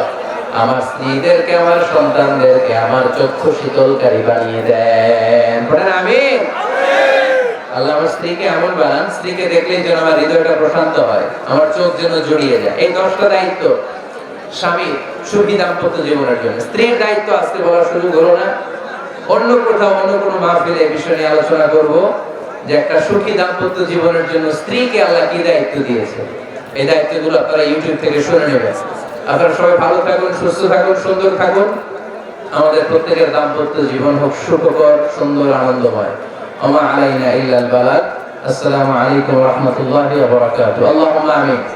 আমার স্ত্রীদেরকে, আমার সন্তানদেরকে আমার চক্ষু শীতলকারী বানিয়ে দেন। বলেন আমিন। আল্লাহ আমার স্ত্রীকে এমন বানান, স্ত্রীকে দেখলেই যেন আমার হৃদয়টা প্রশান্ত হয়, আমার চোখ যেন জড়িয়ে যায়। এই 10টা দায়িত্ব স্বামীর সুখী দাম্পত্য জীবনের জন্য। স্ত্রীর দায়িত্ব আজকে বলার সুযোগ হলো না, অন্য কোথাও অন্য কোনো মাহফিলে এই বিষয় নিয়ে আলোচনা করব যে একটা সুখী দাম্পত্য জীবনের জন্য স্ত্রীকে আল্লাহ কি দায়িত্ব দিয়েছে। এই দায়িত্বগুলো আপনারা ইউটিউব থেকে শুনে নেবেন। আপনারা সবাই ভালো থাকুন, সুস্থ থাকুন, সুন্দর থাকুন। আমাদের প্রত্যেকের দাম্পত্য জীবন হোক সুখকর, সুন্দর, আনন্দময়। ওমা আলাইনা ইল্লাল বালাগ। আসসালামু আলাইকুম ওয়া রাহমাতুল্লাহি ওয়া বারাকাতুহু। আল্লাহুম্মা আমিন।